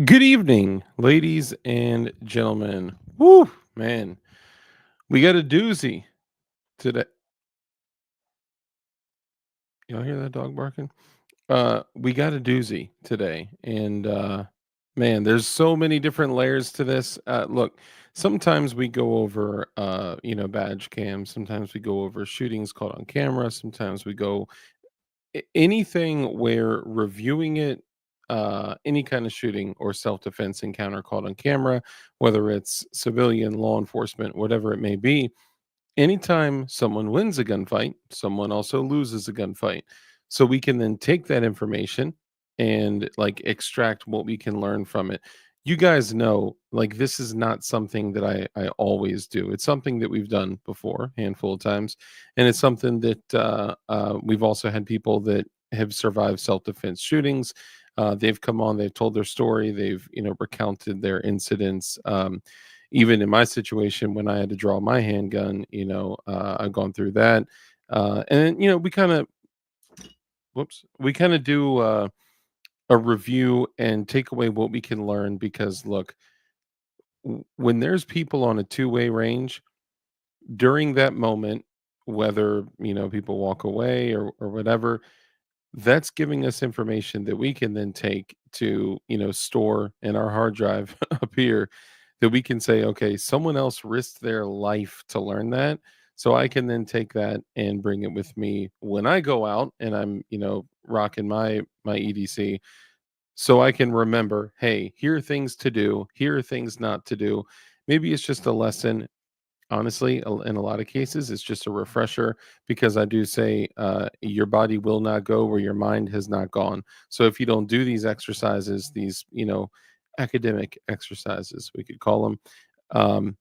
Good evening, ladies and gentlemen. Woo, man, we got a doozy today. Y'all hear that dog barking? We got a doozy today, and man, there's so many different layers to this. Look, sometimes we go over, badge cams. Sometimes we go over shootings caught on camera. Sometimes we go anything where reviewing it, any kind of shooting or self-defense encounter caught on camera, whether it's civilian, law enforcement, whatever it may be, anytime someone wins a gunfight, someone also loses a gunfight. So we can then take that information and like extract what we can learn from it. You guys know, like, this is not something that I always do. It's something that we've done before, handful of times, and it's something that we've also had people that have survived self-defense shootings. They've come on, they've told their story, they've recounted their incidents. Even in my situation when I had to draw my handgun, I've gone through that. And we kind of we kind of do a review and take away what we can learn because look, when there's people on a two-way range during that moment, whether people walk away or whatever, that's giving us information that we can then take to store in our hard drive up here that we can say, okay, someone else risked their life to learn that. So I can then take that and bring it with me when I go out and I'm, rocking my EDC, so I can remember, hey, here are things to do, here are things not to do. Maybe it's just a lesson. Honestly, in a lot of cases, it's just a refresher because I do say your body will not go where your mind has not gone. So if you don't do these exercises, these, academic exercises, we could call them, um,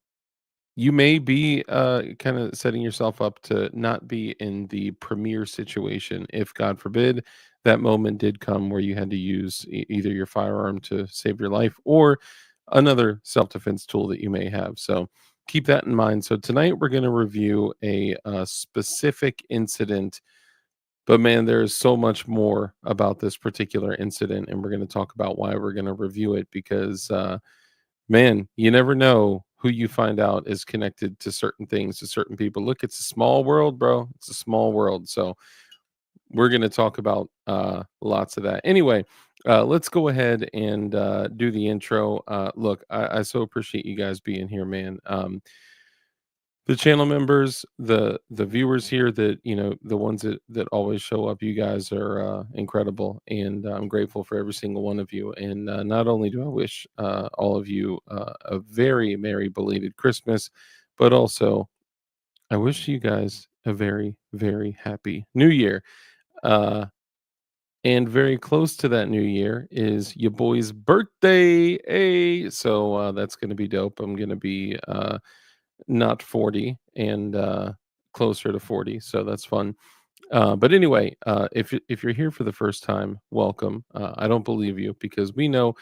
you may be kind of setting yourself up to not be in the premier situation if, God forbid, that moment did come where you had to use either your firearm to save your life or another self defense tool that you may have. So keep that in mind. So tonight we're going to review a specific incident, but man, there is so much more about this particular incident, and we're going to talk about why we're going to review it because man, you never know who you find out is connected to certain things, to certain people. Look, it's a small world, bro. It's a small world. So we're going to talk about lots of that. Anyway, let's go ahead and do the intro. Look, I so appreciate you guys being here, man. The channel members, the viewers here, that the ones that always show up, you guys are incredible, and I'm grateful for every single one of you. And not only do I wish all of you a very merry belated Christmas, but also I wish you guys a very very happy New Year. uh and very close to that new year is your boy's birthday. Hey, so that's going to be dope. I'm going to be not 40 and closer to 40, so that's fun. But anyway, if you're here for the first time, welcome. I don't believe you because we know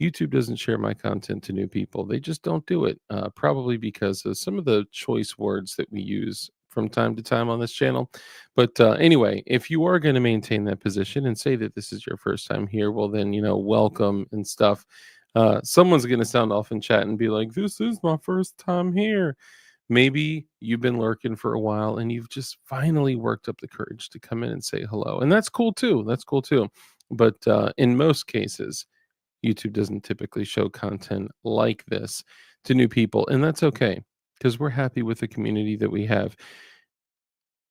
YouTube doesn't share my content to new people. They just don't do it. Probably because of some of the choice words that we use from time to time on this channel. But anyway, if you are going to maintain that position and say that this is your first time here, well then welcome and stuff. Someone's going to sound off in chat and be like, "This is my first time here." Maybe you've been lurking for a while and you've just finally worked up the courage to come in and say hello. And that's cool too. That's cool too. But in most cases, YouTube doesn't typically show content like this to new people. And that's okay because we're happy with the community that we have.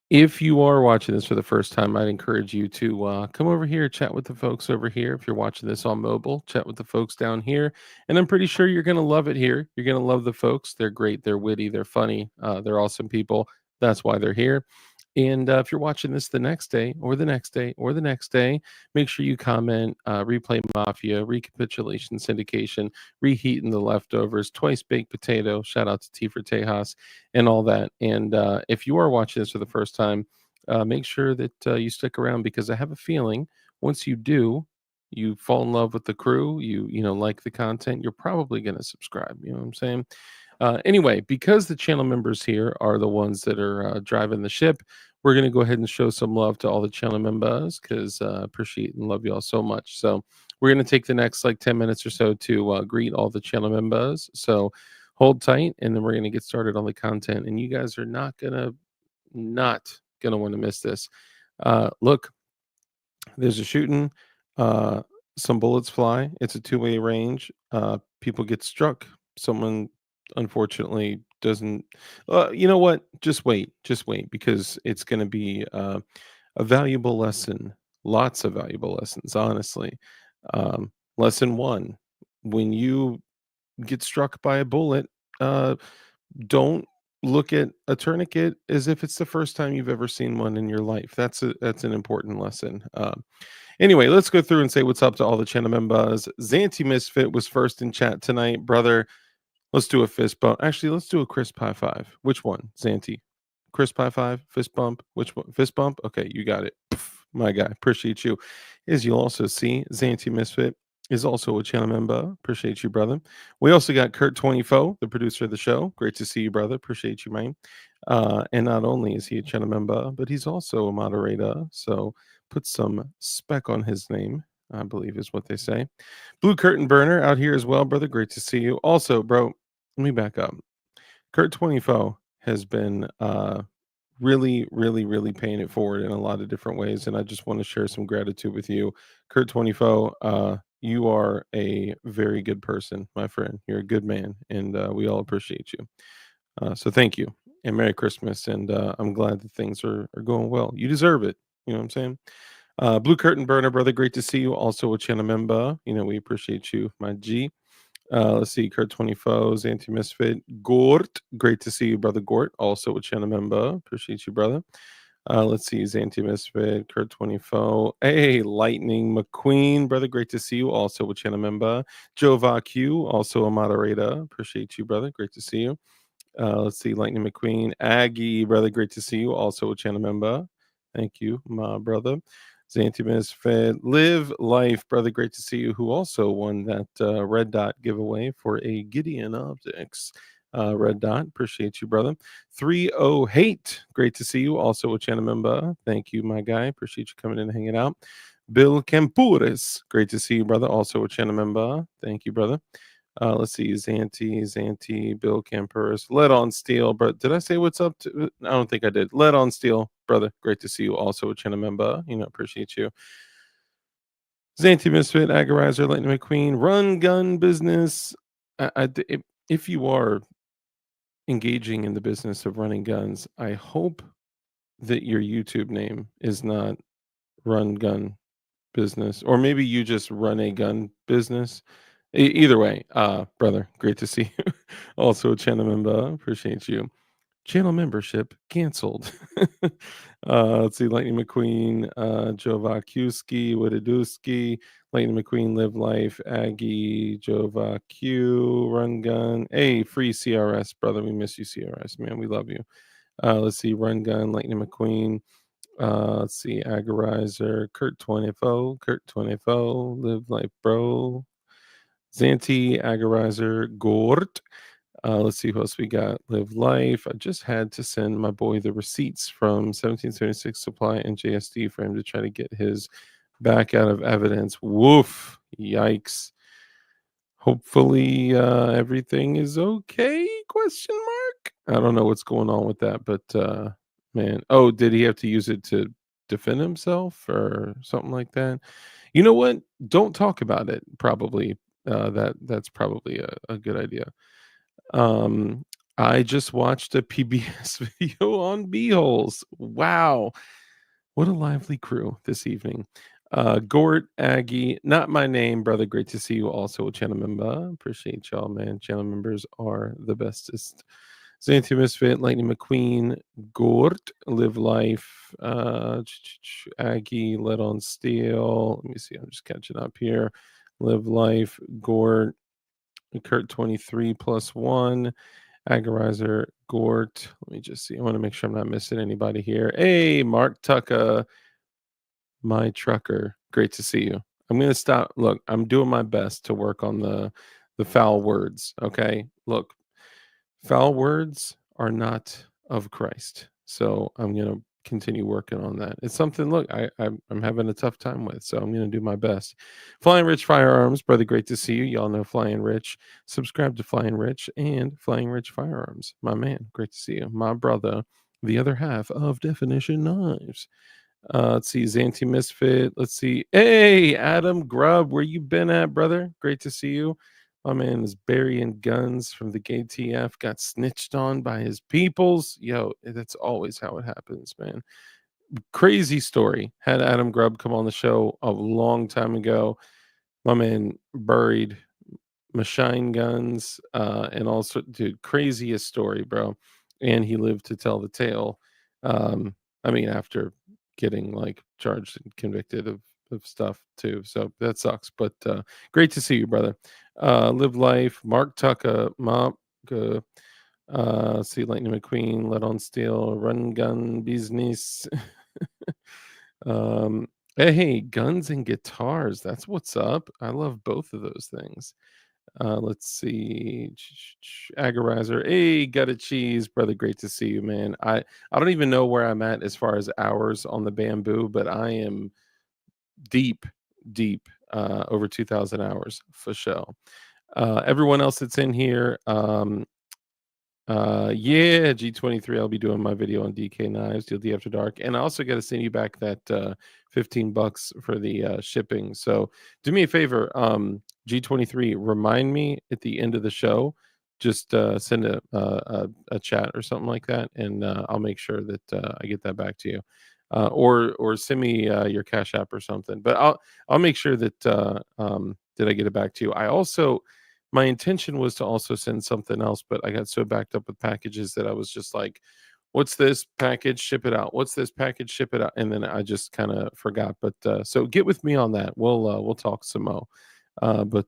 If you are watching this for the first time, I'd encourage you to come over here, chat with the folks over here. If you're watching this on mobile, chat with the folks down here. And I'm pretty sure you're going to love it here. You're going to love the folks. They're great. They're witty. They're funny. They're awesome people. That's why they're here. And if you're watching this the next day or the next day or the next day, make sure you comment Replay Mafia, Recapitulation Syndication, Reheating the Leftovers, Twice Baked Potato, shout out to T for Tejas, and all that. And if you are watching this for the first time, make sure that you stick around because I have a feeling once you do, you fall in love with the crew, you like the content, you're probably going to subscribe. You know what I'm saying? Anyway, because the channel members here are the ones that are driving the ship, we're going to go ahead and show some love to all the channel members because appreciate and love you all so much. So we're going to take the next like 10 minutes or so to greet all the channel members. So hold tight, and then we're going to get started on the content. And you guys are not gonna want to miss this. Look, there's a shooting. Uh, some bullets fly. It's a two-way range. People get struck. Someone unfortunately doesn't. You know what? Just wait, because it's going to be a valuable lesson. Lots of valuable lessons, honestly. Lesson one: when you get struck by a bullet, uh, don't look at a tourniquet as if it's the first time you've ever seen one in your life. That's an important lesson. Anyway, let's go through and say what's up to all the channel members. Zanti Misfit was first in chat tonight, brother. Let's do a fist bump. Actually, let's do a crisp high five. Which one, Zanti? Crisp high five, fist bump. Which one? Fist bump. Okay, you got it. Pff, my guy, appreciate you. As you'll also see, Zanti Misfit is also a channel member. Appreciate you, brother. We also got Kurt 24, the producer of the show. Great to see you, brother. Appreciate you, man. And not only is he a channel member, but he's also a moderator. So put some spec on his name, I believe is what they say. Blue Curtain Burner out here as well, brother. Great to see you. Also, bro, let me back up. Kurt 24 has been really, really, really paying it forward in a lot of different ways. And I just want to share some gratitude with you. Kurt 24, you are a very good person, my friend. You're a good man, and we all appreciate you. So thank you, and Merry Christmas. And I'm glad that things are going well. You deserve it. You know what I'm saying? Blue Curtain Burner, brother, great to see you. Also a channel member. You know, we appreciate you, my G. Let's see, Kurt 20 Foes, Anti Misfit, Gort. Great to see you, brother Gort. Also a channel member. Appreciate you, brother. Let's see, Zanti Misfit, Kurt 24. Hey, Lightning McQueen, brother. Great to see you. Also a channel member. Joe Q, also a moderator. Appreciate you, brother. Great to see you. Let's see, Lightning McQueen, Aggie, brother, great to see you. Also a channel member. Thank you, my brother. Zanti Misfit, Live Life, brother, great to see you. Who also won that red dot giveaway for a Gideon Optics red dot. Appreciate you, brother. 30 Hate, great to see you. Also a channel member. Thank you, my guy. Appreciate you coming in and hanging out. Bill Campuris, great to see you, brother. Also a channel member. Thank you, brother. Let's see, Zanti, Bill Camperus, Lead on Steel. But did I say what's up to? I don't think I did. Lead on Steel, brother. Great to see you. Also a channel member. You know, appreciate you. Zanti Misfit, Agarizer, Lightning McQueen, Run Gun Business. If you are engaging in the business of running guns, I hope that your YouTube name is not Run Gun Business, or maybe you just run a gun business. Either way, brother, great to see you. Also a channel member, appreciate you. Channel membership canceled. Let's see, Lightning McQueen, Joe Vakuski, Widoduski, Lightning McQueen, Live Life, Aggie, Joe Vacu, Run Gun. Hey, free CRS, brother. We miss you, CRS, man. We love you. Let's see, Run Gun, Lightning McQueen. Let's see, Agarizer, Kurt 24, Live Life Bro, Zanti, Agarizer, Gort. Let's see who else we got. Live Life. I just had to send my boy the receipts from 1776 Supply and JSD for him to try to get his back out of evidence. Woof. Yikes. Hopefully everything is okay? Question mark. I don't know what's going on with that, but man. Oh, did he have to use it to defend himself or something like that? You know what? Don't talk about it. Probably that's probably a good idea. Um, I just watched a PBS video on beeholes. Wow. What a lively crew this evening. Gort, Aggie, not my name, brother. Great to see you. Also a channel member. Appreciate y'all, man. Channel members are the bestest. Xanthi Misfit, Lightning McQueen, Gort, Live Life, Aggie, Let on Steel. Let me see. I'm just catching up here. Live Life, Gort, Kurt 23 plus one. Agarizer, Gort. Let me just see. I want to make sure I'm not missing anybody here. Hey, Mark Tucka, my trucker. Great to see you. I'm gonna stop. Look, I'm doing my best to work on the foul words. Okay. Look, foul words are not of Christ. So I'm gonna continue working on that. It's something. Look, I'm having a tough time with. So I'm gonna do my best. Flying Rich Firearms, brother. Great to see you. Y'all know Flying Rich. Subscribe to Flying Rich and Flying Rich Firearms. My man. Great to see you. My brother. The other half of Definition Knives. Let's see, Zanti Misfit. Let's see. Hey, Adam Grubb, where you been at, brother? Great to see you. My man is burying guns from the gay TF, got snitched on by his peoples. Yo, that's always how it happens, man. Crazy story. Had Adam Grubb come on the show a long time ago. My man buried machine guns and also, dude, craziest story, bro. And he lived to tell the tale. I mean, after getting like charged and convicted of stuff too. So that sucks. But great to see you, brother. Live life, Mark Tucka, Mop, see Lightning McQueen, Let on Steel, Run Gun Business. um, hey, guns and guitars. That's what's up. I love both of those things. Let's see. Agarizer. Hey, got a cheese, brother. Great to see you, man. I don't even know where I'm at as far as hours on the bamboo, but I am deep, deep, over 2,000 hours for sure. Everyone else that's in here, Yeah, G23. I'll be doing my video on DK Knives, DLD After Dark, and I also got to send you back that $15 for the shipping. So do me a favor, G23. Remind me at the end of the show. Just send a chat or something like that, and I'll make sure that I get that back to you, or send me your Cash App or something. But I'll make sure that did I get it back to you. I also my intention was to also send something else, but I got so backed up with packages that I was just like, "What's this package? Ship it out. What's this package? Ship it out." And then I just kind of forgot. But so get with me on that. We'll talk some more. But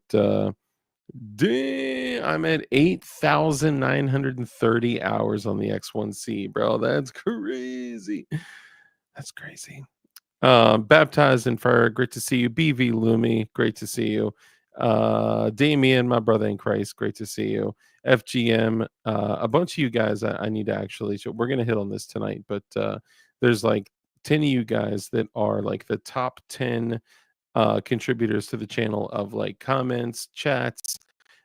dang, I'm at 8,930 hours on the X1C, bro. That's crazy. That's crazy. Baptized in Fire, great to see you. BV Lumi, great to see you. Damien, my brother in Christ, great to see you. FGM, a bunch of you guys I need to actually, so we're going to hit on this tonight, but there's like 10 of you guys that are like the top 10 contributors to the channel of like comments, chats,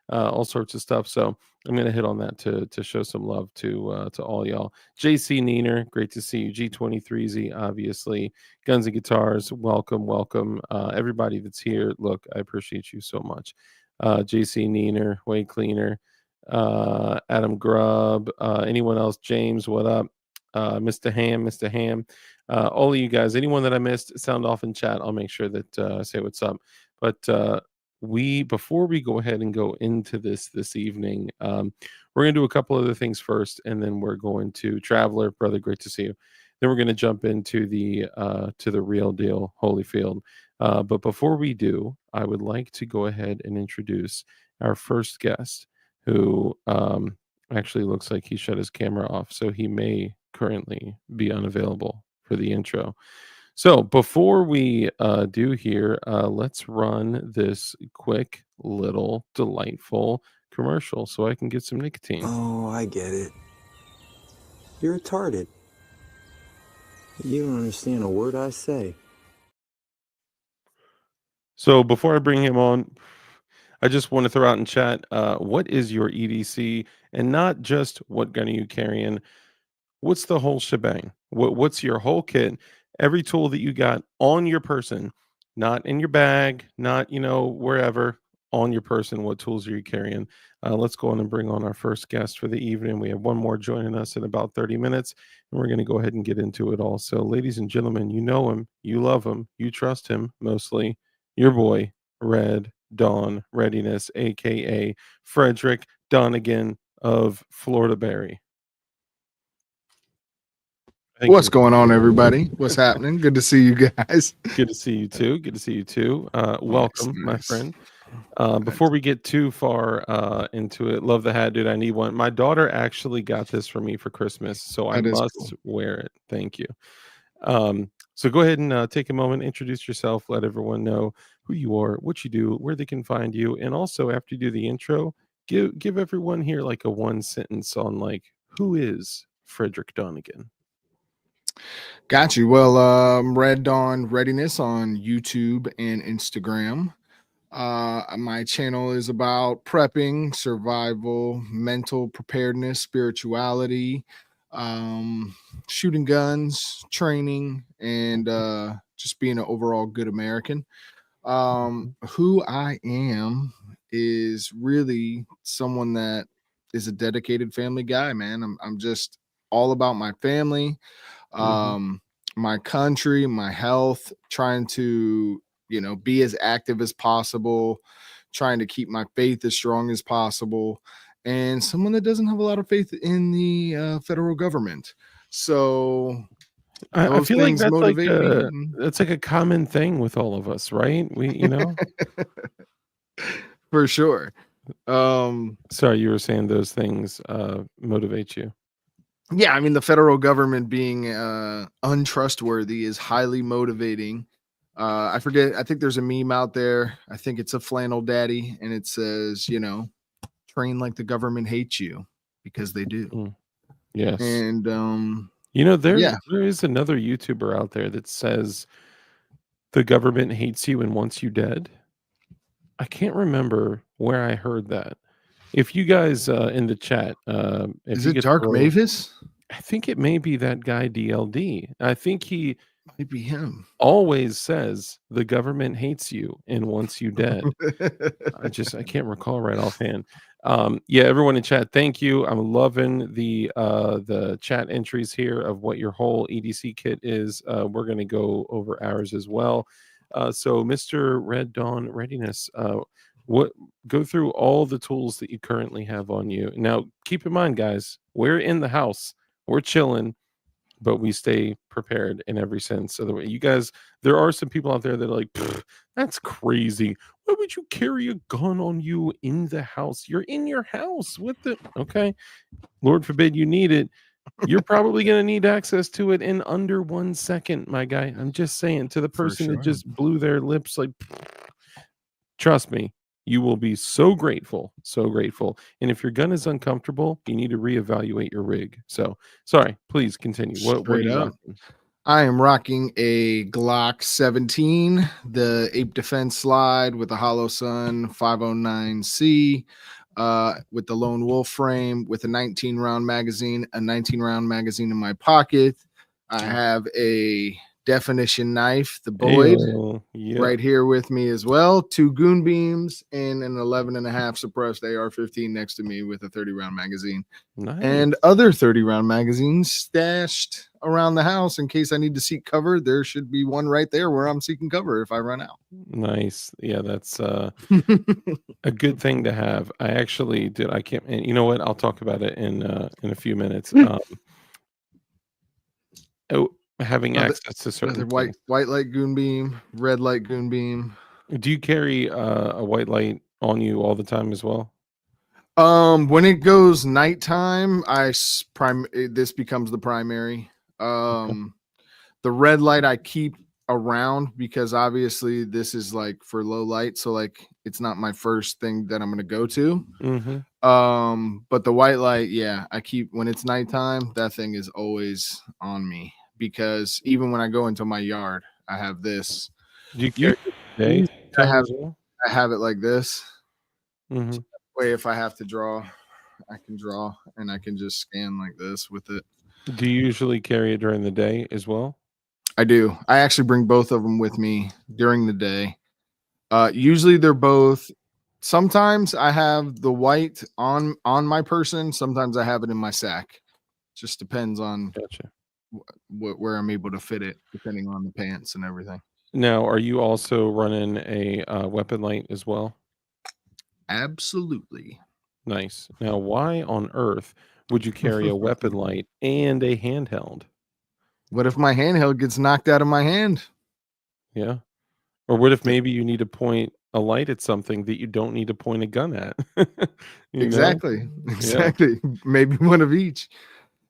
all sorts of stuff. So I'm gonna hit on that to show some love to all y'all. JC Neener, great to see you. G23Z, obviously. Guns and Guitars, welcome, welcome. Everybody that's here, look, I appreciate you so much. JC Neener, Way Cleaner, Adam Grubb, anyone else? James, what up? Mr. Ham, all of you guys, anyone that I missed, sound off in chat. I'll make sure that I say what's up. But we before we go ahead and go into this evening, we're going to do a couple other things first, and then we're going to Traveler, brother, great to see you. Then we're going to jump into the real deal, Holyfield. But before we do, I would like to go ahead and introduce our first guest, who actually looks like he shut his camera off, so he may currently be unavailable for the intro. So before we do here, let's run this quick little delightful commercial so I can get some nicotine. Oh, I get it. You're retarded. You don't understand a word I say. So before I bring him on, I just want to throw out in chat, what is your EDC, and not just what gun are you carrying? What's the whole shebang? What's your whole kit? Every tool that you got on your person, not in your bag, not wherever, on your person. What tools are you carrying? Let's go on and bring on our first guest for the evening. We have one more joining us in about 30 minutes, and we're going to go ahead and get into it all. So, ladies and gentlemen, you know him, you love him, you trust him mostly. Your boy, Red Dawn Readiness, aka Frederick Donegan of Florida Berry. What's going on, everybody? What's happening? Good to see you guys. Good to see you too. Good to see you too. Welcome, Nice. my friend. Before we get too far into it, love the hat, dude. I need one. My daughter actually got this for me for Christmas, so I must wear it. Thank you. So go ahead and take a moment, introduce yourself, let everyone know who you are, what you do, where they can find you, and also after you do the intro, give everyone here like a one sentence on like who is Frederick Donegan. Got you. Well, Red Dawn Readiness on YouTube and Instagram. My channel is about prepping, survival, mental preparedness, spirituality, shooting guns, training, and just being an overall good American. Who I am is really someone that is a dedicated family guy, man. I'm just all about my family, my country, my health, trying to, be as active as possible, trying to keep my faith as strong as possible, and someone that doesn't have a lot of faith in the federal government. So I feel like that's like me. that's like a common thing with all of us, right? For sure. Sorry, you were saying those things motivate you. Yeah, I mean, the federal government being untrustworthy is highly motivating. I forget, I think there's a meme out there. I think it's a flannel daddy, and it says, train like the government hates you, because they do. Yes. And there is another YouTuber out there that says the government hates you and wants you dead. I can't remember where I heard that, If you guys in the chat, if Is you it could Dark throw, Mavis? I think it may be that guy DLD. I think he Might be him. always says the government hates you and wants you dead. I can't recall right offhand. Yeah, everyone in chat, thank you. I'm loving the chat entries here of what your whole EDC kit is. We're gonna go over ours as well. So Mr. Red Dawn Readiness, what go through all the tools that you currently have on you. Now, keep in mind, guys, we're in the house, we're chilling, but we stay prepared in every sense. So the way you guys, there are some people out there that are like, "Pfft, that's crazy. Why would you carry a gun on you in the house? You're in your house with the okay. Lord forbid you need it. You're probably going to need access to it in under 1 second, my guy. I'm just saying to the For person that sure. just blew their lips like, trust me, you will be so grateful, so grateful. And if your gun is uncomfortable, you need to reevaluate your rig. So, sorry, please continue. What are Straight you up. rocking? I am rocking a Glock 17, the Ape Defense slide with the Hollow Sun 509C, with the Lone Wolf frame, with a 19 round magazine, a 19 round magazine in my pocket. I have a definition knife, the Boyd, Ayo, yeah, right here with me as well. 2 goon beams and an 11.5 suppressed AR-15 next to me with a 30 round magazine, nice, and other 30 round magazines stashed around the house in case I need to seek cover. There should be one right there where I'm seeking cover if I run out. nice. Yeah, that's a good thing to have. I actually did. I can't. And you know what? I'll talk about it in a few minutes. Oh, having Another, access to certain another white things. light goon beam, red light goon beam. Do you carry a white light on you all the time as well? When it goes nighttime, this becomes the primary. Okay. The red light I keep around because obviously this is like for low light, so like it's not my first thing that I'm gonna go to. Mm-hmm. But the white light, yeah, I keep when it's nighttime, that thing is always on me because even when I go into my yard, I have this. Do you You carry it day I time have as well? I have it like this. Mm-hmm. So that way if I have to draw, I can draw and I can just scan like this with it. Do you usually carry it during the day as well? I do. I actually bring both of them with me during the day. Usually they're both. Sometimes I have the white on my person. Sometimes I have it in my sack. Just depends on Gotcha. where I'm able to fit it, depending on the pants and everything. Now, are you also running a weapon light as well? Absolutely. Nice. Now, why on earth would you carry a weapon light and a handheld? What if my handheld gets knocked out of my hand? Yeah. Or what if maybe you need to point a light at something that you don't need to point a gun at? You know? Exactly. Yeah. Exactly. Maybe one of each.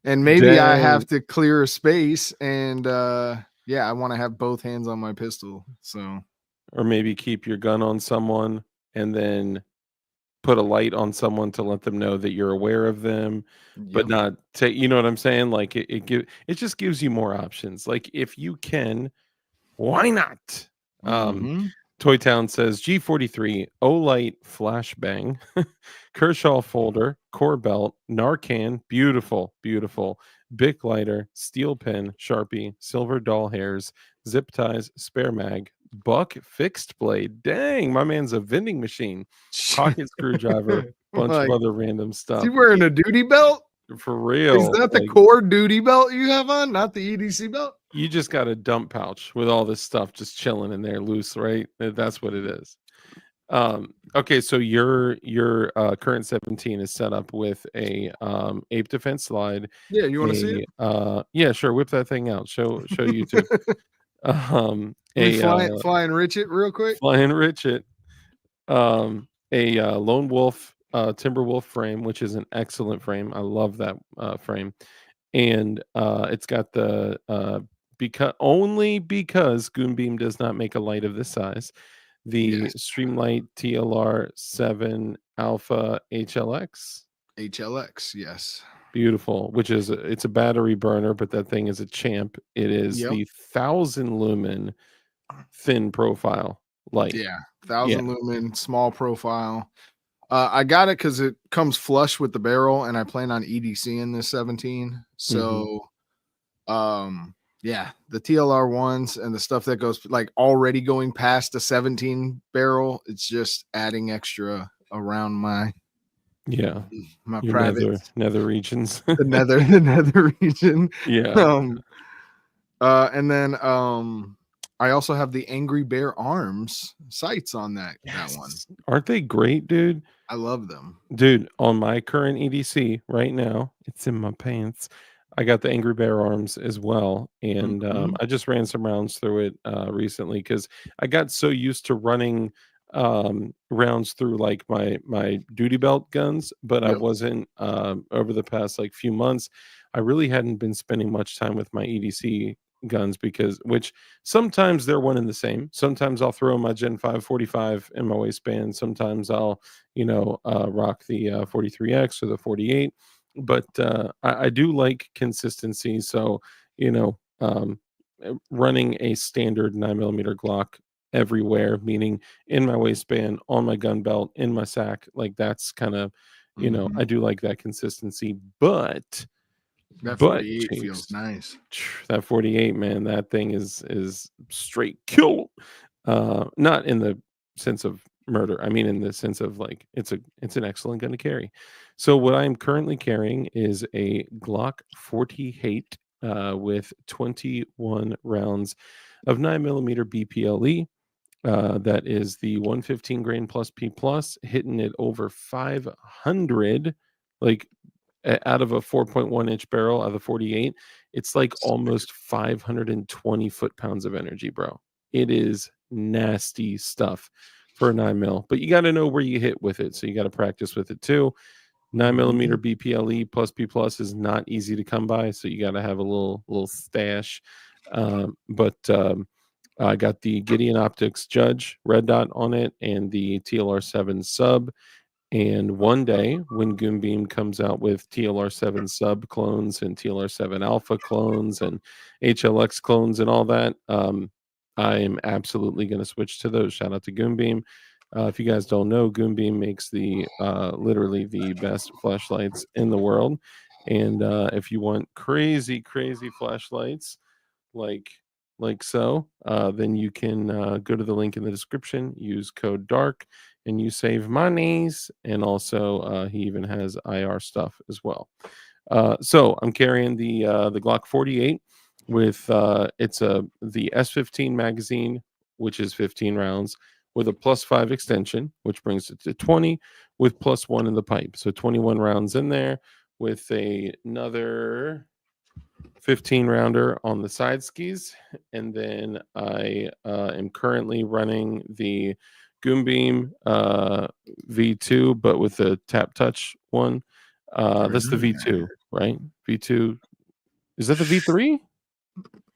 And maybe I Dang. have to clear a space and yeah, I want to have both hands on my pistol. So Or maybe keep your gun on someone and then put a light on someone to let them know that you're aware of them, but yep. not take, you know what I'm saying? Like it just gives you more options. Like if you can, why not? Um, Mm-hmm. Toy Town says G43, Olight flashbang, Kershaw folder, core belt, Narcan, beautiful, beautiful, Bic lighter, steel pen, Sharpie, silver doll hairs, zip ties, spare mag, Buck fixed blade. Dang, my man's a vending machine, pocket screwdriver, bunch of Like, other random is he stuff. wearing a duty belt? For Is real, that the like core duty belt you have on, not the EDC belt? you just got a dump pouch with all this stuff just chilling in there loose, right? That's what it is. Okay, so your current 17 is set up with a ape defense slide, Yeah, you want to see it? yeah, sure, whip that thing out. Show YouTube. Let me A fly and rich it real quick. flying Richet, a lone wolf timber wolf frame, which is an excellent frame. I love that frame. And it's got the because Goonbeam does not make a light of this size, the Yes, Streamlight TLR 7 Alpha HLX. HLX. Yes. Beautiful, which is it's a battery burner, but that thing is a champ. It is Yep. the 1,000 lumen thin profile light. Yeah. Yeah, 1,000 lumen, small profile. I got it because it comes flush with the barrel, and I plan on EDC in this 17. Mhm. So, yeah, the TLR ones and the stuff that goes like already going past the 17 barrel, it's just adding extra around Yeah. my Your nether privates, nether regions. the nether region. Yeah. Um, and then I also have the Angry Bear Arms sights on that one. Yes. Aren't they great, dude? I love them. Dude, on my current EDC right now, it's in my pants. I got the Angry Bear arms as well, and Mhm. I just ran some rounds through it recently because I got so used to running rounds through like my duty belt guns, but I Yep. wasn't over the past like few months. I really hadn't been spending much time with my EDC guns because which sometimes they're one and the same. Sometimes I'll throw my Gen 5 45 in my waistband. Sometimes I'll rock the 43X or the 48. But I do like consistency. So, you know, running a standard 9mm Glock everywhere, meaning in my waistband, on my gun belt, in my sack, like that's kind of, Mhm. I do like that consistency. But, That but 48 feels Chase, nice. that 48, man, that thing is straight kill. Not in the sense of murder. I mean in the sense of like it's an excellent gun to carry. So what I'm currently carrying is a Glock 48 with 21 rounds of 9mm BPLE. That is the 115 grain plus P plus, hitting it over 500, like out of a 4.1 inch barrel out of the 48. It's like almost 520 foot-pounds of energy, bro. It is nasty stuff for a 9 mil, but you got to know where you hit with it. So you got to practice with it too. 9mm Mhm. BPLE plus P plus is not easy to come by, so you got to have a little stash. But I got the Gideon Optics Judge red dot on it and the TLR7 sub. And one day, when Goonbeam comes out with TLR7 sub clones and TLR7 alpha clones and HLX clones and all that, I am absolutely going to switch to those. Shout out to Goonbeam. If you guys don't know, Goonbeam makes the literally the best flashlights in the world. And if you want crazy, crazy flashlights, like so, then you can go to the link in the description, use code dark, and you save monies. And also, he even has IR stuff as well. So I'm carrying the Glock 48 with it's the S15 magazine, which is 15 rounds, with a +5 extension, which brings it to 20, with +1 in the pipe, so 21 rounds in there, with another 15 rounder on the side skis. And then I am currently running the Goonbeam V2, but with the tap touch one. That's the Really? V2, right? V2. Is that the V3?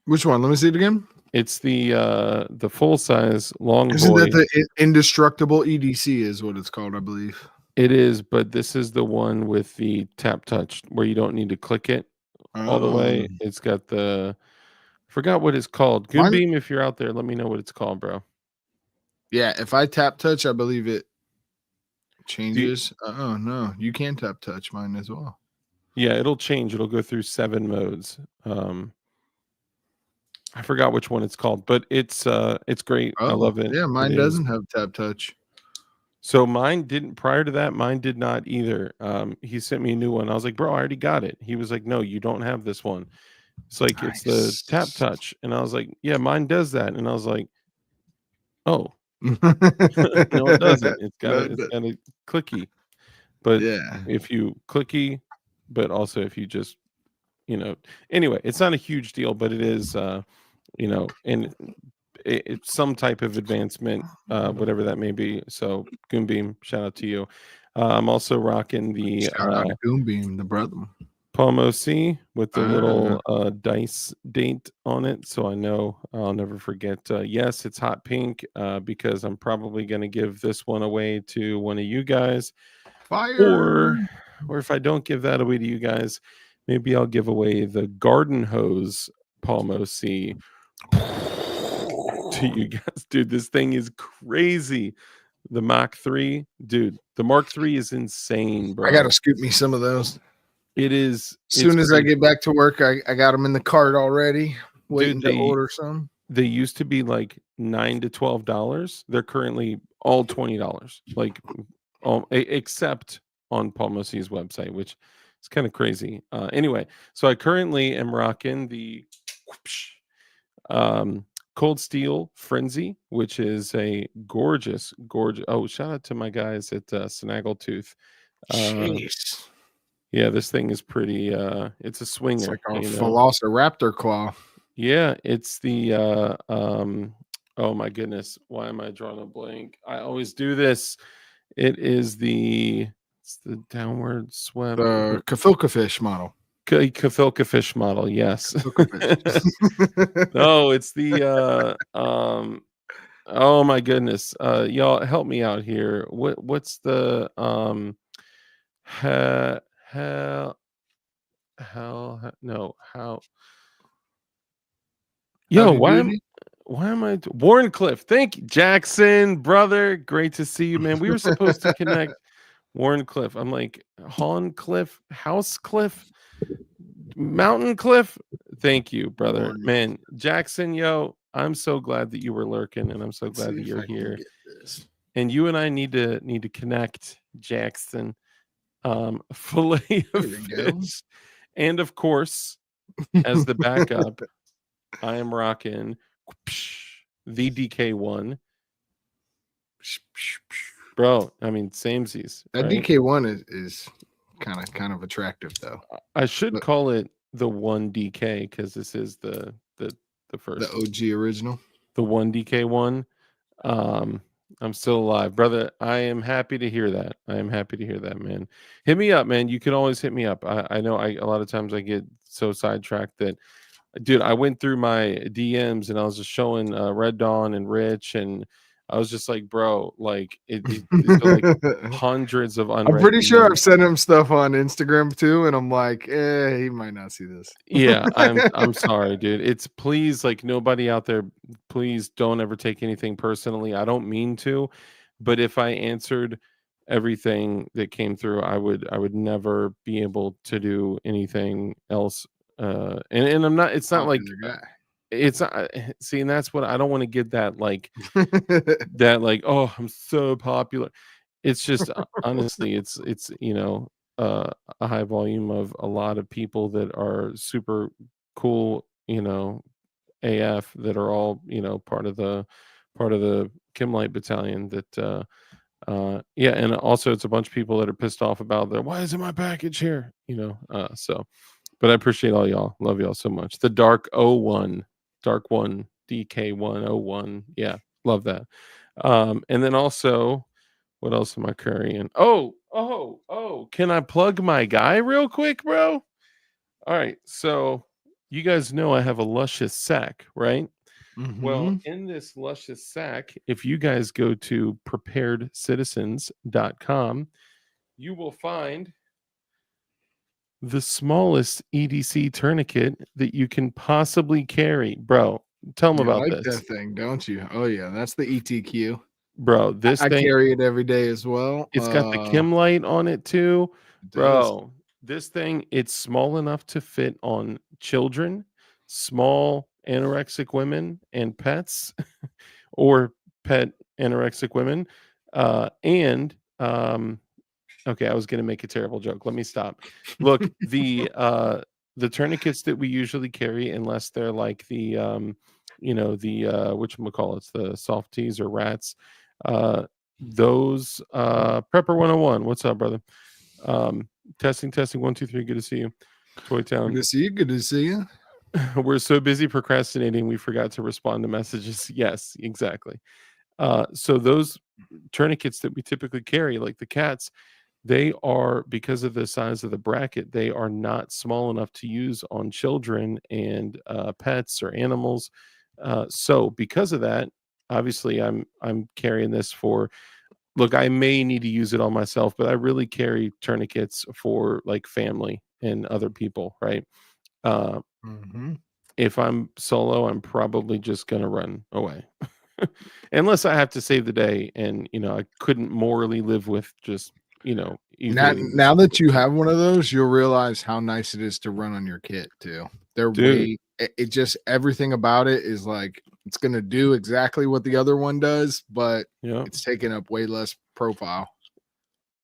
Which one? Let me see it again. It's the full size long Isn't that boy. the indestructible EDC is what it's called, I believe. It is, but this is the one with the tap touch where you don't need to click it all the way. Um, It's got the forgot what it's called. mine, Goonbeam, if you're out there, let me know what it's called, bro. yeah, if I tap touch, I believe it Do you, changes. Oh no, you can tap touch mine as well. yeah, it'll change. It'll go through 7 modes. I forgot which one it's called, but it's great. I Oh, love it. yeah, It mine is. doesn't have tap touch. So mine didn't prior to that, mine did not either. He sent me a new one. I was like, "Bro, I already got it." He was like, "No, you don't have this one." It's like it's the tap Nice. touch. And I was like, "Yeah, mine does that." And I was like, "Oh, no, it doesn't. It's got No, a it's got a clicky." But yeah. if you clicky, but also if you just, anyway, it's not a huge deal, but it is and it's some type of advancement, whatever that may be. So Goonbeam, shout out to you. I'm also rocking the Shout out to Goonbeam, the brother. Palm OC with the Ah, little dice date on it, so I know I'll never forget. Yes, it's hot pink because I'm probably going to give this one away to one of you guys, fire. or if I don't give that away to you guys, maybe I'll give away the garden hose Palm OC to you guys. Dude, this thing is crazy. The Mach 3, dude. The Mark 3 is insane, I gotta bro. scoop me some of those. It is. As It's soon as I crazy, get back to work, I got them in the cart already, waiting dude. to order some. They used to be like $9 to $12. They're currently all $20, like except on Paul Mosey's website, which is kind of crazy. Anyway, so I currently am rocking the um, Cold Steel Frenzy, which is a gorgeous, gorgeous. Oh, shout out to my guys at Snaggletooth. Uh, Jeez, yeah, this thing is pretty. It's a it's swinger, like a you know. Velociraptor claw. Yeah, it's the oh my goodness, why am I drawing a blank? I always do this. It's the downward swept The Kafilka fish model. Kafilka fish model, yes. Kafilka fish. No, it's the oh my goodness. Y'all help me out here. What's the ha, hell no, how yo, Howdy doody. why am I Warncliffe? Thank you, Jackson, brother. Great to see you, man. We were supposed to connect. Warncliffe. I'm like Horncliffe, Housecliff, Mountain Cliff. Thank you, brother. Warn. Man, Jackson, yo, I'm so glad that you were lurking, and I'm so Let's glad see that if you're I can here. get this. And you and I need to connect, Jackson. Fillet There of we go. fish, and of course, as the backup, I am rocking the DK1, bro. I mean, samesies, That right? DK1 is kind of attractive though. I should But call it the 1DK because this is the the first, OG original. the 1DK1. Um, I'm still alive, brother. I am happy to hear that. I am happy to hear that, man. Hit me up, man. You can always hit me up. I know a lot of times I get so sidetracked that, dude, I went through my DMs and I was just showing Red Dawn and Rich, and I was just like, bro, like these are like hundreds of I'm unread pretty sure I've DMs. sent him stuff on Instagram too, and I'm like, he might not see this. Yeah, I'm sorry, dude. It's please, like, nobody out there, please don't ever take anything personally. I don't mean to, but if I answered everything that came through, I would never be able to do anything else. And I'm not. It's not like Popular it's not. See, and that's what I don't want to get guy. that like, oh, I'm so popular. It's just honestly, it's a high volume of a lot of people that are super cool, AF, that are all, part of the Kimlight battalion that yeah, and also it's a bunch of people that are pissed off about the why isn't my package here? So but I appreciate all y'all. Love y'all so much. The Dark One, DK101. Yeah, love that. And then also, what else am I carrying? Oh, can I plug my guy real quick, bro? All right. So you guys know I have a luscious sack, right? Well, Mm-hmm. in this luscious sack, if you guys go to preparedcitizens.com, you will find the smallest EDC tourniquet that you can possibly carry. Bro, tell them You about like this. that thing, don't you? Oh yeah, that's the ETQ. Bro, this I thing, carry it every day as well. it's got the Kim light on it too. It does. Bro, this thing, it's small enough to fit on children, small anorexic women, and pets, or pet anorexic women. And Okay, I was gonna make a terrible joke. Let me stop. Look, the tourniquets that we usually carry, unless they're like the whatchamacallits, the softies or rats, those Prepper 101. What's up, brother? Um, testing 1 2 3. Good to see you. Toy Good Town. to see you. Good to see you. We're so busy procrastinating, we forgot to respond to messages. Yes, exactly. So those tourniquets that we typically carry, like the cats, they are, because of the size of the bracket, they are not small enough to use on children and pets or animals. So because of that, obviously I'm carrying this for, look, I may need to use it on myself, but I really carry tourniquets for like family and other people, right? uh, Mm-hmm. if I'm solo, I'm probably just gonna run away. Unless I have to save the day and, I couldn't morally live with just, evading this Now that you situation. have one of those, you'll realize how nice it is to run on your kit too. They're Dude, way it just everything about it is like it's gonna do exactly what the other one does, but yeah. it's taking up way less profile.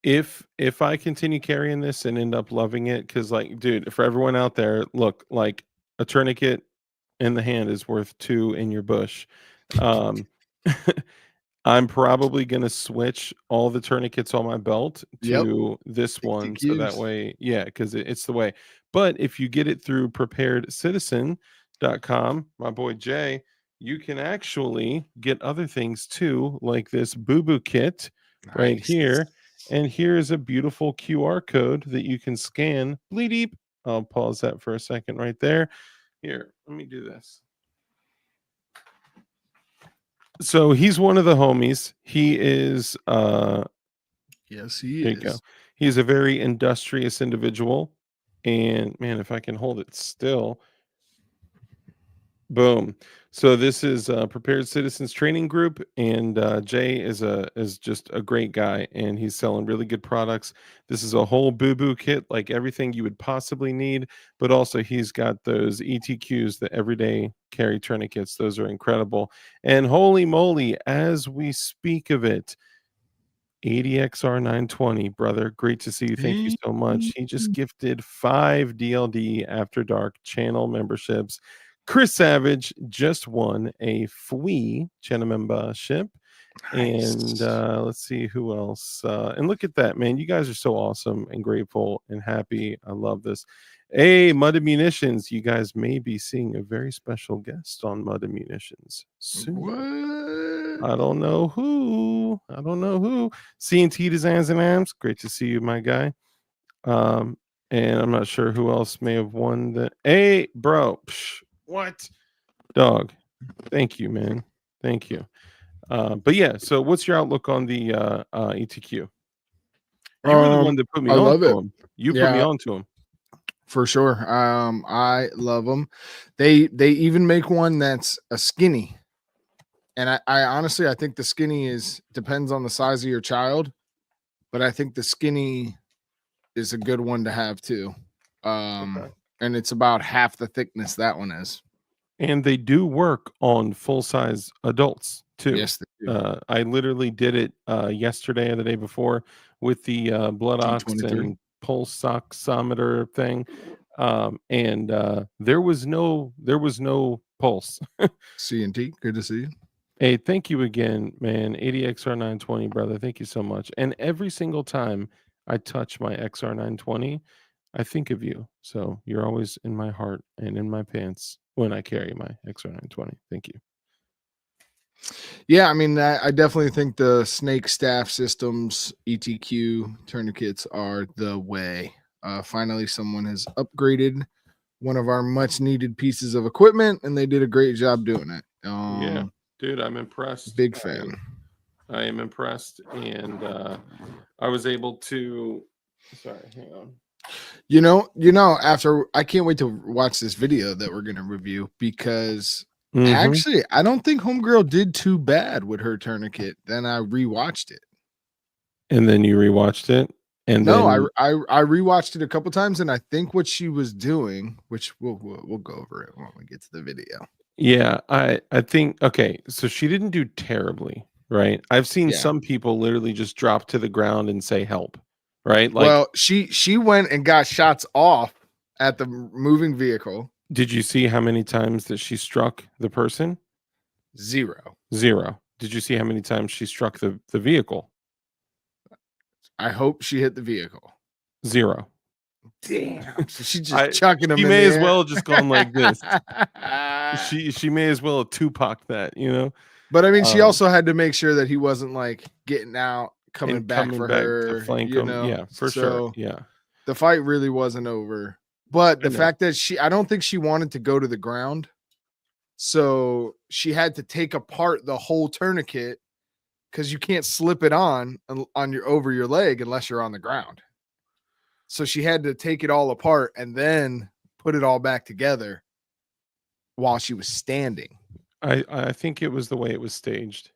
If I continue carrying this and end up loving it, because like, dude, for everyone out there, look, like a tourniquet in the hand is worth two in your bush. Um, I'm probably gonna switch all the tourniquets on my belt Yep. to this one, so that TQs. way, yeah, because it's the way. But if you get it through preparedcitizen.com, my boy Jay, you can actually get other things too, like this boo boo kit right Nice. here. And here's a beautiful QR code that you can scan. Bleed deep. I'll pause that for a second right there. Here, let me do this. So he's one of the homies. He is Yes, he There you go. is. He's a very industrious individual. And man, if I can hold it still, boom. So this is Prepared Citizens Training Group, and Jay is just a great guy, and he's selling really good products. This is a whole boo boo kit, like everything you would possibly need, but also he's got those ETQs, the everyday carry tourniquets. Those are incredible. And holy moly, as we speak of it, ADXR 920, brother. Great to see you. Thank you so much. He just gifted 5 DLD After Dark channel memberships. Chris Savage just won a free channel membership. And Nice. let's see who else. And look at that, man. You guys are so awesome and grateful and happy. I love this. Hey, Mud Munitions. You guys may be seeing a very special guest on Mud Munitions soon. What? I don't know who. I don't know who. C&T Designs and Amps. Great to see you, my guy. And I'm not sure who else may have won the. Hey, bro. Psh, what? Dog. Thank you, man. Thank you. But yeah, so what's your outlook on the ETQ? You were the one that put me I on love to it. him. You put me Yeah, on to him. for sure. I love them. They even make one that's a skinny. And I honestly I think the skinny is depends on the size of your child, but I think the skinny is a good one to have too. Okay. And it's about half the thickness that one is. And they do work on full size adults too. Yes, they do. I literally did it yesterday or the day before with the blood ox G23. and pulse oximeter thing, and there was no pulse. C&T, good to see you. Hey, thank you again, man. ADXR 920, brother. Thank you so much. And every single time I touch my XR 920, I think of you. So you're always in my heart and in my pants when I carry my XR 920. Thank you. Yeah, I mean, I definitely think the Snake Staff Systems ETQ tourniquets are the way. Finally, someone has upgraded one of our much needed pieces of equipment, and they did a great job doing it. Yeah, dude, I'm impressed. Big I fan. I am impressed, and I was able to. Sorry, hang on. After I can't wait to watch this video that we're gonna review because Mhm. actually I don't think Homegirl did too bad with her tournament. Then I rewatched it. And then you rewatched it, and No, then I rewatched it a couple times, and I think what she was doing, which we'll go over it when we get to the video. yeah, I think okay, so she didn't do terribly, right? I've seen Yeah. some people literally just drop to the ground and say help, right? Like, Well, she went and got shots off at the moving vehicle. did you see how many times that she struck the person? 0. 0. Did you see how many times she struck the vehicle? I hope she hit the vehicle. 0. Damn. So she just I chucking them she in may the as air. well just gone like this. She may as well have Tupac that, you know? But I mean, she Um, also had to make sure that he wasn't like getting out, coming and back coming for back to her, flank him. Yeah, for sure. So Yeah, the fight really wasn't over. But I the know. fact that I don't think she wanted to go to the ground. So she had to take apart the whole tourniquet because you can't slip it on your over your leg unless you're on the ground. So she had to take it all apart and then put it all back together while she was standing. I think it was the way it was staged.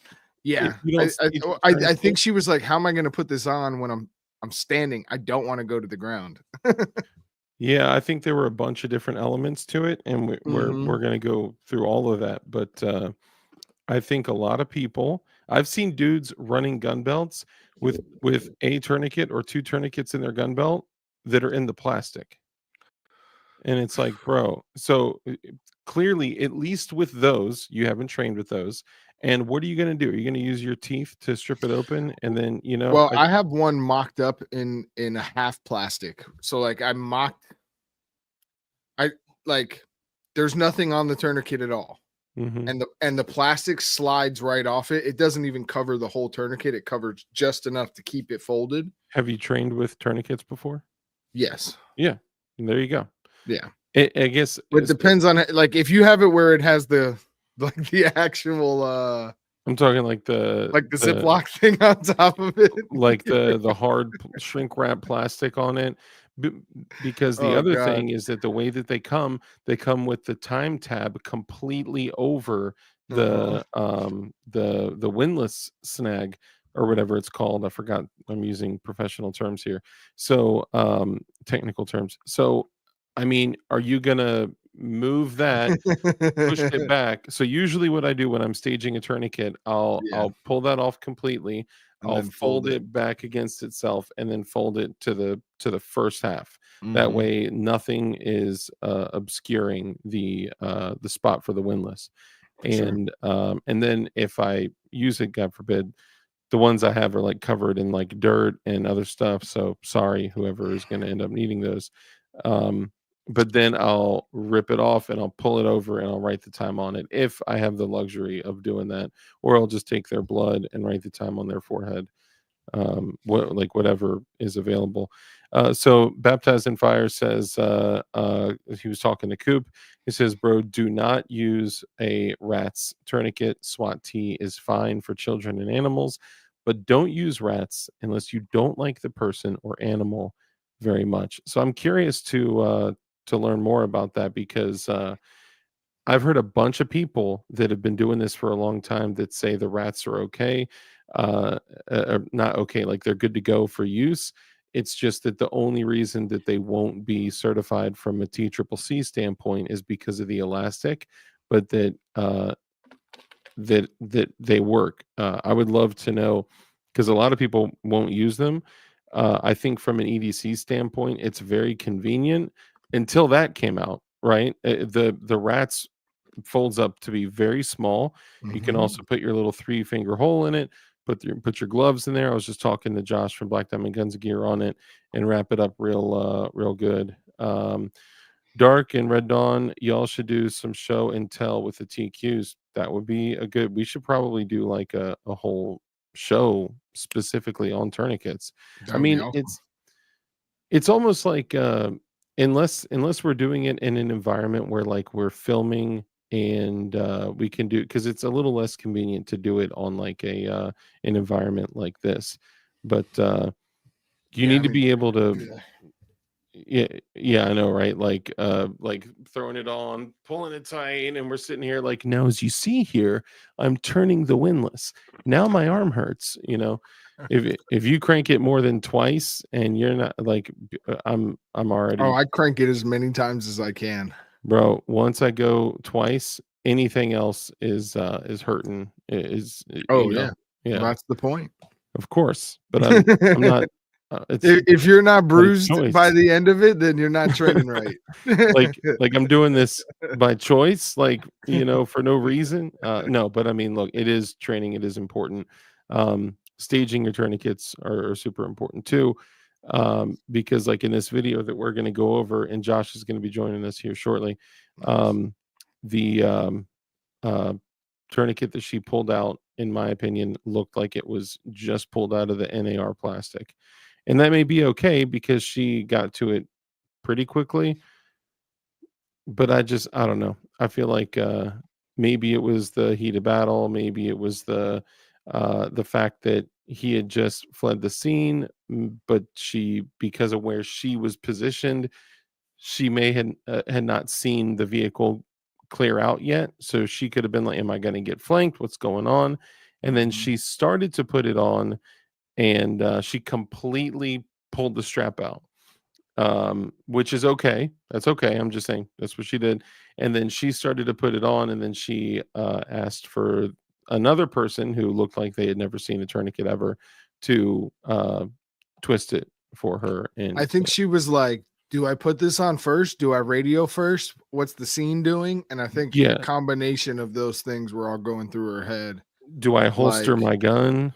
If Yeah, you don't stage a I think tourniquet. she was like, "How am I going to put this on when I'm standing? I don't want to go to the ground." Yeah, I think there were a bunch of different elements to it, and Hmm. we're gonna go through all of that. But I think a lot of people, I've seen dudes running gun belts with a tourniquet or two tourniquets in their gun belt that are in the plastic, and it's like, bro. So clearly, at least with those, you haven't trained with those. And what are you gonna do? Are you gonna use your teeth to strip it open, and then Well, like, I have one mocked up in a half plastic. So like I like there's nothing on the tourniquet at all. mhm. And the plastic slides right off it. It doesn't even cover the whole tourniquet. It covers just enough to keep it folded. Have you trained with tourniquets before? Yes. Yeah, there you go. Yeah. I guess But it depends on like if you have it where it has the like the actual I'm talking like the the Ziploc thing on top of it. like the hard shrink wrap plastic on it. B- because the Oh other god. thing is that the way that they come with the time tab completely over Uh-huh. the windlass snag or whatever it's called. I forgot. I'm using professional terms here. So technical terms. So I mean, are you gonna move that, push it back? So usually what I do when I'm staging a tourniquet, Yeah, I'll pull that off completely. and I'll then fold fold it. it back against itself and then fold it to the first half. That Mhm. way nothing is obscuring the spot for the windlass. For sure. And then if I use it, God forbid, the ones I have are like covered in like dirt and other stuff. So sorry, whoever is going to end up needing those. Um, but then I'll rip it off and I'll pull it over and I'll write the time on it if I have the luxury of doing that, or I'll just take their blood and write the time on their forehead, whatever is available. So baptized in fire says he was talking to Coop. He says, "Bro, do not use a rat's tourniquet. SWAT T is fine for children and animals, but don't use rats unless you don't like the person or animal very much." So I'm curious to learn more about that because I've heard a bunch of people that have been doing this for a long time that say the rats are okay, not okay, like they're good to go for use. It's just that the only reason that they won't be certified from a TCCC standpoint is because of the elastic, but that they work. I would love to know because a lot of people won't use them. I think from an EDC standpoint, it's very convenient until that came out, right? The rats folds up to be very small. You can Mhm. also put your little three-finger hole in it, put your gloves in there. I was just talking to Josh from Black Diamond Guns and Gear on it and wrap it up real good. Dark and Red Dawn, y'all should do some show and tell with the TQs. That would be a good, we should probably do like a whole show specifically on tourniquets. I That would be mean, awesome. it's almost like unless we're doing it in an environment where like we're filming and we can do because it's a little less convenient to do it on like a an environment like this. But you Yeah, need I to mean, be able to. yeah. Yeah, I know, right? Like throwing it on, pulling it tight, and we're sitting here like, now as you see here, I'm turning the windlass. Now my arm hurts. If you crank it more than twice and you're not like I'm Oh, already, I crank it as many times as I can. bro, once I go twice, anything else is hurting. Oh yeah. Well, Yeah, that's the point. of course. But I'm not it's If you're not not a bruised by choice. the end of it, then you're not training right. Like I'm doing this by choice, like, for no reason. No, but I mean, look, it is training, it is important. Staging your tourniquets are super important too. Because like in this video that we're going to go over, and Josh is going to be joining us here shortly. Nice. The uh, tourniquet that she pulled out, in my opinion, looked like it was just pulled out of the NAR plastic. And that may be okay because she got to it pretty quickly, but I don't know. I feel like maybe it was the heat of battle, maybe it was the fact that he had just fled the scene, but she, because of where she was positioned, she may had not seen the vehicle clear out yet. So she could have been like, am I going to get flanked? What's going on? And then Mhm. she started to put it on, and she completely pulled the strap out, which is okay. That's okay. I'm just saying that's what she did. And then she started to put it on, and then she asked for another person who looked like they had never seen a tourniquet ever to twist it for her. I And think she was like, "Do I put this on first? Do I radio first? What's the scene doing?" And I think a yeah, combination of those things were all going through her head. do I Like, holster my gun?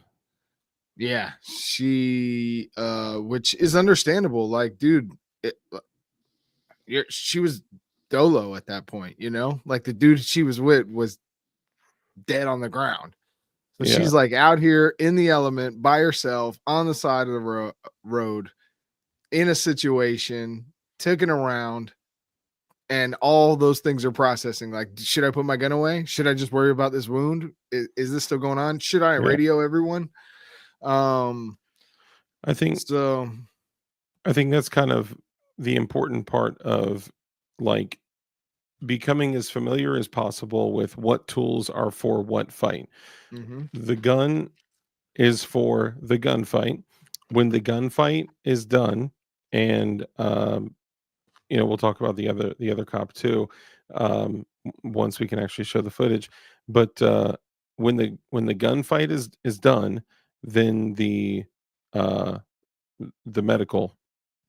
yeah, she, which is understandable. Like, dude, she was dolo at that point, you know? Like the dude she was with was dead on the ground. So Yeah, she's like out here in the element by herself on the side of the road in a situation, ticking around, and all those things are processing. Like, should I put my gun away? Should I just worry about this wound? Is this still going on? Should I yeah. radio everyone? Um, I think so I think that's kind of the important part of, like, becoming as familiar as possible with what tools are for what fight. mhm, The gun is for the gunfight. When the gunfight is done, and we'll talk about the other cop too, once we can actually show the footage. But when the gunfight is done, then uh, the medical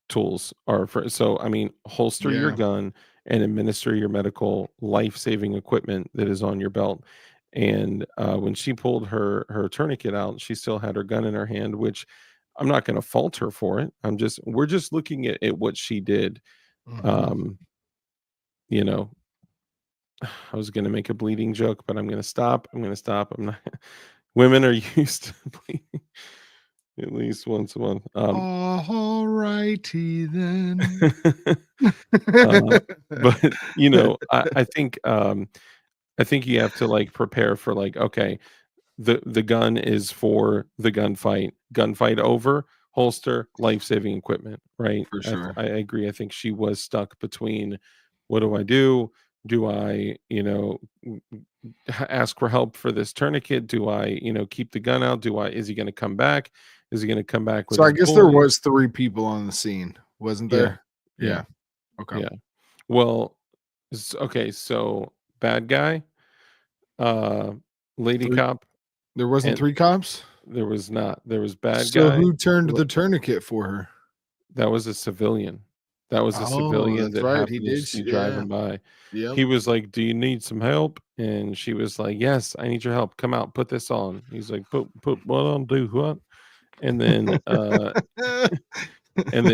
tools are for, so I mean, holster your yeah. gun and administer your medical life-saving equipment that is on your belt. And when she pulled her tourniquet out, she still had her gun in her hand, which I'm not going to fault her for it. We're just looking at what she did. Mhm. um you know I was going to make a bleeding joke, but I'm going to stop. I'm not. Women are used to bleeding at least once a month. All righty then. Uh, but I think you have to, like, prepare for, like, okay, the gun is for the gunfight. Gunfight over, holster, life-saving equipment, right? For I sure. I agree. I think she was stuck between, what do I do? Do I, ask for help for this tourniquet? Do I, keep the gun out? Is he going to come back? Is he going to come back with So I his guess there boys? was 3 people on the scene, wasn't Yeah, there? yeah, Yeah. Okay. yeah. Well, okay, so bad guy, uh, lady 3 cop, There wasn't and 3 cops? there was not. There was bad So guy. who turned l- the tourniquet for her? That was a civilian. That was a Oh, civilian that's that right. He happened to did. see Yeah. driving by. Yep. He was like, "Do you need some help?" And she was like, "Yes, I need your help. Come out, put this on." He's like, "Put what on? Do what?" And then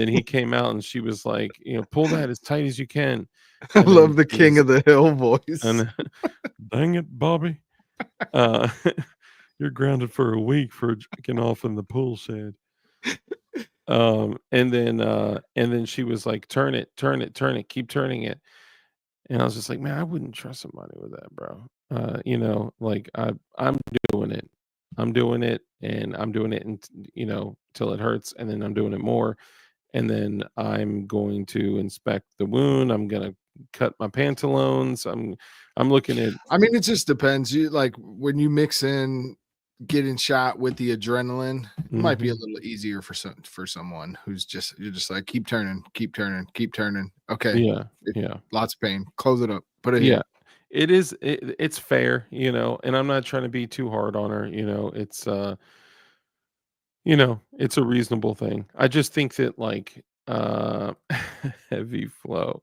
he came out, and she was like, "Pull that as tight as you can." I And then love the she king was, of the hill voice. and dang it, Bobby. Uh, you're grounded for a week for drinking off in the pool shed. And then she was like, "Turn it, turn it, turn it, keep turning it." And I was just like, "Man, I wouldn't trust somebody with that, bro." Like, I'm doing it. I'm doing it, and I'm doing it, and till it hurts, and then I'm doing it more, and then I'm going to inspect the wound. I'm gonna cut my pantalones. I'm looking at. I mean, it just depends. You like when you mix in getting shot with the adrenaline, it might be a Mhm. little easier for someone who's just you're just like keep turning, keep turning, keep turning. Okay, Yeah, it, yeah. lots of pain. Close it up. Put it Yeah, here. it's fair, and I'm not trying to be too hard on her. It's a reasonable thing. I just think that, like, heavy flow.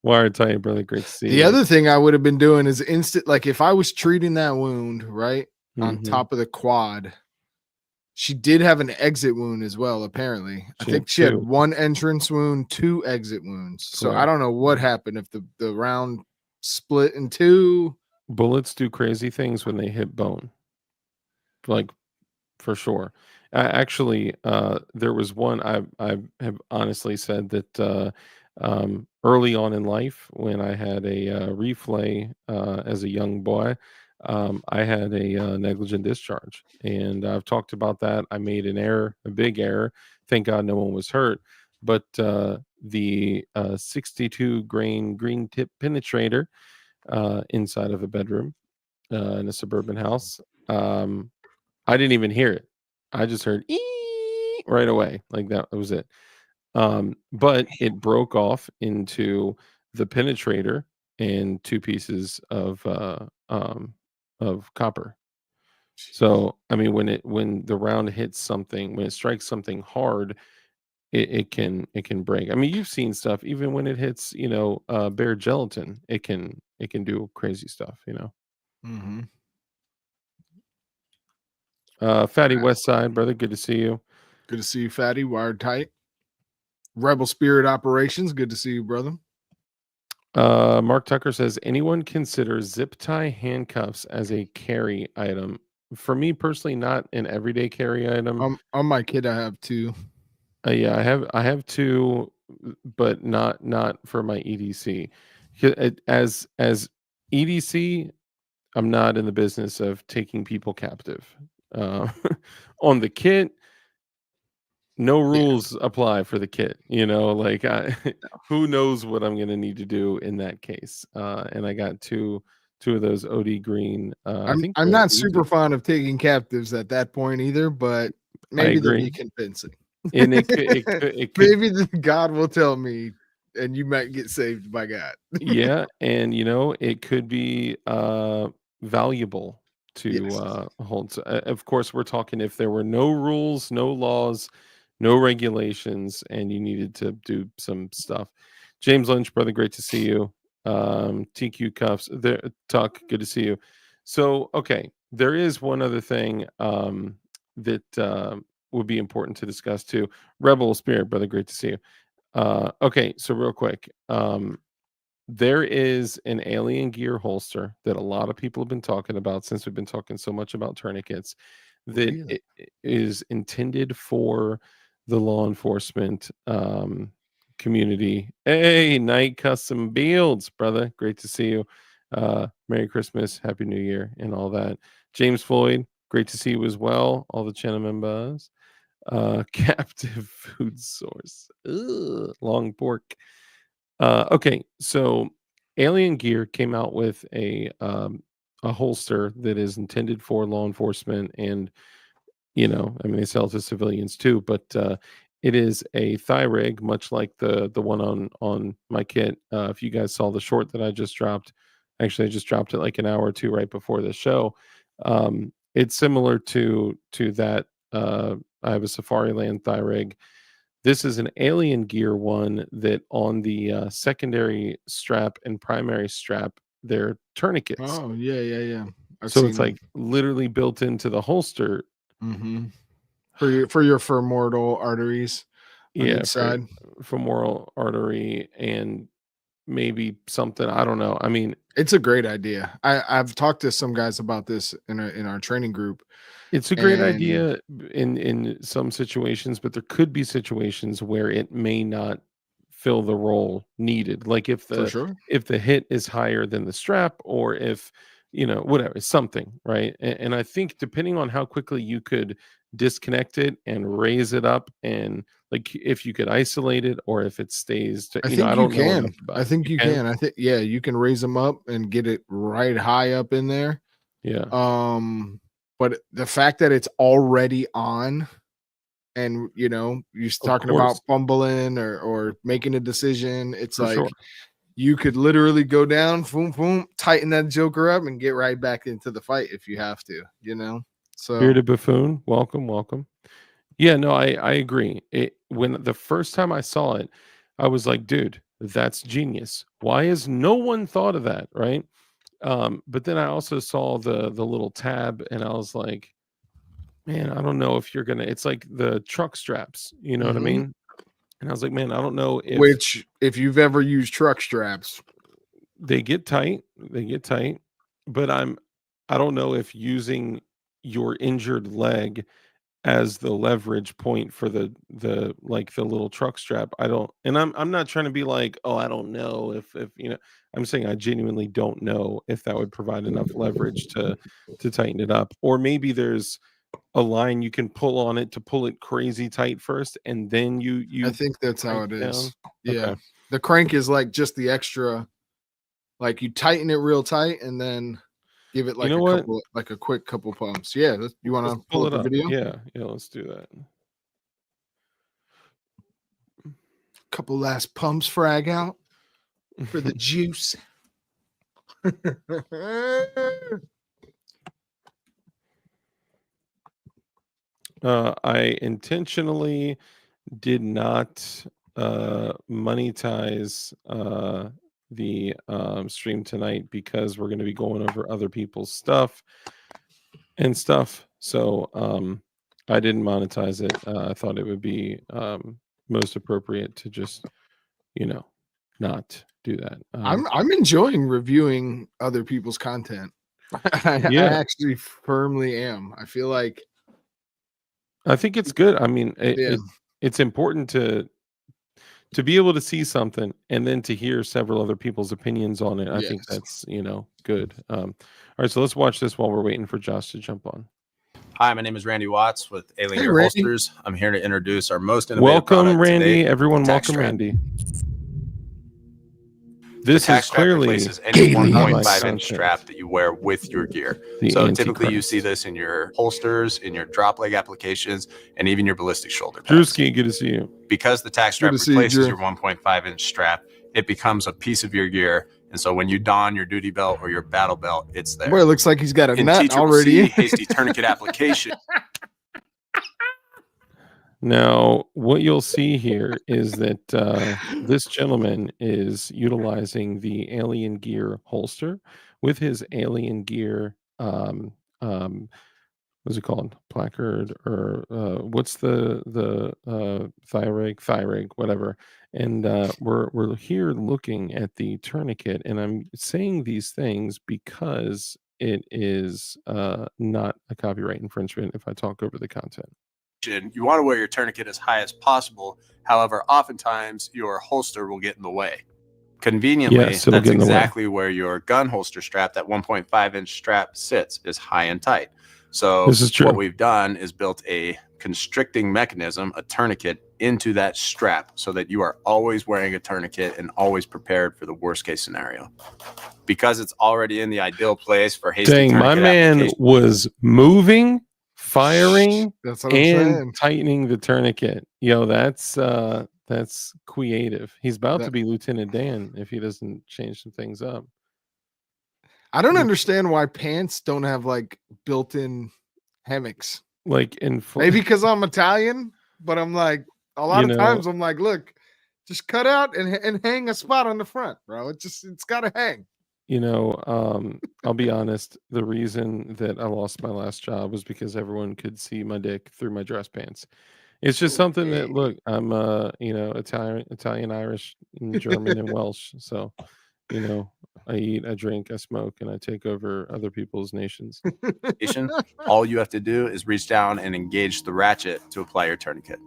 Wired tight, brother. Great to see The you. other thing I would have been doing is instant. Like if I was treating that wound right on Mhm. top of the quad, she did have an exit wound as well, apparently. I She had think she had 2. 1 entrance wound, 2 exit wounds. So I Correct. don't know what happened if the round split in 2. Bullets do crazy things when they hit bone, like, for sure. Actually, there was one I have honestly said that, early on in life, when I had a, reflay, as a young boy, I had a, negligent discharge, and I've talked about that. I made an error, a big error. Thank God no one was hurt, but, the, 62 grain green tip penetrator, inside of a bedroom in a suburban house. I didn't even hear it. I just heard "ee" right away. Like that was it. But it broke off into the penetrator and two pieces of copper. Jeez. So I mean, when the round hits something, when it strikes something hard, it can break. I mean, you've seen stuff even when it hits, bare gelatin, it can do crazy stuff, Mm-hmm. Fatty West Side, brother, good to see you. Good to see you, Fatty. Wired tight. Rebel Spirit Operations. Good to see you, brother. Mark Tucker says, anyone consider zip tie handcuffs as a carry item? For me personally, not an everyday carry item. On my kid, I have two. Yeah, I have two, but not for my EDC. As EDC, I'm not in the business of taking people captive. Uh, on the kit, no Yeah. rules apply for the kit. Like who knows what I'm gonna need to do in that case. And I got two of those OD green. I think I'm they're not super Uzi. fond of taking captives at that point either, but I maybe they'll be agree, convincing. and it could Maybe God will tell me, and you might get saved by God. yeah, and it could be valuable to Yes. hold. So, of course, we're talking if there were no rules, no laws, no regulations, and you needed to do some stuff. James Lynch, brother, great to see you. TQ Cuffs, there, Tuck, good to see you. So, okay, there is one other thing that would be important to discuss too. Rebel Spirit, brother, great to see you. Okay, so real quick, there is an alien gear holster that a lot of people have been talking about since we've been talking so much about tourniquets that Really? it is intended for the law enforcement community. Hey, Night Custom Builds, brother. Great to see you. Merry Christmas, Happy New Year, and all that. James Floyd, great to see you as well. All the channel members. Captive food source. Ugh, long pork. Okay, so Alien Gear came out with a holster that is intended for law enforcement, and I mean they sell it to civilians too, but it is a thigh rig, much like the one on my kit. If you guys saw the short that I just dropped, actually I just dropped it like an hour or two right before the show. It's similar to that. I have a Safari Land thigh rig. This is an Alien Gear one that on the secondary strap and primary strap, they're tourniquets. Oh, yeah, yeah, yeah. I've So seen it's them. like literally built into the holster. Mm-hmm. For your femoral arteries on Yeah, each for side. femoral artery and maybe something. I don't know. I mean, It's a great idea. I've talked to some guys about this in our training group, it's a great and idea in some situations, but there could be situations where it may not fill the role needed. Like for sure, if the hit is higher than the strap, or if whatever, something, right? And I think depending on how quickly you could disconnect it and raise it up, and like if you could isolate it, or if it stays to, I think I you don't know enough can. about I it. think You you can, can. I think yeah, you can raise them up and get it right high up in there. yeah, Um, but the fact that it's already on, and you're of talking course, about fumbling or making a decision, it's for like sure. you could literally go down, boom, boom, tighten that joker up, and get right back into the fight if you have to. So Bearded buffoon, welcome, welcome. Yeah, no, I agree. When the first time I saw it, I was like, "Dude, that's genius. Why has no one thought of that?" Right? But then I also saw the little tab, and I was like, "Man, I don't know if you're gonna." It's like the truck straps, you know what I mhm. mean? And I was like, "Man, I don't know if Which, if you've ever used truck straps, they get tight. They get tight, but I don't know if using your injured leg as the leverage point for the like the little truck strap. I don't, and I'm not trying to be like, oh, I don't know if I'm saying I genuinely don't know if that would provide enough leverage to tighten it up. Or maybe there's a line you can pull on it to pull it crazy tight first, and then I you think that's how crank it it down. is. Yeah. Okay. The crank is like just the extra, Like you tighten it real tight and then give it like a quick couple pumps. Yeah, you want to pull up the video? Yeah, let's do that. Couple last pumps, frag out for the juice. I intentionally did not monetize the stream tonight because we're going to be going over other people's stuff. So I didn't monetize it. I thought it would be most appropriate to just, not do that. I'm enjoying reviewing other people's content. I actually firmly am. I feel like I think it's good. I mean, it's important to be able to see something and then to hear several other people's opinions on it. I think that's, good. All right, so let's watch this while we're waiting for Josh to jump on. Hi, my name is Randy Watts with Alien Gear Holsters. I'm here to introduce our most innovative welcome, Randy. Everyone, welcome, Randy. This is clearly replaces any 1.5-inch strap that you wear with your gear. So typically you see this in your holsters, in your drop leg applications, and even your ballistic shoulder pads. Drewski, good to see you. Because the tack strap replaces your 1.5-inch strap, it becomes a piece of your gear. And so when you don your duty belt or your battle belt, it's there. Boy, it looks like he's got a nut already. Hasty tourniquet application. Now, what you'll see here is that this gentleman is utilizing the Alien Gear holster with his Alien Gear, what's it called? Placard, or what's the thigh rig, whatever. And we're here looking at the tourniquet, and I'm saying these things because it is not a copyright infringement if I talk over the content. You want to wear your tourniquet as high as possible. However, oftentimes your holster will get in the way. Conveniently, that's exactly where your gun holster strap, that 1.5-inch strap, sits, is high and tight. So this is true. What we've done is built a constricting mechanism, a tourniquet, into that strap so that you are always wearing a tourniquet and always prepared for the worst case scenario. Because it's already in the ideal place for hasty tourniquet my man was moving, firing, and tightening the tourniquet. That's creative. He's about to be Lieutenant Dan if he doesn't change some things up. I don't understand why pants don't have like built-in hammocks. Like maybe because I'm Italian, but I'm like a lot of times I'm like, look, just cut out and hang a spot on the front, bro. It's got to hang. I'll be honest. The reason that I lost my last job was because everyone could see my dick through my dress pants. It's just something that, look, I'm Italian, Irish, and German, and Welsh. So, I eat, I drink, I smoke, and I take over other people's nations. All you have to do is reach down and engage the ratchet to apply your tourniquet.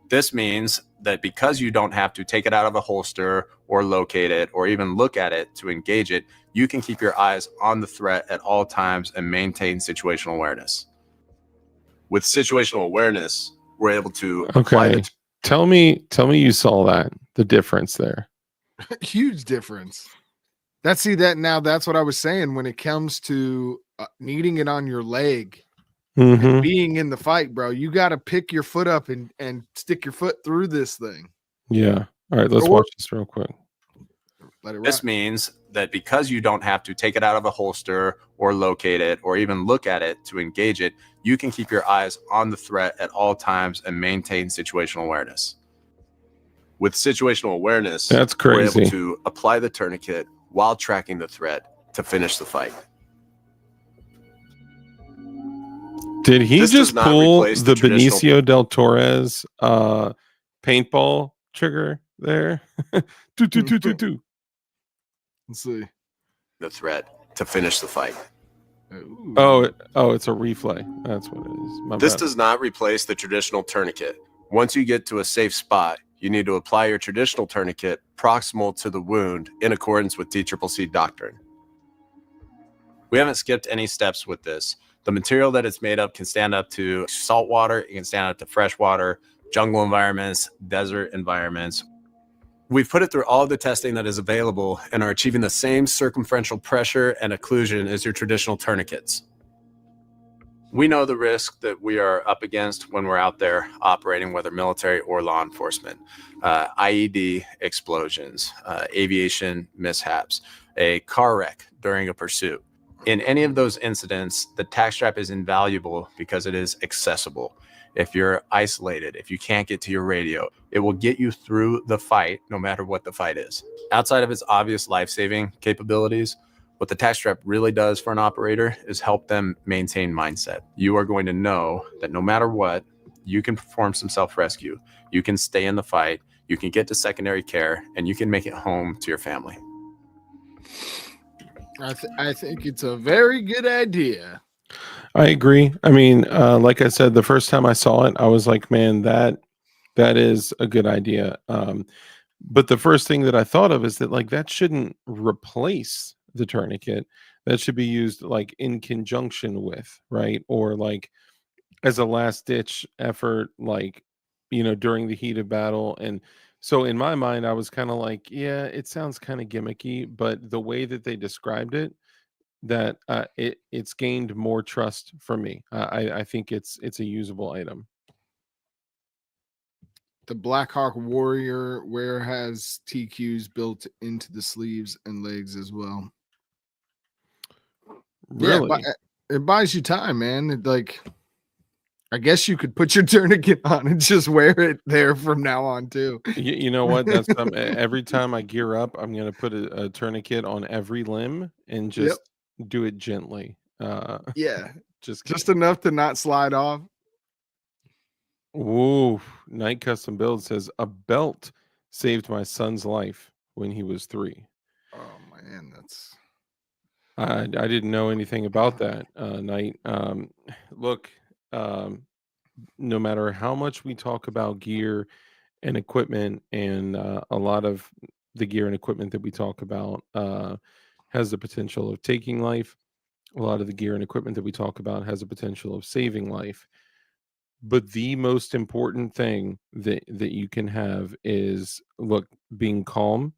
This means that because you don't have to take it out of a holster or locate it or even look at it to engage it, you can keep your eyes on the threat at all times and maintain situational awareness. With situational awareness, we're able to apply Tell me you saw that, the difference there. Huge difference. That's what I was saying when it comes to needing it on your leg. And being in the fight, bro, you got to pick your foot up and stick your foot through this thing. Yeah. All right, let's watch this real quick. This means that because you don't have to take it out of a holster or locate it or even look at it to engage it, you can keep your eyes on the threat at all times and maintain situational awareness. With situational awareness, that's crazy. We're able to apply the tourniquet while tracking the threat to finish the fight. Did he just pull the Benicio del Torres paintball trigger there? Let's see. The threat to finish the fight. Oh, it's a replay. That's what it is. This does not replace the traditional tourniquet. Once you get to a safe spot, you need to apply your traditional tourniquet proximal to the wound in accordance with TCCC doctrine. We haven't skipped any steps with this. The material that it's made of can stand up to salt water, it can stand up to fresh water, jungle environments, desert environments. We've put it through all of the testing that is available and are achieving the same circumferential pressure and occlusion as your traditional tourniquets. We know the risk that we are up against when we're out there operating, whether military or law enforcement. IED explosions, aviation mishaps, a car wreck during a pursuit. In any of those incidents, the tack strap is invaluable because it is accessible. If you're isolated, if you can't get to your radio, it will get you through the fight no matter what the fight is. Outside of its obvious life-saving capabilities, what the tack strap really does for an operator is help them maintain mindset. You are going to know that no matter what, you can perform some self-rescue, you can stay in the fight, you can get to secondary care, and you can make it home to your family. I think it's a very good idea. I agree. I mean, like I said, the first time I saw it, I was like, man, that is a good idea. But the first thing that I thought of is that like that shouldn't replace the tourniquet. That should be used like in conjunction with, right? Or like as a last ditch effort, like, during the heat of battle. And so in my mind, I was kind of like, yeah, it sounds kind of gimmicky, but the way that they described it, that it's gained more trust from me. I think it's a usable item. The Black Hawk Warrior wear has TQs built into the sleeves and legs as well. Really? Yeah, it buys you time, man. It, like, I guess you could put your tourniquet on and just wear it there from now on too. You know what? That's every time I gear up, I'm gonna put a tourniquet on every limb and just do it gently. Yeah, just enough to not slide off. Ooh, Night Custom Build says a belt saved my son's life when he was 3. Oh man, that's. I didn't know anything about that, Night. Look, no matter how much we talk about gear and equipment, and a lot of the gear and equipment that we talk about has the potential of taking life. A lot of the gear and equipment that we talk about has the potential of saving life. But the most important thing that you can have is, look, being calm.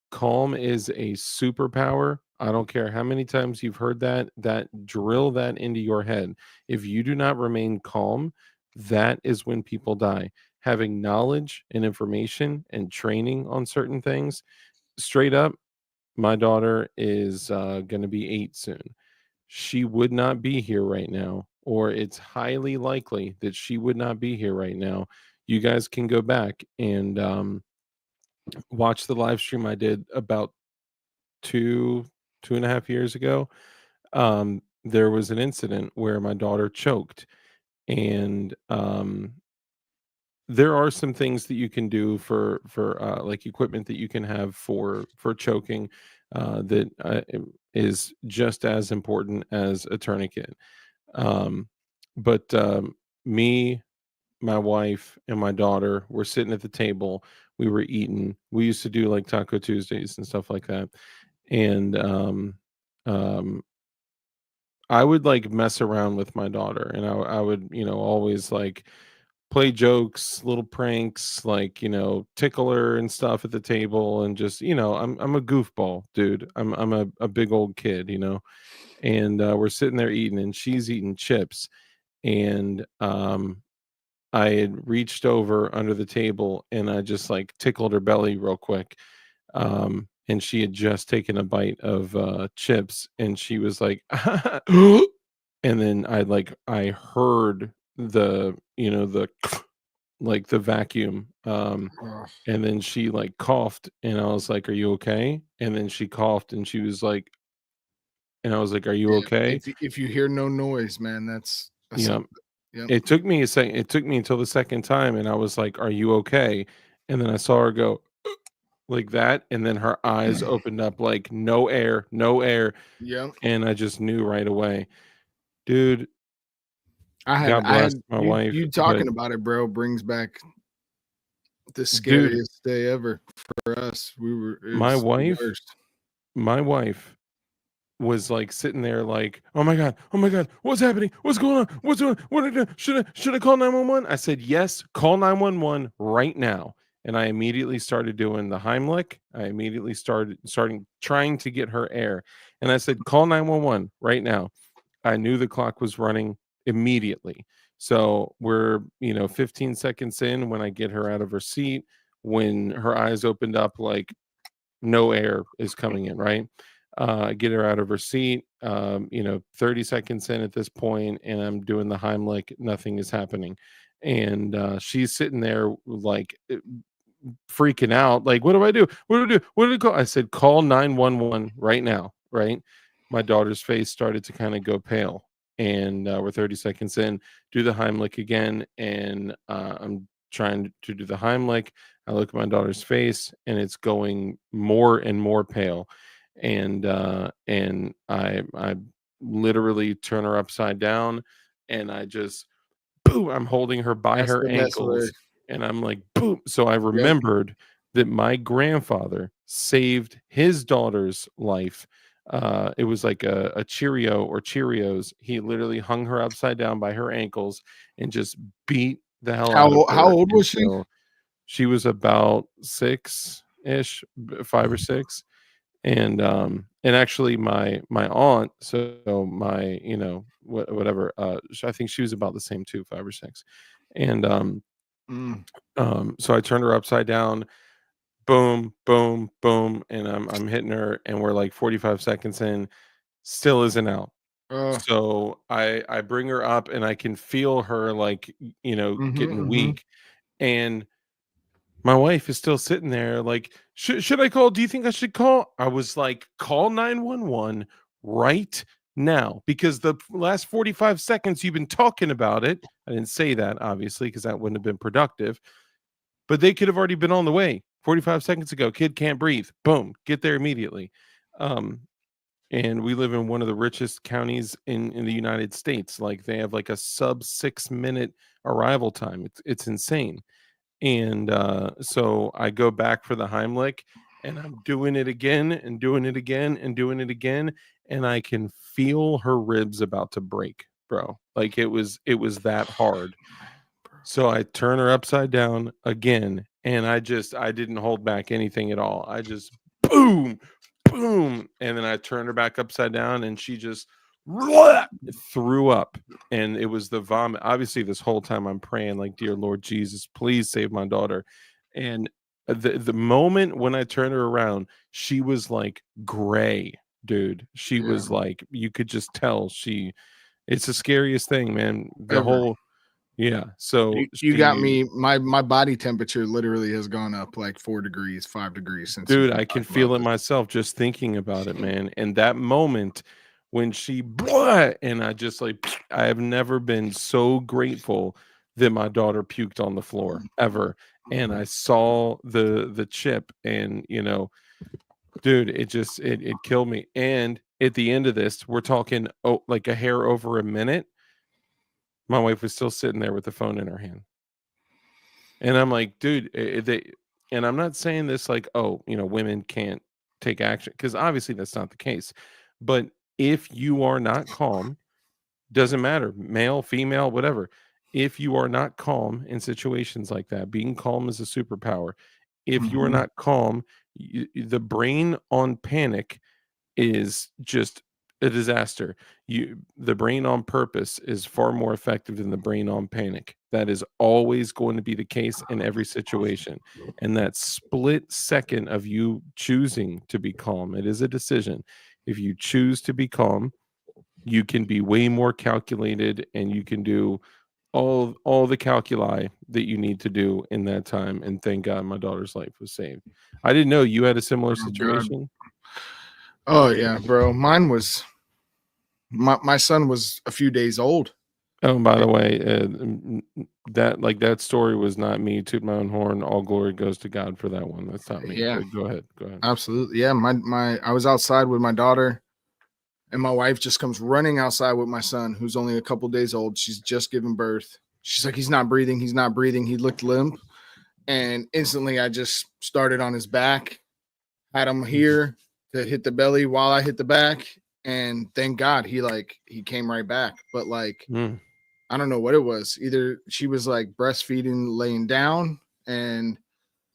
Calm is a superpower. I don't care how many times you've heard that drill that into your head. If you do not remain calm, that is when people die. Having knowledge and information and training on certain things, straight up, my daughter is going to be 8 soon. She would not be here right now, or it's highly likely that she would not be here right now. You guys can go back and watch the live stream I did about 2.5 years ago. There was an incident where my daughter choked, and there are some things that you can do for like equipment that you can have for choking that is just as important as a tourniquet. But me, my wife, and my daughter were sitting at the table. We were eating. We used to do like Taco Tuesdays and stuff like that. And um, I would like mess around with my daughter, and I would, always like play jokes, little pranks, like, tickle her and stuff at the table, and just, I'm a goofball, dude. I'm a big old kid, and we're sitting there eating, and she's eating chips, and I had reached over under the table and I just like tickled her belly real quick. And she had just taken a bite of chips, and she was like, and then I heard the, the like the vacuum. And then she like coughed, and I was like, "Are you okay?" And then she coughed, and she was like, and I was like, "Are you okay?" If you hear no noise, man, that's Yeah. Yep. It took me a second. It took me until the second time, and I was like, "Are you okay?" And then I saw her go like that, and then her eyes opened up like no air, no air, Yep. and I just knew right away, dude. I God bless had my wife. you talking about it, bro, brings back the Dude, scariest day ever for us. my The wife, worst. my wife was like sitting there like, oh my god, what's happening, what's going on, what's going on, what did I do? Should I call 911? I said, yes, call 911 right now. and I immediately started doing the Heimlich. I immediately starting trying to get her air, and I said, "Call 911 right now." I knew the clock was running immediately. So we're, 15 seconds in when I get her out of her seat, when her eyes opened up, like no air is coming in, right? Get her out of her seat, 30 seconds in at this point, and I'm doing the Heimlich, nothing is happening. And she's sitting there like freaking out, like, "What do I do? What do I do? What do I call?" I said, "Call 911 right now," right? My daughter's face started to kind of go pale, and we're 30 seconds in, do the Heimlich again, and I'm trying to do the Heimlich. I look at my daughter's face, and it's going more and more pale, and I literally turn her upside down, and I just boom, I'm holding her by That's her the best way. ankles, and I'm like, boom. So I Yep. remembered that my grandfather saved his daughter's life. It was like a Cheerio or Cheerios. He literally hung her upside down by her ankles and just beat the hell out of How her old was she? until she was about 6-ish, 5 or 6. And actually my aunt, so my, whatever, I think she was about the same too, 5 or 6. And Mm. so I turned her upside down, boom, boom, boom, and I'm hitting her, and we're like 45 seconds in, still isn't out. Uh, So I bring her up, and I can feel her, like, getting mhm. weak, and my wife is still sitting there like, Should I call? Do you think I should call?" I was like, "Call 911 right now, because the last 45 seconds you've been talking about it." I didn't say that, obviously, because that wouldn't have been productive, but they could have already been on the way 45 seconds ago. Kid can't breathe. Boom, get there immediately. Um, and we live in one of the richest counties in the United States. Like, they have like a sub 6 minute arrival time. It's insane. And so I go back for the Heimlich, and I'm doing it again and doing it again and doing it again, and I can feel her ribs about to break, bro. Like, it was that hard. So I turn her upside down again, and I didn't hold back anything at all. I just boom, boom, and then I turned her back upside down, and she just threw up, and it was the vomit. Obviously, this whole time I'm praying, like, "Dear Lord Jesus, please save my daughter." And the moment when I turned her around, she was like gray, dude. She Yeah. was like, you could just tell she. It's the scariest thing, man. The Ever. whole yeah. So You got she me. My body temperature literally has gone up like 4 degrees, 5 degrees since you've Dude, been I can talking about feel it this. myself just thinking about it, man. And that moment when she blah, and I just like I have never been so grateful that my daughter puked on the floor ever. And I saw the chip, and dude, it killed me. And at the end of this, we're talking, like a hair over a minute. My wife was still sitting there with the phone in her hand. And I'm like, dude, and I'm not saying this like, oh, women can't take action, because obviously that's not the case. But if you are not calm, doesn't matter, male, female, whatever. If you are not calm in situations like that, being calm is a superpower. If you are Mhm. not calm, the brain on panic is just a disaster. The brain on purpose is far more effective than the brain on panic. That is always going to be the case in every situation. And that split second of you choosing to be calm, it is a decision. If you choose to be calm, you can be way more calculated, and you can do all the calculi that you need to do in that time. And thank God my daughter's life was saved. I didn't know you had a similar Oh God. situation. Oh yeah, bro. Mine was my son was a few days old. Oh, and by the way, that story was not me. Toot my own horn. All glory goes to God for that one. That's not me. Yeah, But go ahead. Go ahead. absolutely. Yeah, my I was outside with my daughter, and my wife just comes running outside with my son, who's only a couple days old. She's just given birth. She's like, he's not breathing. He's not breathing. He looked limp, and instantly I just started on his back, had him here to hit the belly while I hit the back, and thank God he came right back. But like Mm. I don't know what it was. Either she was like breastfeeding laying down, and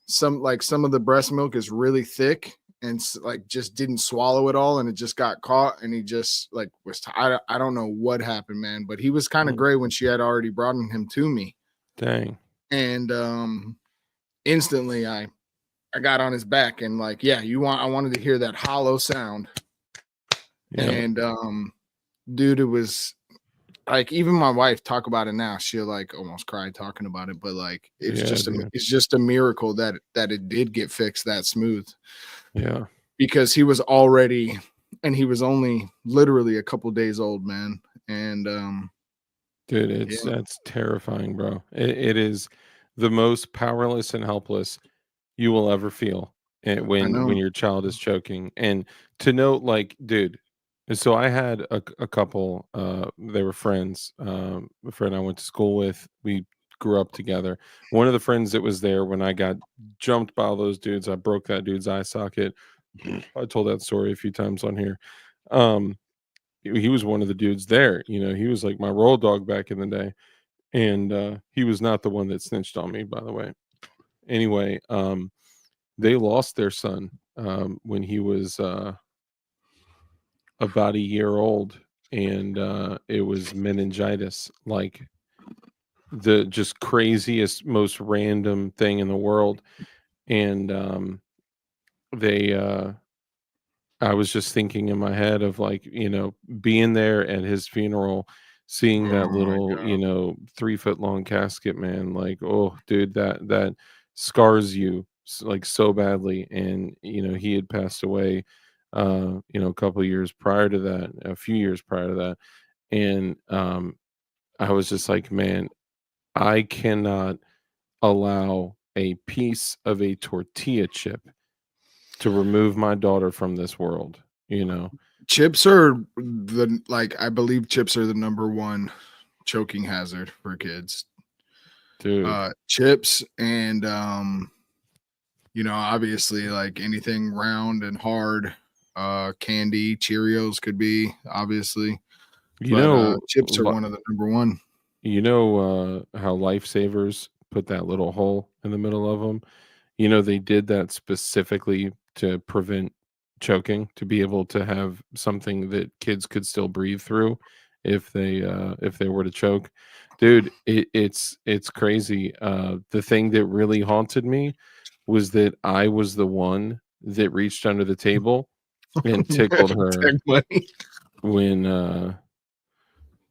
some of the breast milk is really thick and like just didn't swallow it all, and it just got caught, and he just like was I don't know what happened, man, but he was kind of gray when she had already brought him to me. Dang. And instantly I got on his back, and like, yeah, I wanted to hear that hollow sound. Yeah. And dude, it was like, even my wife talk about it now, she'll like almost cry talking about it, but like it's just a miracle that it did get fixed that smooth. Yeah. Because he was already, and he was only literally a couple days old, man. And dude, that's terrifying, bro. It is the most powerless and helpless you will ever feel when your child is choking. And to note, like, dude, so I had a couple, they were friends, a friend I went to school with. We grew up together. One of the friends that was there when I got jumped by all those dudes, I broke that dude's eye socket. I told that story a few times on here. Um, he was one of the dudes there. He was like my roll dog back in the day. And he was not the one that snitched on me, by the way. Anyway, they lost their son when he was about a year old, and it was meningitis, like the just craziest, most random thing in the world. And they I was just thinking in my head of, like, being there at his funeral, seeing that oh my little, God. 3 foot long casket, man. Like, oh, dude, that scars you like so badly. And he had passed away, a couple years prior to that, a few years prior to that. And I was just like, man, I cannot allow a piece of a tortilla chip to remove my daughter from this world, you know? Chips are I believe chips are the number one choking hazard for kids. Dude. Chips and obviously like anything round and hard, candy, Cheerios could be, obviously, You but know, chips are one of the number one. how lifesavers put that little hole in the middle of them? They did that specifically to prevent choking, to be able to have something that kids could still breathe through if they were to choke. Dude, it's crazy. The thing that really haunted me was that I was the one that reached under the table and tickled her when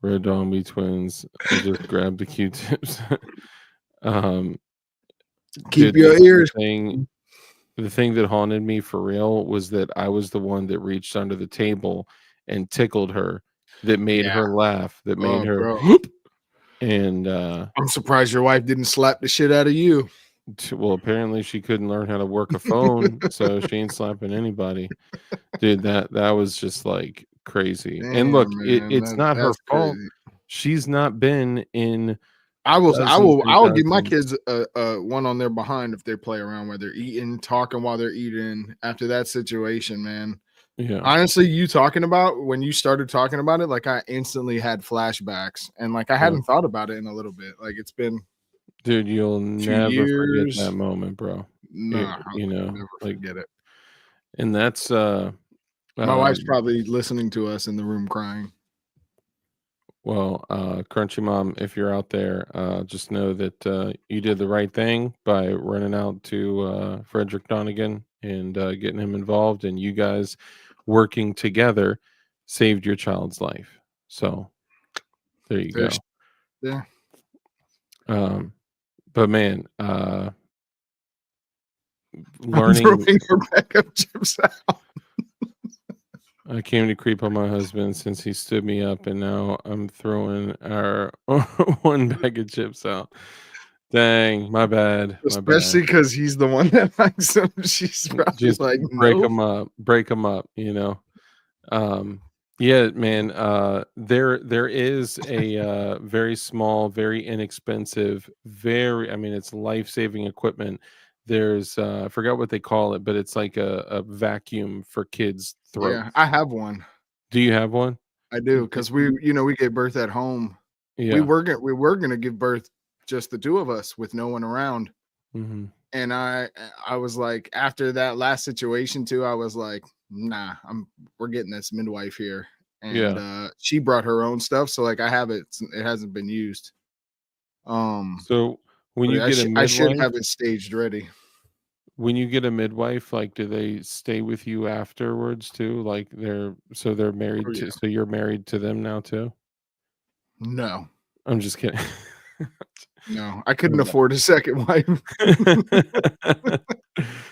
Red Dawn B twins just grabbed the Q-tips. um Keep dude, your the ears. thing that haunted me for real was that I was the one that reached under the table and tickled her, that made Yeah. her laugh, that made Oh, her bro. and I'm surprised your wife didn't slap the shit out of you. well, apparently she couldn't learn how to work a phone, so she ain't slapping anybody. Dude, that was just like crazy. And look, Damn, man, it's not her that's fault. crazy. She's not been in I dozens and will give my dozens. kids a one on their behind if they play around while they're eating, talking while they're eating. After that situation, man. Yeah. Honestly, when you started talking about it, like I instantly had flashbacks, and like I Yeah. hadn't thought about it in a little bit. Like it's been Dude, you'll 2 never forget years. that moment, bro. Nah, I'll never Like, forget it. and that's My wife's probably listening to us in the room crying. well, Crunchy Mom, if you're out there, just know that you did the right thing by running out to Frederick Donegan and getting him involved, and you guys working together saved your child's life. So there you go. Yeah. But man, I'm learning. throwing her backup chips out. I came to creep on my husband since he stood me up, and now I'm throwing our one bag of chips out. Dang, my bad. My bad. Especially because he's the one that likes them. She's probably Just like, break no. them up. Break them up. Yeah, man. There is a very small, very inexpensive, I mean, it's life-saving equipment. There's I forgot what they call it, but it's like a vacuum for kids' throats. Yeah, I have one. Do you have one? I do, because we gave birth at home. Yeah. We were gonna give birth just the two of us with no one around. Mhm. And I was like, after that last situation too, I was like, nah, we're getting this midwife here. And Yeah. she brought her own stuff. So like I have it, it hasn't been used. So when But you get a I should midwife, have it staged ready. like, do they stay with you afterwards too? Like they're Oh married yeah. to, so you're married to them now too? No, I'm just kidding. no, I couldn't afford a second wife.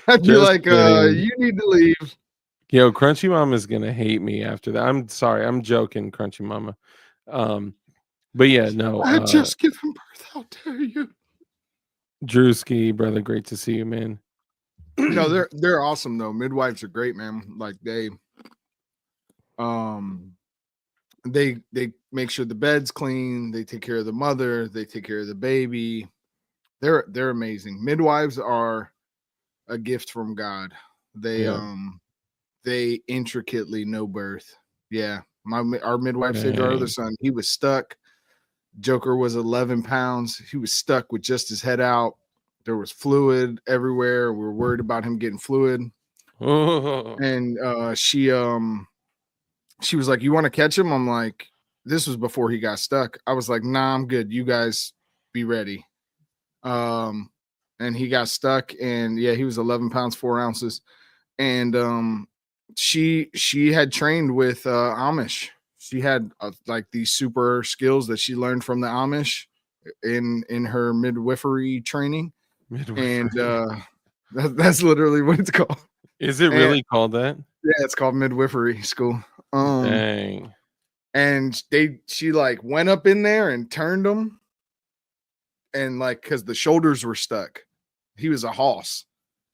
I'd be Just like, kidding. you need to leave. Yo, Crunchy Mama's gonna hate me after that. I'm sorry, I'm joking, Crunchy Mama. Um, but yeah, no, I had just given birth. How dare you? Drewski, brother, great to see you, man. No, they're awesome though. Midwives are great, man. Like um they make sure the bed's clean, they take care of the mother, they take care of the baby. They're amazing. Midwives are a gift from God. They Yeah, they intricately know birth. Yeah. Our midwife saved our other dang. son. He was stuck. Joker was 11 pounds. He was stuck with just his head out. There was fluid everywhere. We were worried about him getting fluid. Oh, And she was like, "You want to catch him?" I'm like, this was before he got stuck. I was like, "Nah, I'm good. You guys be ready." Um, and he got stuck, and yeah, he was 11 pounds 4 ounces. And she had trained with Amish. She had like these super skills that she learned from the Amish in her midwifery training, and midwifery. that's literally what it's called. Is it And really called that? yeah, it's called midwifery school. Dang. And she like went up in there and turned him, and like because the shoulders were stuck, he was a hoss,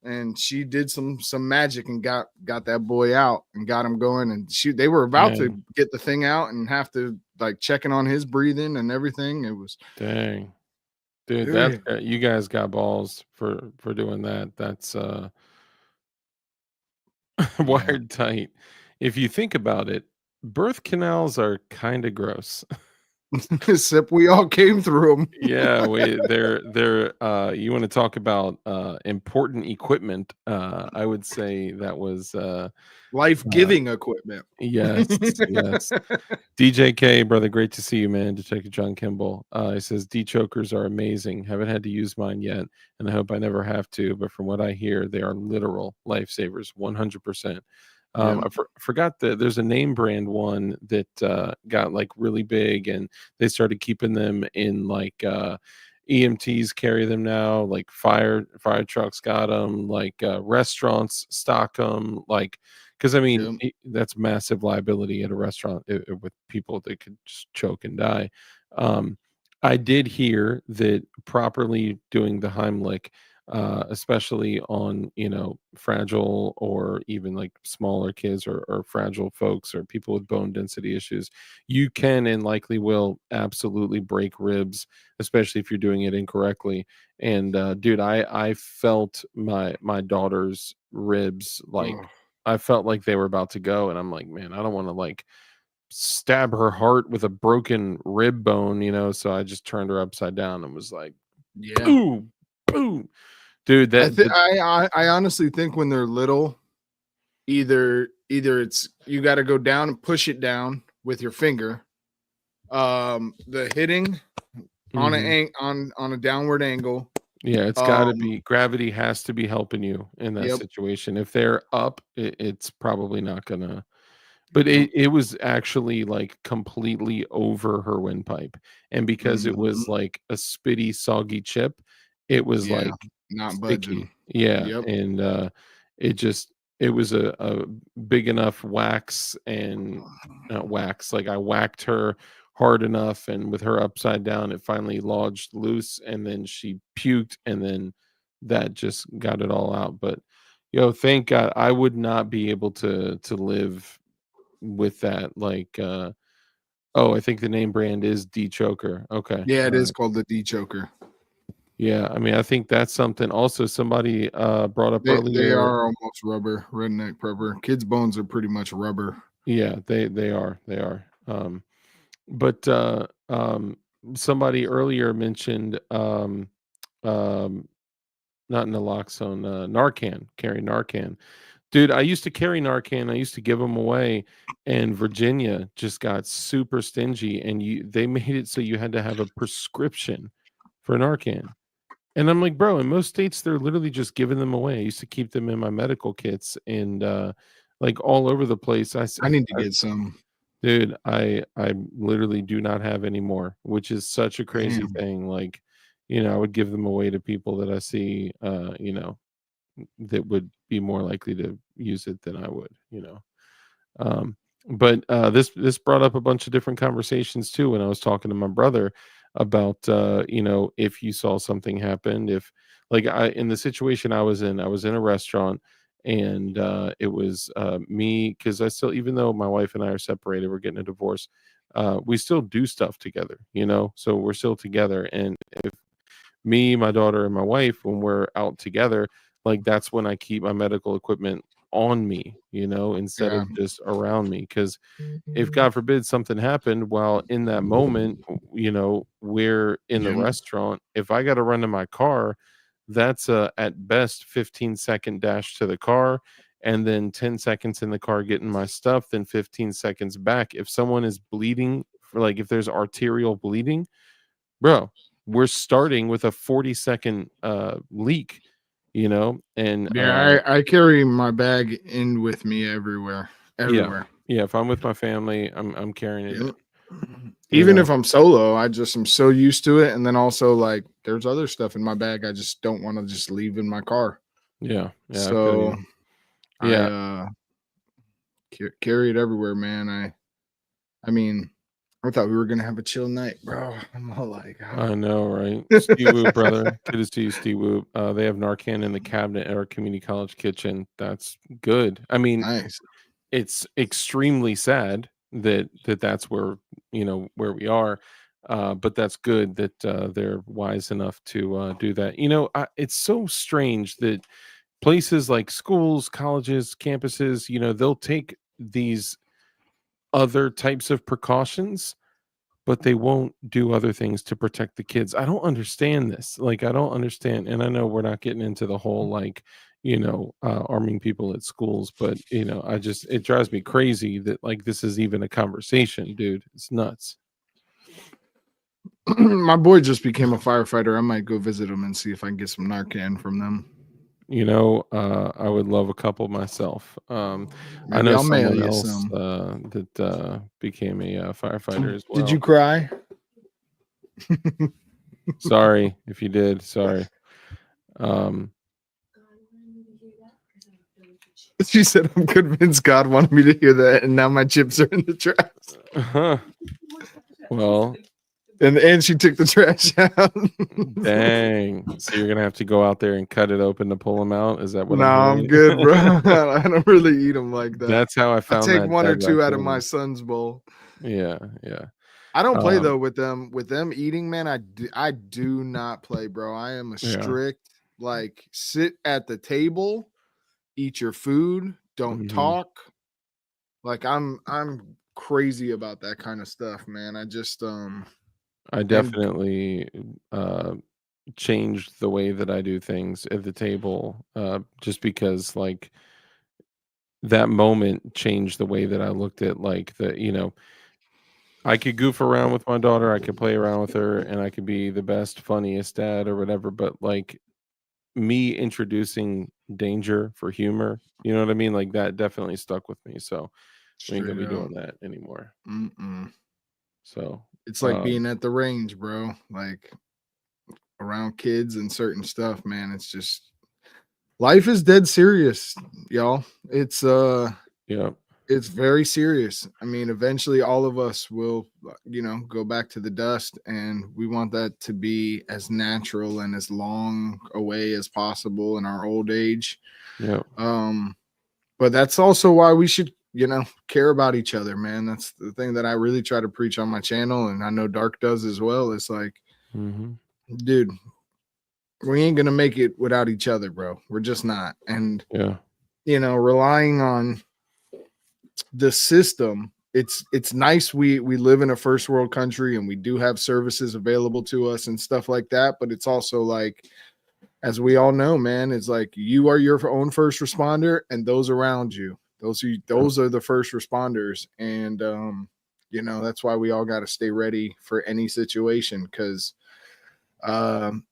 and she did some magic and got that boy out and got him going. And they were about to Dang. get the thing out and have to like checking on his breathing and everything. It was Dang. Dude, that's yeah. you guys got balls for doing that. That's Yeah. wired tight. If you think about it, birth canals are kind of gross. Except we all came through them. Yeah, they're you want to talk about important equipment. I would say that was uh Life-giving equipment. yes, yes. DJK, brother, great to see you, man. Detective John Kimball. He says D chokers are amazing. Haven't had to use mine yet, and I hope I never have to. But from what I hear, they are literal lifesavers, 100%. Yeah. I forgot that there's a name brand one that got like really big, and they started keeping them in like EMTs carry them now, like fire trucks got them, like restaurants stock them, like because I mean, Yeah. that's massive liability at a restaurant with people that could just choke and die. Um, I did hear that properly doing the Heimlich, especially on fragile or even like smaller kids or fragile folks or people with bone density issues, you can and likely will absolutely break ribs, especially if you're doing it incorrectly. And dude, I felt my daughter's ribs like Oh, I felt like they were about to go, and I'm like, man, I don't want to like stab her heart with a broken rib bone, so I just turned her upside down and was like, yeah. boom, boom, dude. That I honestly think when they're little, either it's you got to go down and push it down with your finger. The hitting on mhm. on a downward angle. Yeah, it's got to Um, be gravity has to be helping you in that yep, situation. If they're up, it's probably not gonna. But yep. it was actually, like, completely over her windpipe, and because it was, Mhm. like, a spitty, soggy chip, it was, Yeah, like, not budging. sticky. Yeah, Yep. and, it just it was a big enough wax and not wax, like, I whacked her hard enough, and with her upside down, it finally lodged loose, and then she puked, and then that just got it all out, but, yo, thank God, I would not be able to live with that, like, oh, I think the name brand is D Choker. Okay, Yeah, it is alright. called the D choker. Yeah, I mean, I think that's something also somebody, brought up They earlier. are almost rubber, redneck rubber. Kids' bones are pretty much rubber. Yeah, they are, but, somebody earlier mentioned, um not naloxone, Narcan, carry Narcan. Dude, I used to carry Narcan, I used to give them away, and Virginia just got super stingy, and they made it so you had to have a prescription for Narcan. And I'm like, "Bro, in most states, they're literally just giving them away." I used to keep them in my medical kits and, like, all over the place. I need to get some. dude, I literally do not have any more, which is such a crazy Damn. thing, like, I would give them away to people that I see, that would be more likely to use it than I would. Um, but this brought up a bunch of different conversations too when I was talking to my brother about if you saw something happen, if like I in the situation I was in a restaurant and it was me because I still, even though my wife and I are separated, we're getting a divorce. We still do stuff together, so we're still together. And if me, my daughter, and my wife, when we're out together, like that's when I keep my medical equipment on me, instead Yeah. of just around me. Because if God forbid something happened while in that moment, we're in the Yeah. restaurant. If I got to run to my car, that's at best 15-second dash to the car, and then 10 seconds in the car getting my stuff, then 15 seconds back. If someone is bleeding, like if there's arterial bleeding, bro, we're starting with a 40-second leak, and Yeah, I carry my bag in with me everywhere. yeah, Everywhere. yeah. If I'm with my family, I'm carrying it Yeah. in. You Even know, if I'm solo, I just am so used to it. And then also like there's other stuff in my bag I just don't want to just leave in my car. yeah, yeah. I feel So you. I Yeah, carry it everywhere, man. I mean, I thought we were gonna have a chill night, bro. I'm all like, I oh. know, right? Steve Whoop, brother. Good to see you, Steve Whoop. They have Narcan in the cabinet at our community college kitchen. That's good. I mean, Nice. it's extremely sad that's where we are. But that's good that they're wise enough to do that. It's so strange that places like schools, colleges, campuses, they'll take these other types of precautions, but they won't do other things to protect the kids. I don't understand this. Like, I don't understand. And I know we're not getting into the whole, like, arming people at schools, but, it drives me crazy that, like, this is even a conversation, dude. It's nuts. My boy just became a firefighter. I might go visit him and see if I can get some Narcan from them. I would love a couple myself. I Maybe know I'll mail someone you else some. that became a firefighter as Did you well. cry? Sorry if you did. Sorry. Um, She said, I'm convinced God wanted me to hear that, and now my chips are in the trash. well, And she took the trash out. dang. So you're gonna have to go out there and cut it open to pull them out. Is that what No, I'm I'm hearing? good, bro. I don't really eat them like that. That's how I I found take that one or dead two out of my raccoon. son's bowl. Yeah, yeah. I don't play Um, though with them. With them eating, man, I do not play, bro. I am a yeah. strict like sit at the table, eat your food, don't Mhm. talk. Like I'm crazy about that kind of stuff, man. I just I and definitely uh changed the way that I do things at the table, just because like that moment changed the way that I looked at like I could goof around with my daughter, I could play around with her, and I could be the best, funniest dad or whatever. But like me introducing danger for humor, you know what I mean? Like that definitely stuck with me. So we ain't gonna straight be up. doing that anymore. Mm-mm. So It's like um being at the range, bro. Like around kids and certain stuff, man. It's just life is dead serious, y'all. yeah, It's very serious. I mean, eventually all of us will, go back to the dust, and we want that to be as natural and as long away as possible in our old age. yeah. Um, but that's also why we should, care about each other, man. That's the thing that I really try to preach on my channel, and I know Dark does as well. It's like, Hmm. dude, we ain't gonna make it without each other, bro. We're just not. And Yeah. relying on the system, it's nice we live in a first world country and we do have services available to us and stuff like that, but it's also like as we all know, man, it's like you are your own first responder, and those around you. Those are the first responders, and that's why we all got to stay ready for any situation. Because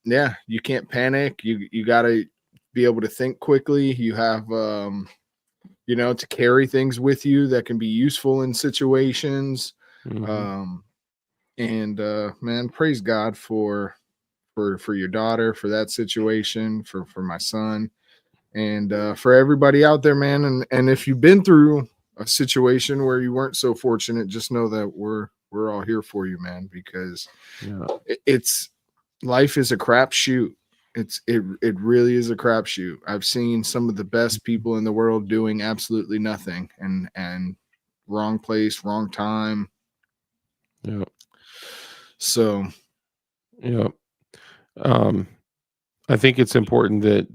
yeah, you can't panic. You got to be able to think quickly. You have to carry things with you that can be useful in situations. Mhm. And man, praise God for your daughter, for that situation, for my son, and for everybody out there, man. And if you've been through a situation where you weren't so fortunate, just know that we're all here for you, man, because Yeah. it's life is a crapshoot. It really is a crapshoot. I've seen some of the best people in the world doing absolutely nothing, and wrong place, wrong time. Yeah. So Yeah. Um, I think it's important that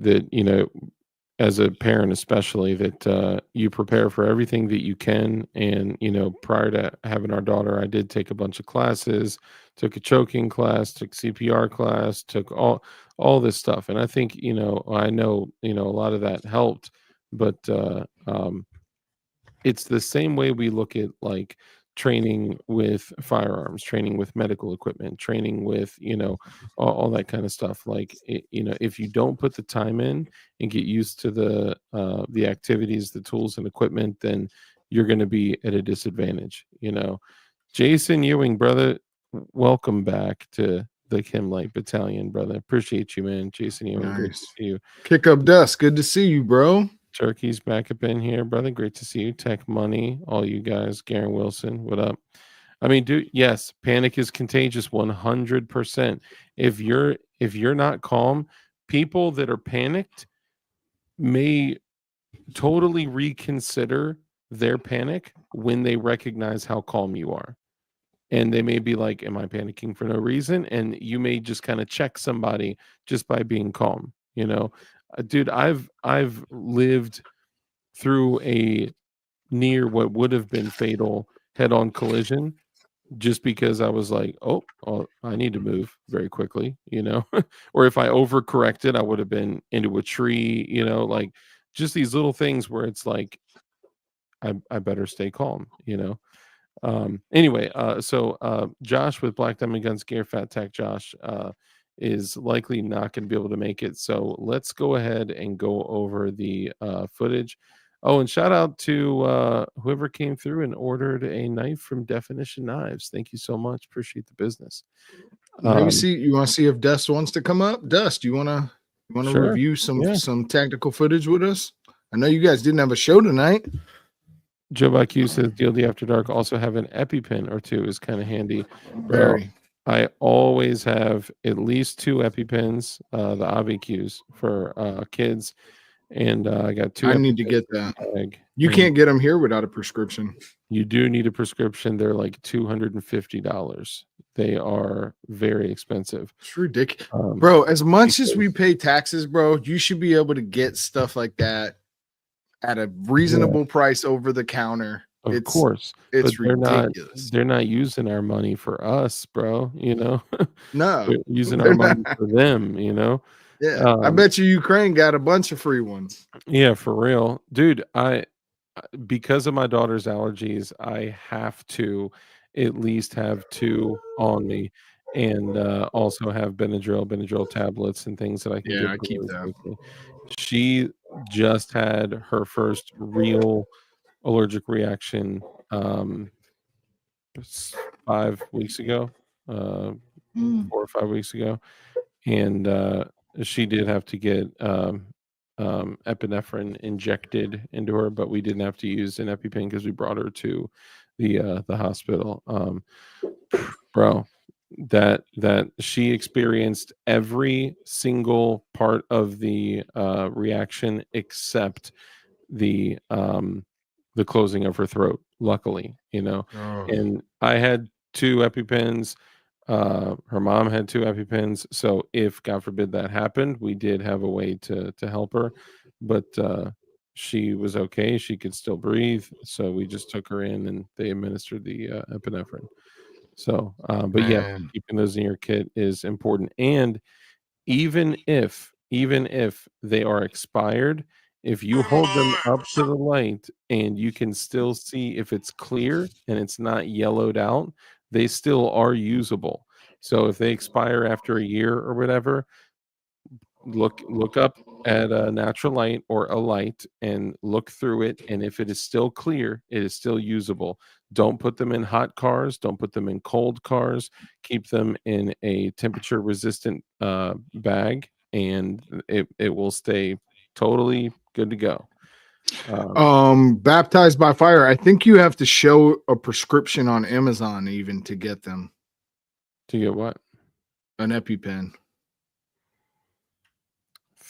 as a parent especially, that you prepare for everything that you can. And prior to having our daughter, I did take a bunch of classes, took a choking class, took CPR class, took all this stuff. And I think I know a lot of that helped. But it's the same way we look at, like, training with firearms, training with medical equipment, training with all that kind of stuff. Like, if you don't put the time in and get used to the activities, the tools and equipment, then you're going to be at a disadvantage. Jason Ewing, brother, welcome back to the Kimlight Battalion, brother. Appreciate you, man. Jason Ewing, great to nice. see you. Kick up dust. Good to see you, bro. Turkey's back up in here, brother. Great to see you. Tech Money, all you guys. Garen Wilson, what up? I mean, dude, yes, panic is contagious 100%. If you're not calm, people that are panicked may totally reconsider their panic when they recognize how calm you are. And they may be like, am I panicking for no reason? And you may just kind of check somebody just by being calm, Dude, I've lived through a near what would have been fatal head-on collision just because I was like, oh, I need to move very quickly, or if I overcorrected, I would have been into a tree, like, just these little things where it's like, I better stay calm. Anyway, so Josh with Black Diamond Guns Gear, Fat Tech Josh, is likely not going to be able to make it. So let's go ahead and go over the footage. Oh, and shout out to whoever came through and ordered a knife from Definition Knives. Thank you so much. Appreciate the business. Maybe you want to see if Dust wants to come up. Dust, you want to Sure. review Yeah. some tactical footage with us? I know you guys didn't have a show tonight. Joe BQ says DLD After Dark also have an EpiPen or two is kind of handy. Bro, Very. I always have at least 2 EpiPens, the AviQs for kids, and I got 2 I need to EpiPens get in that. the bag. You And can't get them here without a prescription. you do need a prescription. They're like $250. They are very expensive. It's ridiculous. Bro, as much as we pay taxes, bro, you should be able to get stuff like that at a reasonable price over the counter. Of course, It's but ridiculous. they're not using our money for us, bro, No, They're using they're our money not. for them, Yeah, I bet you Ukraine got a bunch of free ones. Yeah, for real. Dude, because of my daughter's allergies, I have to at least have 2 on me, and also have Benadryl tablets and things that I can Yeah, give I her keep really that. quickly. She just had her first real allergic reaction 5 weeks ago, 4 or 5 weeks ago, and she did have to get epinephrine injected into her, but we didn't have to use an EpiPen because we brought her to the hospital. Bro, that she experienced every single part of the reaction except the closing of her throat, luckily, Oh, and I had 2 EpiPens. Her mom had 2 EpiPens, so if God forbid that happened, we did have a way to help her, but she was okay. She could still breathe, so we just took her in and they administered the epinephrine. So, but yeah, man. keeping those in your kit is important. And even if even if they are expired, if you hold them up to the light and you can still see if it's clear and it's not yellowed out, they still are usable. So if they expire after a year or whatever, look up at a natural light or a light and look through it, and if it is still clear, it is still usable. Don't put them in hot cars, don't put them in cold cars. Keep them in a temperature resistant bag, and it will stay totally good to go. Baptized by fire, I think you have to show a prescription on Amazon even to get them. To get what? An EpiPen.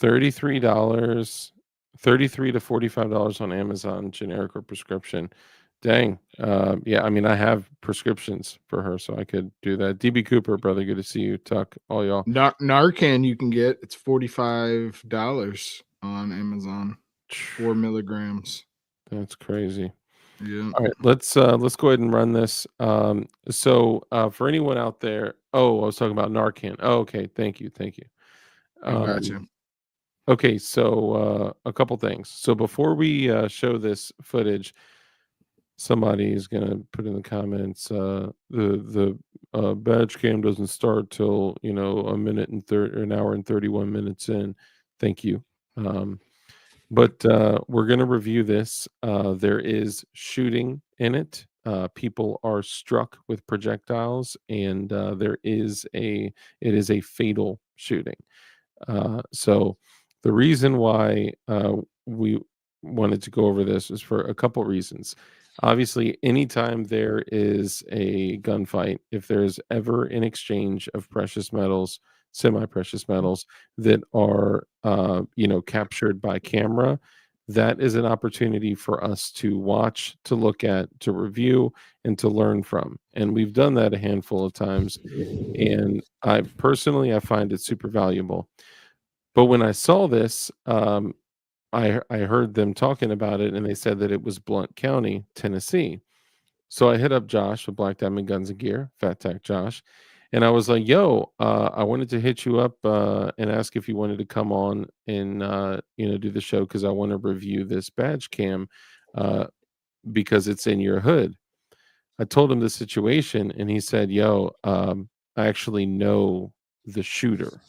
$33, $33 to $45 on Amazon, generic or prescription. Dang. Yeah, I mean, I have prescriptions for her, so I could do that. DB Cooper, brother, good to see you. Tuck, all y'all. Narcan you can get. It's $45 on Amazon. 4 milligrams. That's crazy. Yeah. All right, let's go ahead and run this. So for anyone out there, I was talking about Narcan. Oh, okay, thank you. I got you. Okay, so a couple things. So before we show this footage, somebody is gonna put in the comments, the badge cam doesn't start till an hour and 31 minutes in. Thank you. But we're gonna review this. There is shooting in it. People are struck with projectiles, and it is a fatal shooting. So the reason why we wanted to go over this is for a couple reasons. Obviously, anytime there is a gunfight, if there's ever an exchange of precious metals, semi-precious metals that are captured by camera, that is an opportunity for us to watch, to look at, to review, and to learn from. And we've done that a handful of times. And I find it super valuable. But when I saw this, I heard them talking about it, and they said that it was Blount County, Tennessee. So I hit up Josh with Black Diamond Guns and Gear, Fat Tack Josh, and I was like, "Yo, I wanted to hit you up and ask if you wanted to come on and do the show because I want to review this badge cam because it's in your hood." I told him the situation, and he said, "Yo, I actually know the shooter."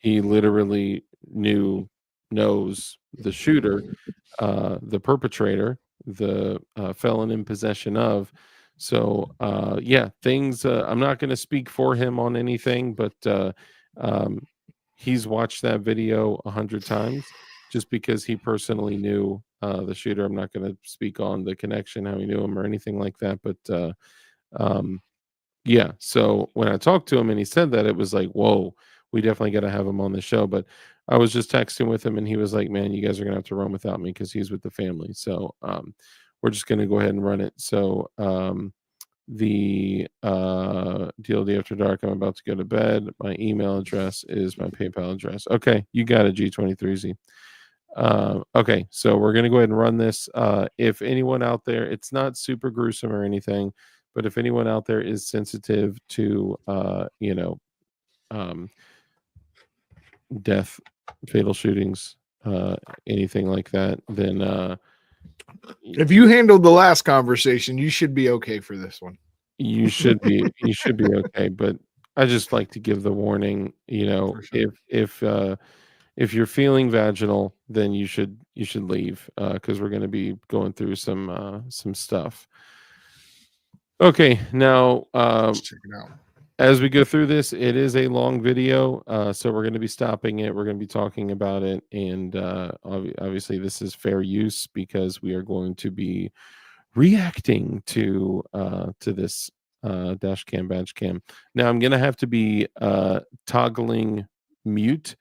He literally knows the shooter, the perpetrator, the felon in possession of. So yeah, things. I'm not going to speak for him on anything, but he's watched that video 100 times just because he personally knew the shooter. I'm not going to speak on the connection, how he knew him, or anything like that. But yeah, so when I talked to him and he said that, it was like, whoa, we definitely got to have him on the show. But I was just texting with him and he was like, man, you guys are going to have to run without me because he's with the family. So we're just going to go ahead and run it. So the DLD After Dark, I'm about to go to bed. My email address is my PayPal address. Okay, you got it, G23Z. Okay, so we're going to go ahead and run this. If anyone out there, it's not super gruesome or anything, but if anyone out there is sensitive to, death, fatal shootings, anything like that, then if you handled the last conversation, you should be okay for this one. you should be okay. But I just like to give the warning. Sure. If you're feeling vaginal, then you should leave because we're going to be going through some stuff. Okay, now Let's check it out. as we go through this, it is a long video, so we're going to be stopping it. We're going to be talking about it, and obviously this is fair use because we are going to be reacting to this dash cam badge cam. Now I'm going to have to be toggling mute,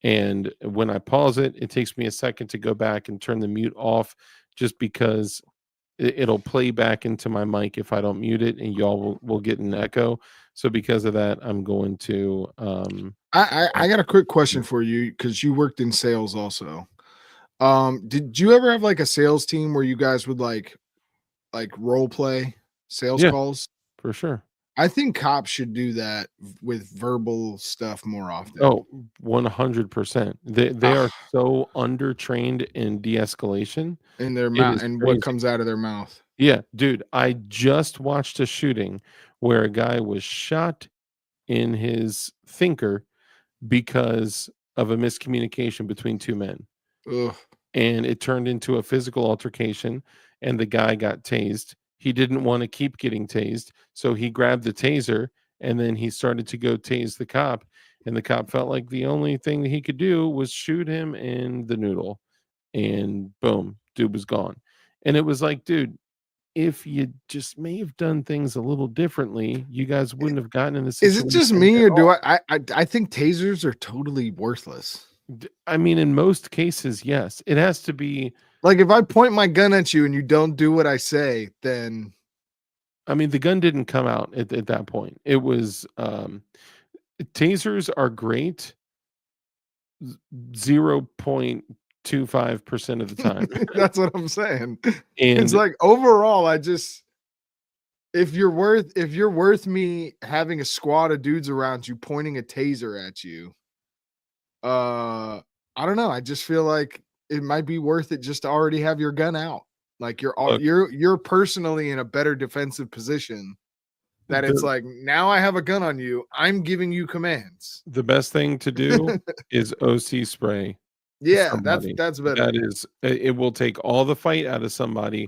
and when I pause it, it takes me a second to go back and turn the mute off, just because it'll play back into my mic if I don't mute it, and y'all will get an echo. So because of that, I'm going to I got a quick question for you because you worked in sales also. Did you ever have like a sales team where you guys would like role play sales calls? for sure. I think cops should do that with verbal stuff more often. Oh, 100%. They are Ah, so undertrained in de-escalation. in their It mouth is and what crazy. comes out of their mouth. Yeah, dude, I just watched a shooting where a guy was shot in his thinker because of a miscommunication between two men. Ugh. And it turned into a physical altercation, and the guy got tased. He didn't want to keep getting tased, so he grabbed the taser and then he started to go tase the cop, and the cop felt like the only thing that he could do was shoot him in the noodle, and boom, dude was gone. And it was like, dude, if you just may have done things a little differently, you guys wouldn't have gotten in this Is it just situation me at or do all. I think tasers are totally worthless. I mean, in most cases, yes. It has to be. Like if I point my gun at you and you don't do what I say, then I mean, the gun didn't come out at that point. It was tasers are great 0.25% of the time. that's what I'm saying. It's And like overall, if you're worth me having a squad of dudes around you pointing a taser at you, I don't know. I just feel like it might be worth it just to already have your gun out. Like look, you're personally in a better defensive position that it's the like now I have a gun on you. I'm giving you commands. the best thing to do is OC spray Yeah, somebody. that's That better. is, it will take all the fight out of somebody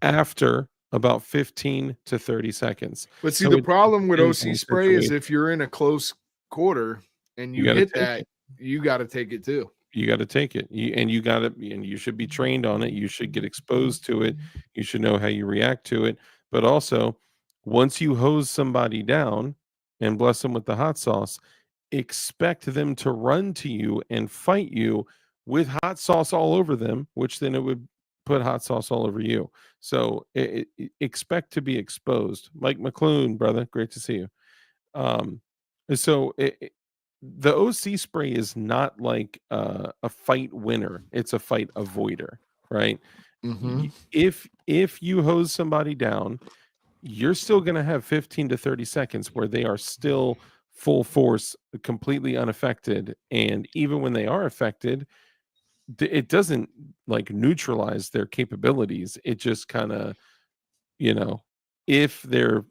after about 15 to 30 seconds. But see, So the it problem with depends on OC the spray is situation. if you're in a close quarter and You you got to hit take that, it. you got to take it too. You got to take it. And you should be trained on it. You should get exposed to it. You should know how you react to it. But also, once you hose somebody down and bless them with the hot sauce, expect them to run to you and fight you with hot sauce all over them, which then it would put hot sauce all over you. So expect to be exposed. Mike McClune, brother, great to see you. Um, so the OC spray is not like a fight winner; it's a fight avoider, right? Mm-hmm. If you hose somebody down, you're still going to have 15 to 30 seconds where they are still full force, completely unaffected, and even when they are affected, it doesn't like neutralize their capabilities. It just kind of, you know, if they're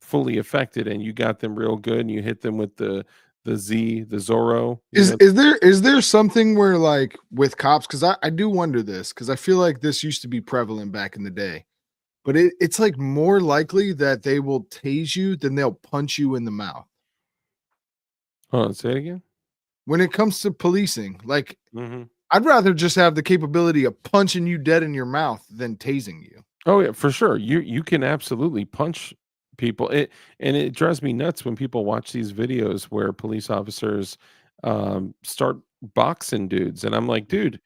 fully affected and you got them real good and you hit them with the Zorro, you know. Is there something where like with cops? Because I do wonder this because I feel like this used to be prevalent back in the day, but it's like more likely that they will tase you than they'll punch you in the mouth. Hold on, say it again. When it comes to policing, like Hmm. I'd rather just have the capability of punching you dead in your mouth than tasing you. Oh yeah, for sure. You can absolutely punch people. And it drives me nuts when people watch these videos where police officers start boxing dudes, and I'm like, dude,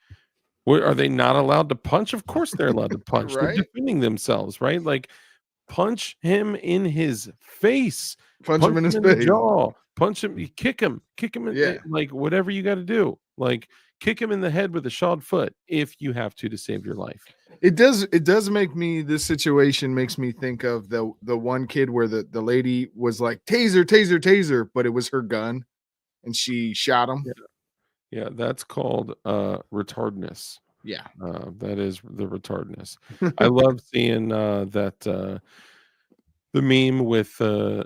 are they not allowed to punch? Of course they're allowed to punch. They're Right? defending themselves, right? Like punch him in his face, Punch him punch in his him in the face. jaw, punch him, you kick him in, Yeah. like whatever you got to do. Like kick him in the head with a shod foot if you have to save your life. It does make me this situation makes me think of the one kid where the lady was like taser, taser, taser, but it was her gun and she shot him. Yeah, yeah, that's called retardness. Yeah. That is the retardness. I love seeing that the meme with the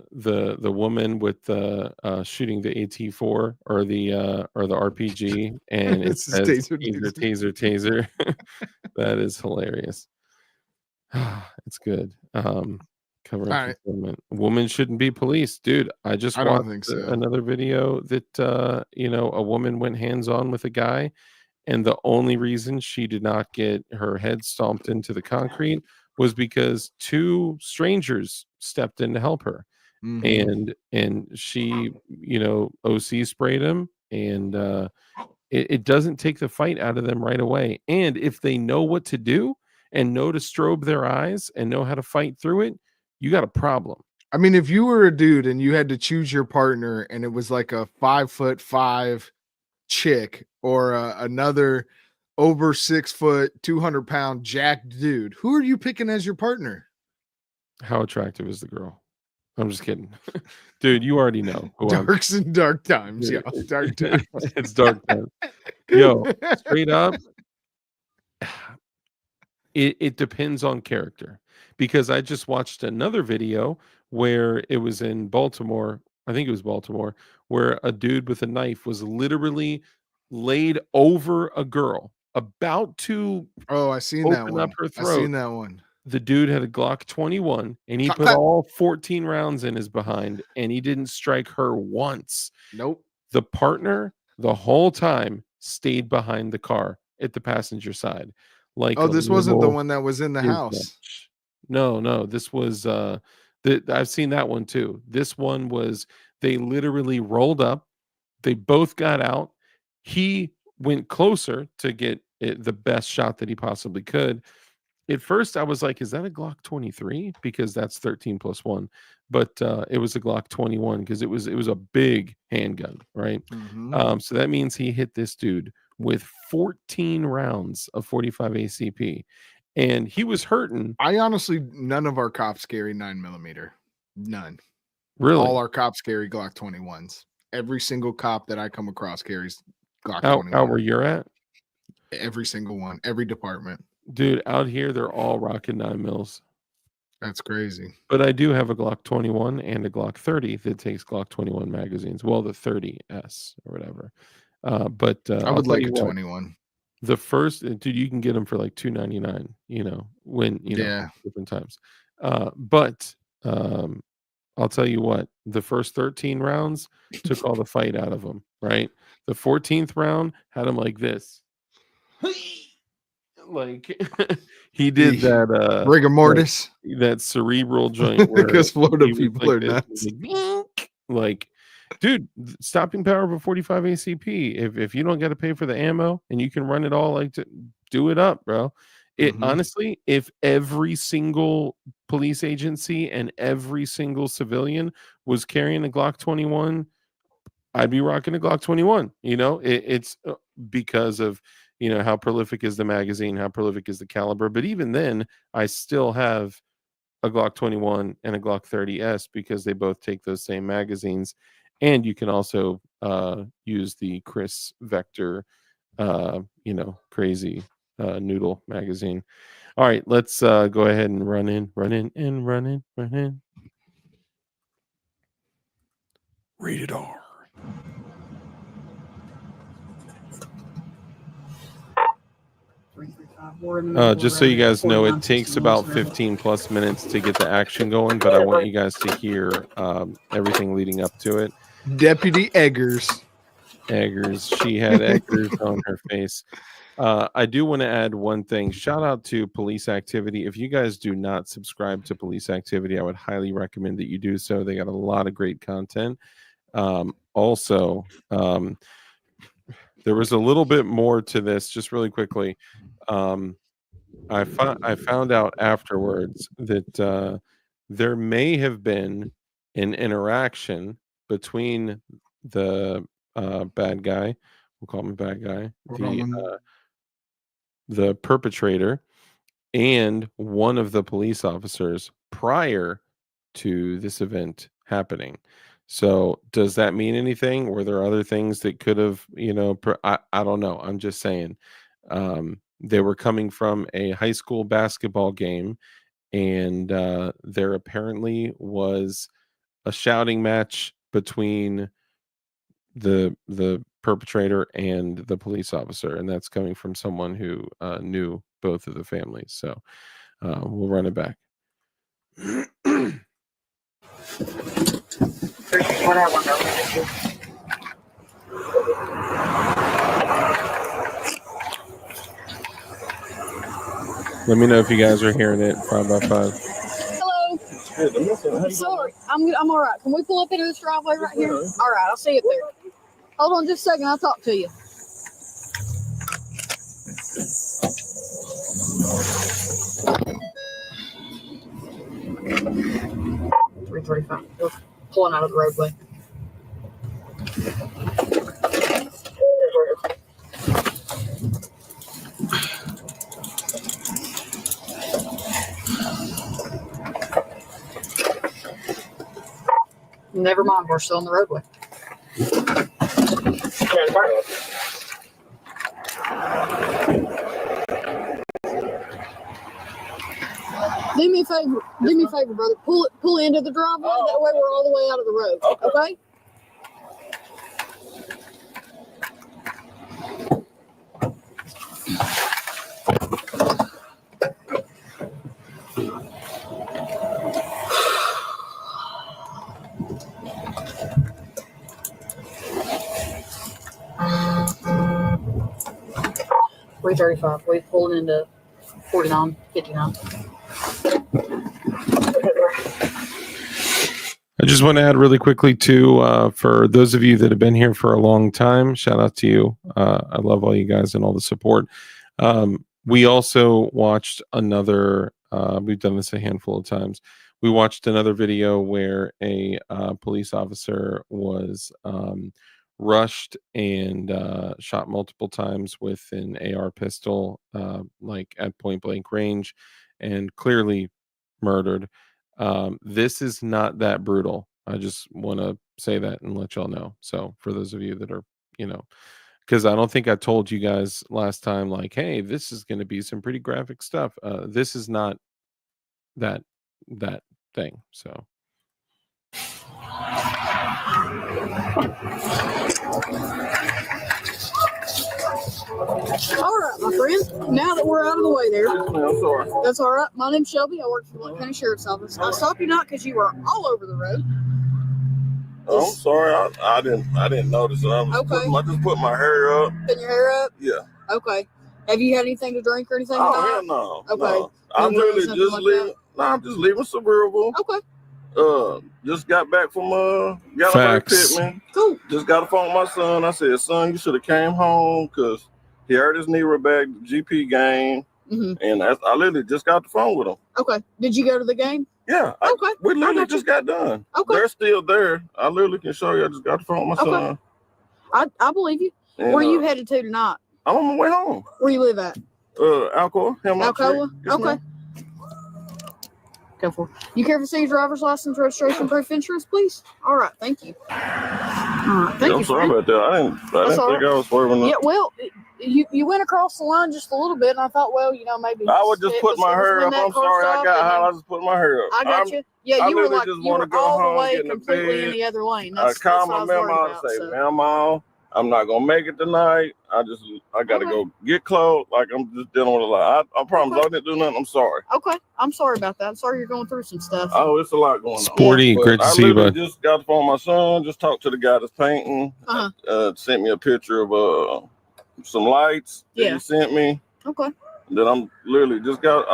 woman with the shooting the AT4 or the RPG, and it This is says taser, taser, taser. taser, taser. That is hilarious. It's good. Cover All up right. concealment. Women shouldn't be police, dude. I just I don't watched think so. another video that a woman went hands on with a guy, and the only reason she did not get her head stomped into the concrete was because two strangers stepped in to help her, Mhm. and she OC sprayed him, and it doesn't take the fight out of them right away. And if they know what to do and know to strobe their eyes and know how to fight through it, you got a problem. I mean, if you were a dude and you had to choose your partner and it was like a 5'5" chick or another over 6 foot, 200-pound jacked dude, who are you picking as your partner? How attractive is the girl? I'm just kidding. Dude, you already know who I'm. Darks and dark times, yo. Dark times. It's dark time. Yo, straight up, it depends on character. Because I just watched another video where it was in Baltimore, I think it was Baltimore, where a dude with a knife was literally laid over a girl, about to Oh, I seen that open up one. her I seen throat. that one. The dude had a Glock 21 and he Clap, put clap. all 14 rounds in his behind and he didn't strike her once. Nope. The partner, the whole time, stayed behind the car at the passenger side. Like Oh, a this wasn't the little one that was in the house. bitch. No, this was I've seen that one too. This one was they literally rolled up, they both got out. He went closer to get the best shot that he possibly could. At first, I was like, "Is that a Glock 23?" Because that's 13 plus 1. But it was a Glock 21 because it was a big handgun, right? Mhm. So that means he hit this dude with 14 rounds of 45 ACP, and he was hurting. I honestly, none of our cops carry 9mm. None. All Really, our cops carry Glock 21s. Every single cop that I come across carries Glock out 21. where you're at, Every single one. Every department. dude. Out here, they're all rocking 9 mils. That's crazy. But I do have a Glock 21 and a Glock 30 that takes Glock 21 magazines. Well, the 30S or whatever. But I I'll would tell like you a what, 21. the first dude, you can get them for like $2.99. When Yeah. different times. But I'll tell you what, the first 13 rounds took all the fight out of them. Right, the 14th round had him like this. Like he did The that rigor mortis. that cerebral joint where Because Florida he was people like are this, nuts. like, dude, stopping power of a 45 ACP. If you don't got to pay for the ammo and you can run it all, like, to do it up, bro. It Mhm. honestly, if every single police agency and every single civilian was carrying a Glock 21, I'd be rocking a Glock 21. It's because of how prolific is the magazine, how prolific is the caliber. But even then, I still have a Glock 21 and a Glock 30S because they both take those same magazines, and you can also use the Chris Vector, crazy noodle magazine. All right, let's go ahead and run in. Rated R. Just so you guys know, it takes about 15 plus minutes to get the action going, but I want you guys to hear everything leading up to it. Deputy Eggers. She had Eggers on her face. I do want to add one thing. Shout out to Police Activity. If you guys do not subscribe to Police Activity, I would highly recommend that you do so. They got a lot of great content. Also, there was a little bit more to this, just really quickly. I found out afterwards that there may have been an interaction between the bad guy, we'll call him a bad guy, the perpetrator, and one of the police officers prior to this event happening. So does that mean anything? Were there other things that could have, I don't know. I'm just saying. They were coming from a high school basketball game, and there apparently was a shouting match between the perpetrator and the police officer, and that's coming from someone who knew both of the families. So we'll run it back. Let me know if you guys are hearing it. 5x5. Hello. Sorry, I'm all right. Can we pull up into this driveway right here? All right, I'll see you there. Hold on just a second. I'll talk to you. We're pulling out of the roadway. Never mind, we're still on the roadway. Do me a favor, brother. Pull into the driveway. That way we're all the way out of the road. Okay? 335. We pulled into 4959. I just want to add really quickly too, for those of you that have been here for a long time, shout out to you. I love all you guys and all the support. We also watched another, we've done this a handful of times. We watched another video where a police officer was rushed and shot multiple times with an AR pistol, like at point blank range, and clearly murdered. This is not that brutal. I just want to say that and let y'all know. So for those of you that are, because I don't think I told you guys last time, like, hey, this is going to be some pretty graphic stuff. This is not that thing. So. All right, my friend. Now that we're out of the way there. I'm sorry. That's all right. My name's Shelby. I work for the Blount County Sheriff's Office. I stopped you not because you were all over the road. Oh, I'm sorry. I didn't notice it. I just put my hair up. Putting your hair up? Yeah. Okay. Have you had anything to drink or anything? Oh, hell no. Okay. No. I'm really just like leaving. No, I'm just leaving Suburban. Okay. Just got back from got Facts. Pittman. Cool. Just got a phone with my son. I said, son, you should have came home because he hurt his knee real bad GP game. Mm-hmm. And I literally just got the phone with him. Okay. Did you go to the game? Yeah. Okay. We literally just got done. Okay. They're still there. I literally can show you. I just got the phone with my son. I believe you. And, Where are you headed to tonight? I'm on my way home. Where you live at? Alcoa. Alcoa? Okay. Go for it. You care to see your driver's license, registration, proof, insurance, please? All right. Thank you. All right. Thank you. I'm sorry about that. I didn't think I was swerving. Yeah, well, you went across the line just a little bit, and I thought, well, maybe I would just put my hair up. I'm sorry, I got hot. I just put my hair up. I got you. Yeah, you were like just you were go all home, the way get in completely in the other lane. I called my mama and say, "Mama, I'm not gonna make it tonight. I gotta go get clothes. Like I'm just dealing with a lot. I promise I didn't do nothing. I'm sorry. Okay, I'm sorry about that. I'm sorry you're going through some stuff. Oh, it's a lot going on. Sporty, great to see you, bud. Just got the phone with my son. Just talked to the guy that's painting. Sent me a picture of some lights that he sent me. Okay. That I literally just got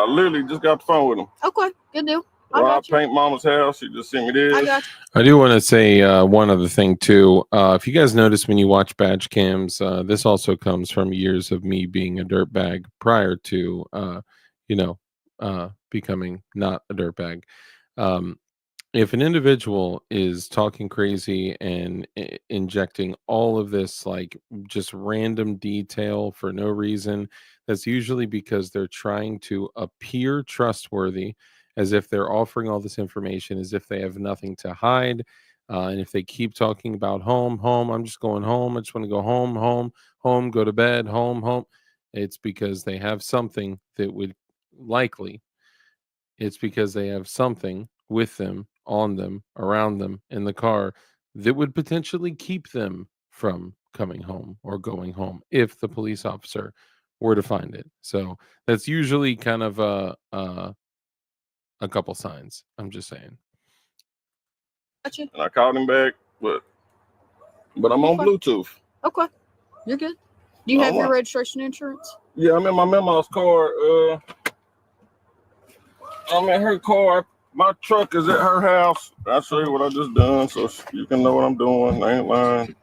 the phone with him. Okay, good deal. I paint mama's house. She just sent me this. I got you. I do want to say one other thing too. If you guys notice when you watch badge cams, this also comes from years of me being a dirtbag prior to, becoming not a dirtbag. If an individual is talking crazy and injecting all of this, like just random detail for no reason, that's usually because they're trying to appear trustworthy, as if they're offering all this information, as if they have nothing to hide. And if they keep talking about home, I'm just going home. I just want to go home, go to bed, home. It's because they have something that would likely, it's because they have something with them, on them, around them, in the car that would potentially keep them from coming home or going home if the police officer were to find it. So that's usually kind of a couple signs. I'm just saying. Gotcha. And I called him back, but I'm on Bluetooth. Okay, you're good. Do you have your registration insurance? Yeah, I'm in my mama's car. I'm in her car. My truck is at her house. I'll show you what I just done so you can know what I'm doing. I ain't lying.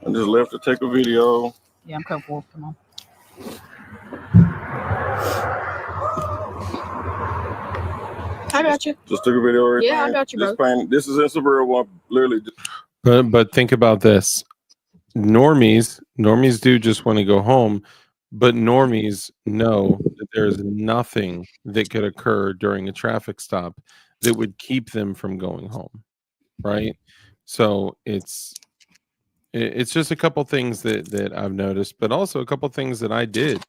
I just left to take a video. Yeah, I'm comfortable. Come on. I got you. Just took a video. Everything. Yeah, I got you, bro. This is in Suburban. Literally. But think about this. Normies do just want to go home, but normies know that there is nothing that could occur during a traffic stop that would keep them from going home. right? So it's just a couple things that I've noticed, but also a couple things that I did,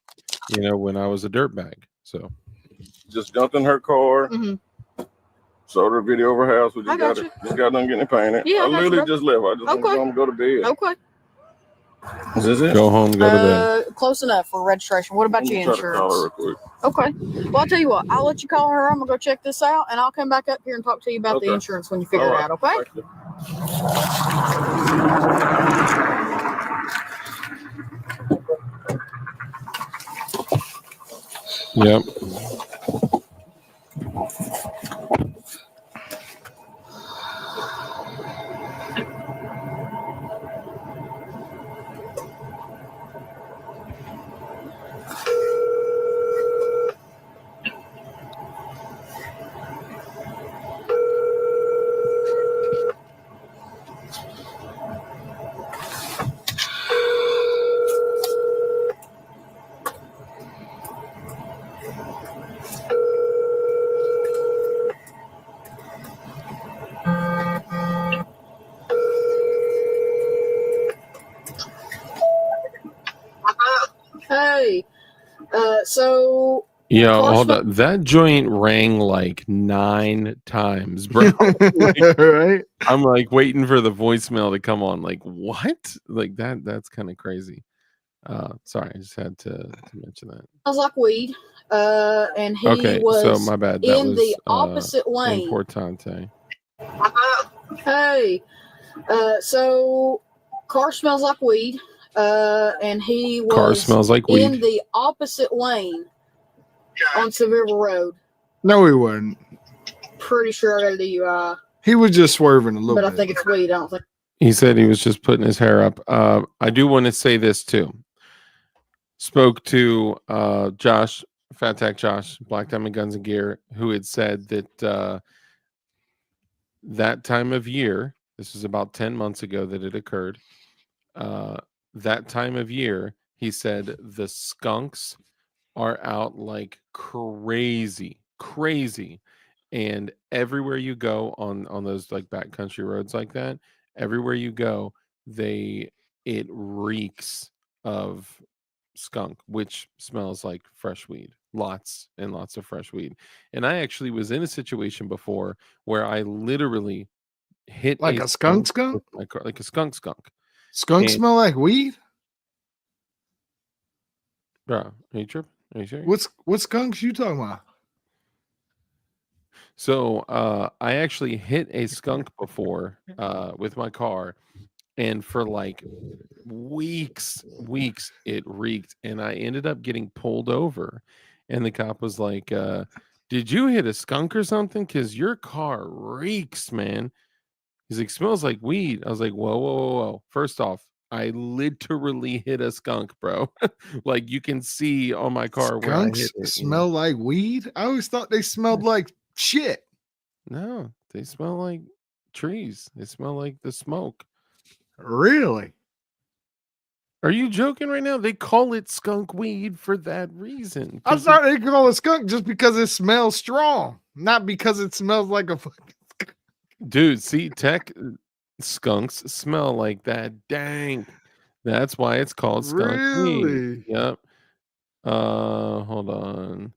when I was a dirtbag. So Just jumped in her car, Mm-hmm. showed her video of her house. We I just got got you. it. Just got done getting it painted. Yeah, I I got you, literally bro. just left. I just Okay. want to go to bed. Okay. Is this it? go home, go to bed. Close enough for registration. What about Let me your try to call her insurance? real quick. Okay. Well, I'll tell you what. I'll let you call her. I'm gonna go check this out, and I'll come back up here and talk to you about the Okay. insurance when you figure All it right. out. Okay. Thank you. Yep. Hey. So. Yeah, car hold smell- up. That joint rang like 9 times, bro. Right? I'm like waiting for the voicemail to come on. Like, what? Like that's kind of crazy. Sorry, I just had to mention that. Smells like weed. And he Okay, was so my bad. That in was the opposite lane. importante. Hey. So car smells like weed. And he was Car smells like in weed. the opposite lane on Seville Road. No, he wasn't. Pretty sure I got a DUI, He was just swerving a little but bit. I think it's weed. I don't think. He said he was just putting his hair up. I do want to say this too. Spoke to Josh, Fat Tech Josh, Black Diamond Guns and Gear, who had said that that time of year, this was about 10 months ago that it occurred. That time of year, he said the skunks are out like crazy, crazy. And everywhere you go on those like backcountry roads like that, everywhere you go, it reeks of skunk, which smells like fresh weed. Lots and lots of fresh weed. And I actually was in a situation before where I literally hit Like a skunk skunk? with my car, like a skunk. Skunk And- smell like weed? Bro, are you tripping? Are you serious? What skunks you talking about? So I actually hit a skunk before with my car, and for like weeks it reeked, and I ended up getting pulled over, and the cop was like, did you hit a skunk or something? Because your car reeks, man. He's like, smells like weed. I was like, whoa. First off, I literally hit a skunk, bro. Like you can see on my car where I Skunks hit it. smell like weed? I always thought they smelled like shit. No, they smell like trees. They smell like the smoke. Really? Are you joking right now? They call it skunk weed for that reason. I 'cause thought they call it skunk just because it smells strong, not because it smells like a fucking skunk. Dude, see, tech skunks smell like that dank. That's why it's called skunk weed. Really? Yep. Hold on.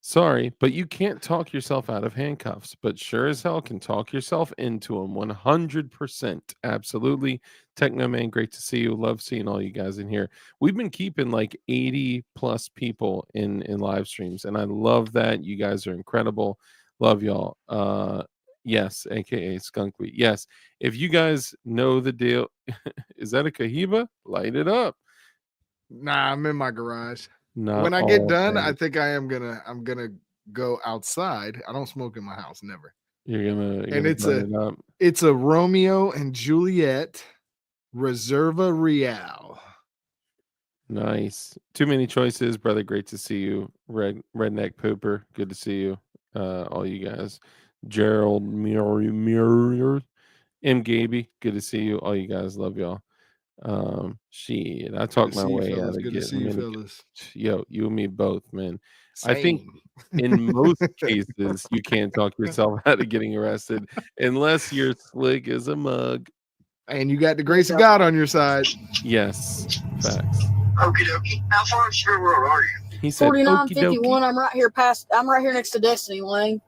Sorry, but you can't talk yourself out of handcuffs, but sure as hell can talk yourself into them 100%. Absolutely. Techno Man, great to see you. Love seeing all you guys in here. We've been keeping like 80 plus people in live streams, and I love that. You guys are incredible. Love y'all. Yes, aka Skunk Weed. Yes. If you guys know the deal, is that a Cohiba? Light it up. Nah, I'm in my garage. Not When I get all done, bad. I think I'm gonna go outside. I don't smoke in my house, never. You're gonna And burn it up. it's a Romeo and Juliet Reserva Real. Nice. Too many choices, brother. Great to see you. Redneck Pooper. Good to see you. All you guys. Gerald Murray, M. Gaby. Good to see you. All you guys. Love y'all. Shit, I Good talked to my see you, way out fellas. of Good to see getting you, him. fellas. Yo, you and me both, man. I think Same. in most cases you can't talk yourself out of getting arrested unless you're slick as a mug. And you got the grace of God on your side. Yes, facts. Okie dokie. How far from Sugar Road are you? He said, "Okie 4951. dokie." I'm right here next to Destiny Lane.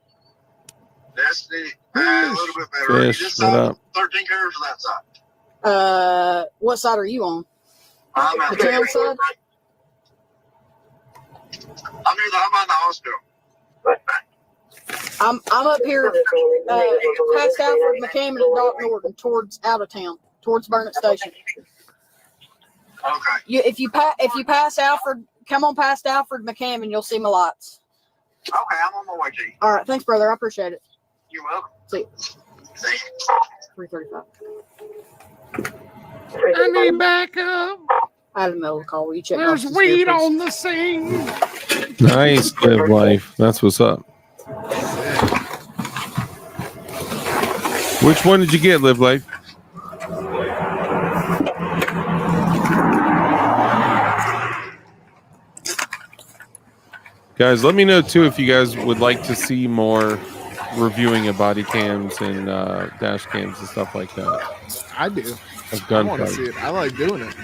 Destiny. A little bit better. Are you Fish, this what side? up? 13 cars or that side? What side are you on? I'm at The town side? I'm by the hospital. I'm up here past Alfred McCammon and Doc Norton towards out of town, towards Burnett Station. Okay. If you pass Alfred, come on past Alfred McCammon, you'll see my lights. Okay, I'm on my way to you. All right, thanks, brother. I appreciate it. You're welcome. See you. See you. 335. I need backup. I had a middle call. Will you check? There's weed on the scene. Nice, live life. That's what's up. Which one did you get, live life? Guys, let me know too if you guys would like to see more reviewing of body cams and dash cams and stuff like that. I do. Of I want to see gunfights. it. I like doing it.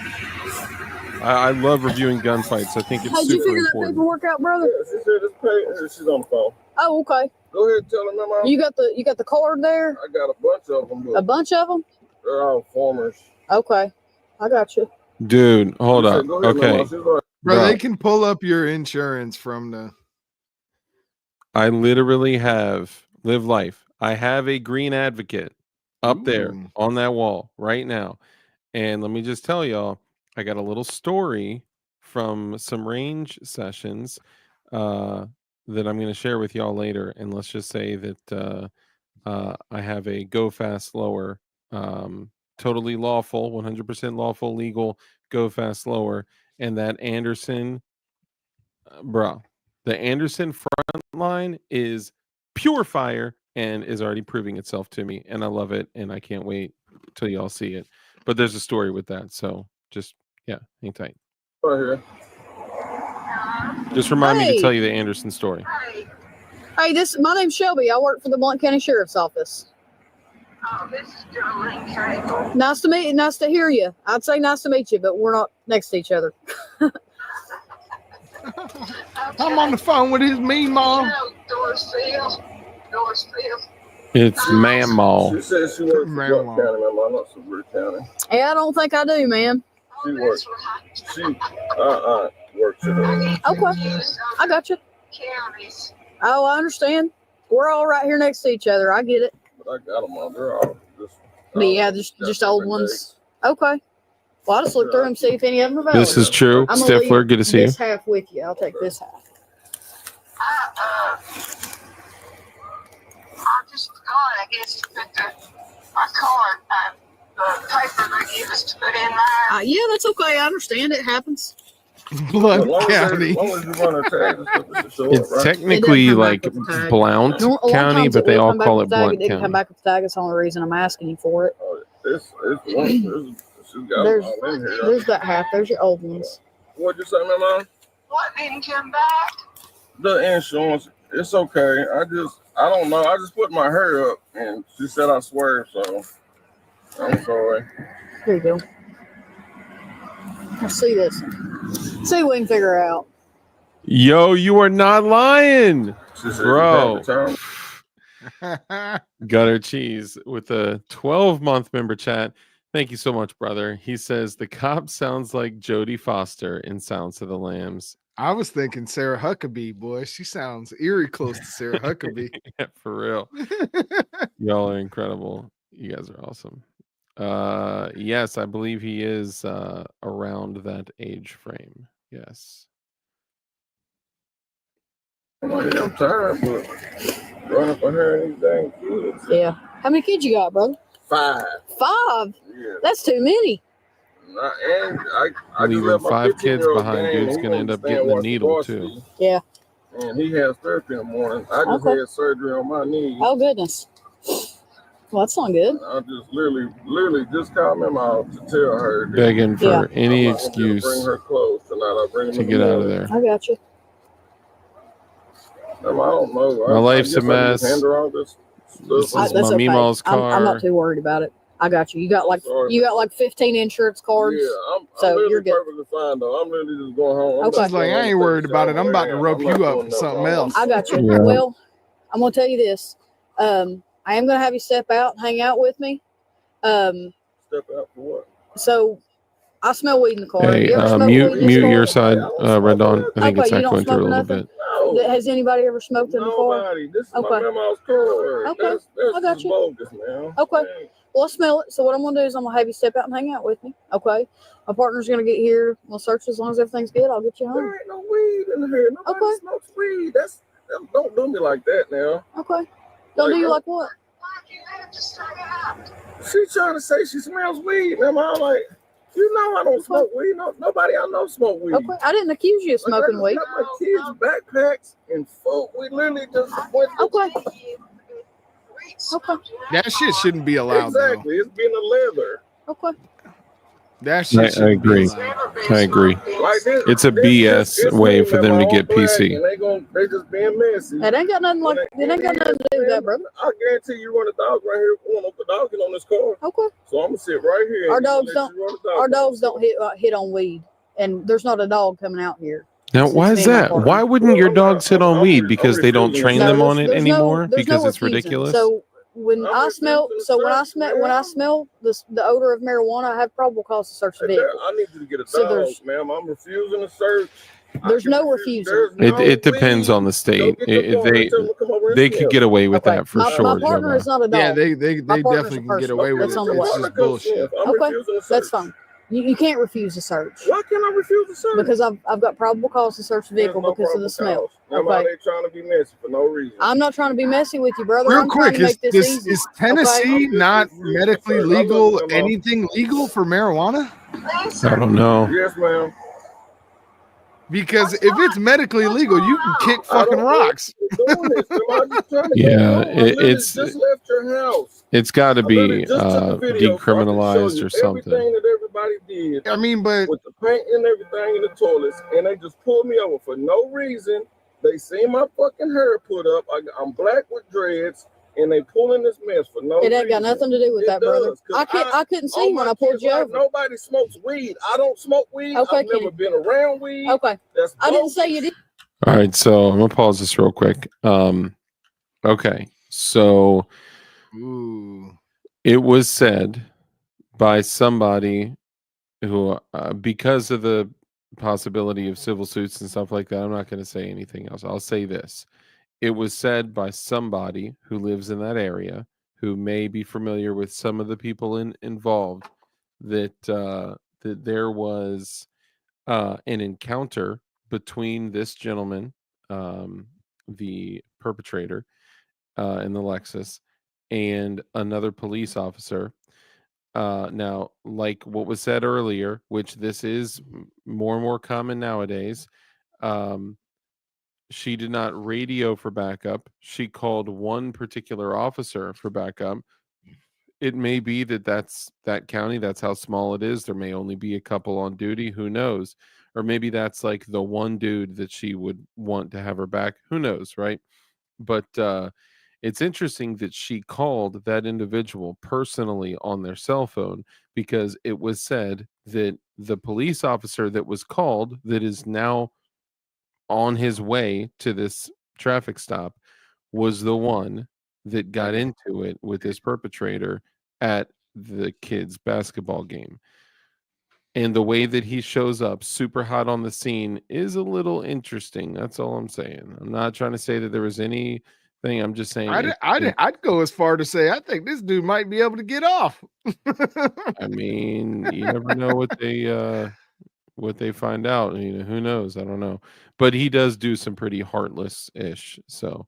I love reviewing gunfights. I think it's How'd you super figure that important. paperwork out, brother? Yeah, she said it's paid. She's on the phone. Oh, okay. Go ahead and tell her, Mama. You got the card there? I got a bunch of them, A but bunch of them? they're all formers. Okay, I got you. Dude, hold She said, up. "Go ahead, Okay. Mama." She's like, Bro, Bro. they can pull up your insurance from the. I literally have live life. I have a green advocate up there Ooh. on that wall right now. And let me just tell y'all, I got a little story from some range sessions that I'm going to share with y'all later. And let's just say that I have a go fast slower, totally lawful, 100% lawful, legal go fast slower. And that Anderson, bro, the Anderson front line is pure fire and is already proving itself to me. And I love it. And I can't wait till y'all see it. But there's a story with that. So just, yeah, hang tight. right here. Just remind me to Hey. tell you the Anderson story. Hey, my name's Shelby. I work for the Blount County Sheriff's Office. Oh, this is Jolene Cagle. Nice to hear you. I'd say nice to meet you, but we're not next to each other. I'm on the phone with his mean mom. Doris Field. It's Mammal. She said she works for Mama. Blount County, Mama, not Superior County. Yeah, I don't think I do, man. She works. She works at Okay, I got you. Counties. Oh, I understand. We're all right here next to each other. I get it. but I got them all. They're all just. But yeah, just old ones. Okay. Well, I'll just look through them, see if any of them are valid. This is true. I'm gonna Stifler, leave good to see you. this half with you. I'll take this half. I just forgot, I guess, to put my card, the paper they give us to put in there. Yeah, that's okay. I understand. It happens. Blount As long County. as you run her tags and stuff, it should show It's up, right? technically come back like with the tag. Blount No, a lot of County, times but it they will all come back call with it the tag. Blount It didn't come County. back with the tag. That's the only reason I'm asking you for it. It's one. She's got There's, them all in here. there's that half. There's your old ones. What'd you say, Mama? What didn't come back? The insurance, it's okay. I don't know. I just put my hair up and she said I swear, so I'm sorry. Here you go. Let's see this. See what we can figure out. Yo, you are not lying. She said Bro. you had the time. Gutter Cheese with a 12-month member chat. Thank you so much, brother. He says the cop sounds like Jodie Foster in Silence of the Lambs. I was thinking Sarah Huckabee, boy. She sounds eerie close to Sarah Huckabee. Yeah, for real. Y'all are incredible. You guys are awesome. Yes, I believe he is around that age frame. Yes. I'm tired, but running for her and these dang kids. Yeah. How many kids you got, brother? 5. 5. Yeah. That's too many. And I Leaving just let my 5 kids 15-year-old behind, game. dude's He gonna end up understand getting the what's needle, varsity, too. Yeah. And he has therapy in the morning. I just Okay. had surgery on my knee. Oh, goodness. Well, that's not good. I just literally just called my mom to tell her that Begging for Yeah. any I'm not gonna be able to bring excuse her clothes tonight. I'll bring them to in the get out of morning. there. I got you. I don't know. My I life's a guess I can just mess. hand her all this This stuff. is That's my okay. Meemaw's I'm not car. too worried about it. I got you. You got like 15 insurance cards. Yeah, I'm So literally you're good. perfectly fine though. I'm really just going home. I'm Okay. not She's like, going I home ain't to worried take a about it. shower I'm and about to lay rope down. I'm you not up doing for nothing something wrong. else. I got you. Yeah. Well, I'm gonna tell you this. I am gonna have you step out and hang out with me. Step out for what? So I smell weed in the car. Hey, You ever smoke mute weed in this car? your side, Red Dawn. I think Okay, it's you don't echoing through a smoke little nothing? bit. No. Has anybody ever smoked in the car? Nobody. This is Okay. my grandma's car. Okay. That's I got just you. bogus, man. Okay. Man, Well, I smell it. So what I'm gonna do is I'm gonna have you step out and hang out with me. Okay. My partner's gonna get here. We'll search as long as everything's good. I'll get you home. there ain't no weed in here. Nobody Okay. smokes weed. Don't do me like that now. Okay. Don't do you like what? Why'd you have to stay out? She trying to say she smells weed, man. I'm like, you know I don't smoke weed. No, nobody I know smoke weed. Okay. I didn't accuse you of Like, smoking I weed. just got my kids' backpacks and food. We literally just went to Okay. Okay. That shit shouldn't be allowed, though. exactly. It's been a leather. Okay. That shit I shouldn't agree. be allowed. I agree. Like this, It's a BS way for them to get PC. And they just being messy. It ain't got nothing like it ain't got nothing to do with that, brother. I guarantee you run a dog right here. Going up the dog on this car. Okay. So I'm gonna sit right here. Our and dogs let don't. you run the dog Our on dogs this don't hit on weed, and there's not a dog coming out here. Now, It's why me is and my that? partner. Why wouldn't your dogs hit on weed? Because they don't train No, them on it there's anymore? there's Because no it's refusing. ridiculous? So when I'm I smell, refusing to so when I search, smell, when I man. smell the odor of marijuana, I have probable cause to search the Hey, vehicle. I need you to get a So dog, there's- ma'am. I'm refusing to search. There's no refusing. There's no It depends weed. on the Go state. get the phone and tell them to come over and They could sniff. get away with Okay. that for My sure, partner Joe. is not a dog. Yeah, they My partner's definitely a can get person. away with That's it. on the way. It's just bullshit. I'm Okay. refusing to search. That's fine. You can't refuse a search Why can't I refuse to search? because I've got probable cause to search the vehicle There's no because of the probable smell. cause. Now, Okay. they trying to be messy for no reason. I'm not trying to be messy with you, brother. Real I'm quick, trying to make this easy. is Tennessee Okay. not I'm just medically refusing to search. I legal? love you, Mama. Anything legal for marijuana? I don't know. Yes, ma'am. Because if it's medically legal, you can kick I fucking don't rocks. know you're doing this. I'm just trying to Yeah, get home. I literally it's just left your house. it's got to I literally be just took a video so I can show decriminalized you or something. everything that everybody did I mean, but with the paint and everything in the toilets, and they just pulled me over for no reason. They seen my fucking hair put up. I'm black with dreads, and they pulling this mess for no reason. It ain't got nothing to do with It that, brother. does, 'cause I couldn't see all you when my I pulled kids' you life, over. nobody smokes weed. I don't smoke weed. Okay, I've never Kenny. been around weed. Okay. That's I didn't say bogus. you did. All right, so I'm gonna pause this real quick. Okay, so ooh, it was said by somebody who, because of the possibility of civil suits and stuff like that, I'm not going to say anything else. I'll say this: it was said by somebody who lives in that area, who may be familiar with some of the people involved, that that there was an encounter between this gentleman, the perpetrator, in the Lexus, and another police officer. Now, like what was said earlier, which this is more and more common nowadays, um, she did not radio for backup. She called one particular officer for backup. It may be that that's that county, that's how small it is. There may only be a couple on duty. Who knows? Or maybe that's like the one dude that she would want to have her back. Who knows, right? But it's interesting that she called that individual personally on their cell phone, because it was said that the police officer that was called, that is now on his way to this traffic stop, was the one that got into it with this perpetrator at the kids' basketball game. And the way that he shows up super hot on the scene is a little interesting. That's all I'm saying. I'm not trying to say that there was anything. I'm just saying I'd go as far to say I think this dude might be able to get off. I mean, you never know what they find out. You know, who knows? I don't know. But he does do some pretty heartless ish. So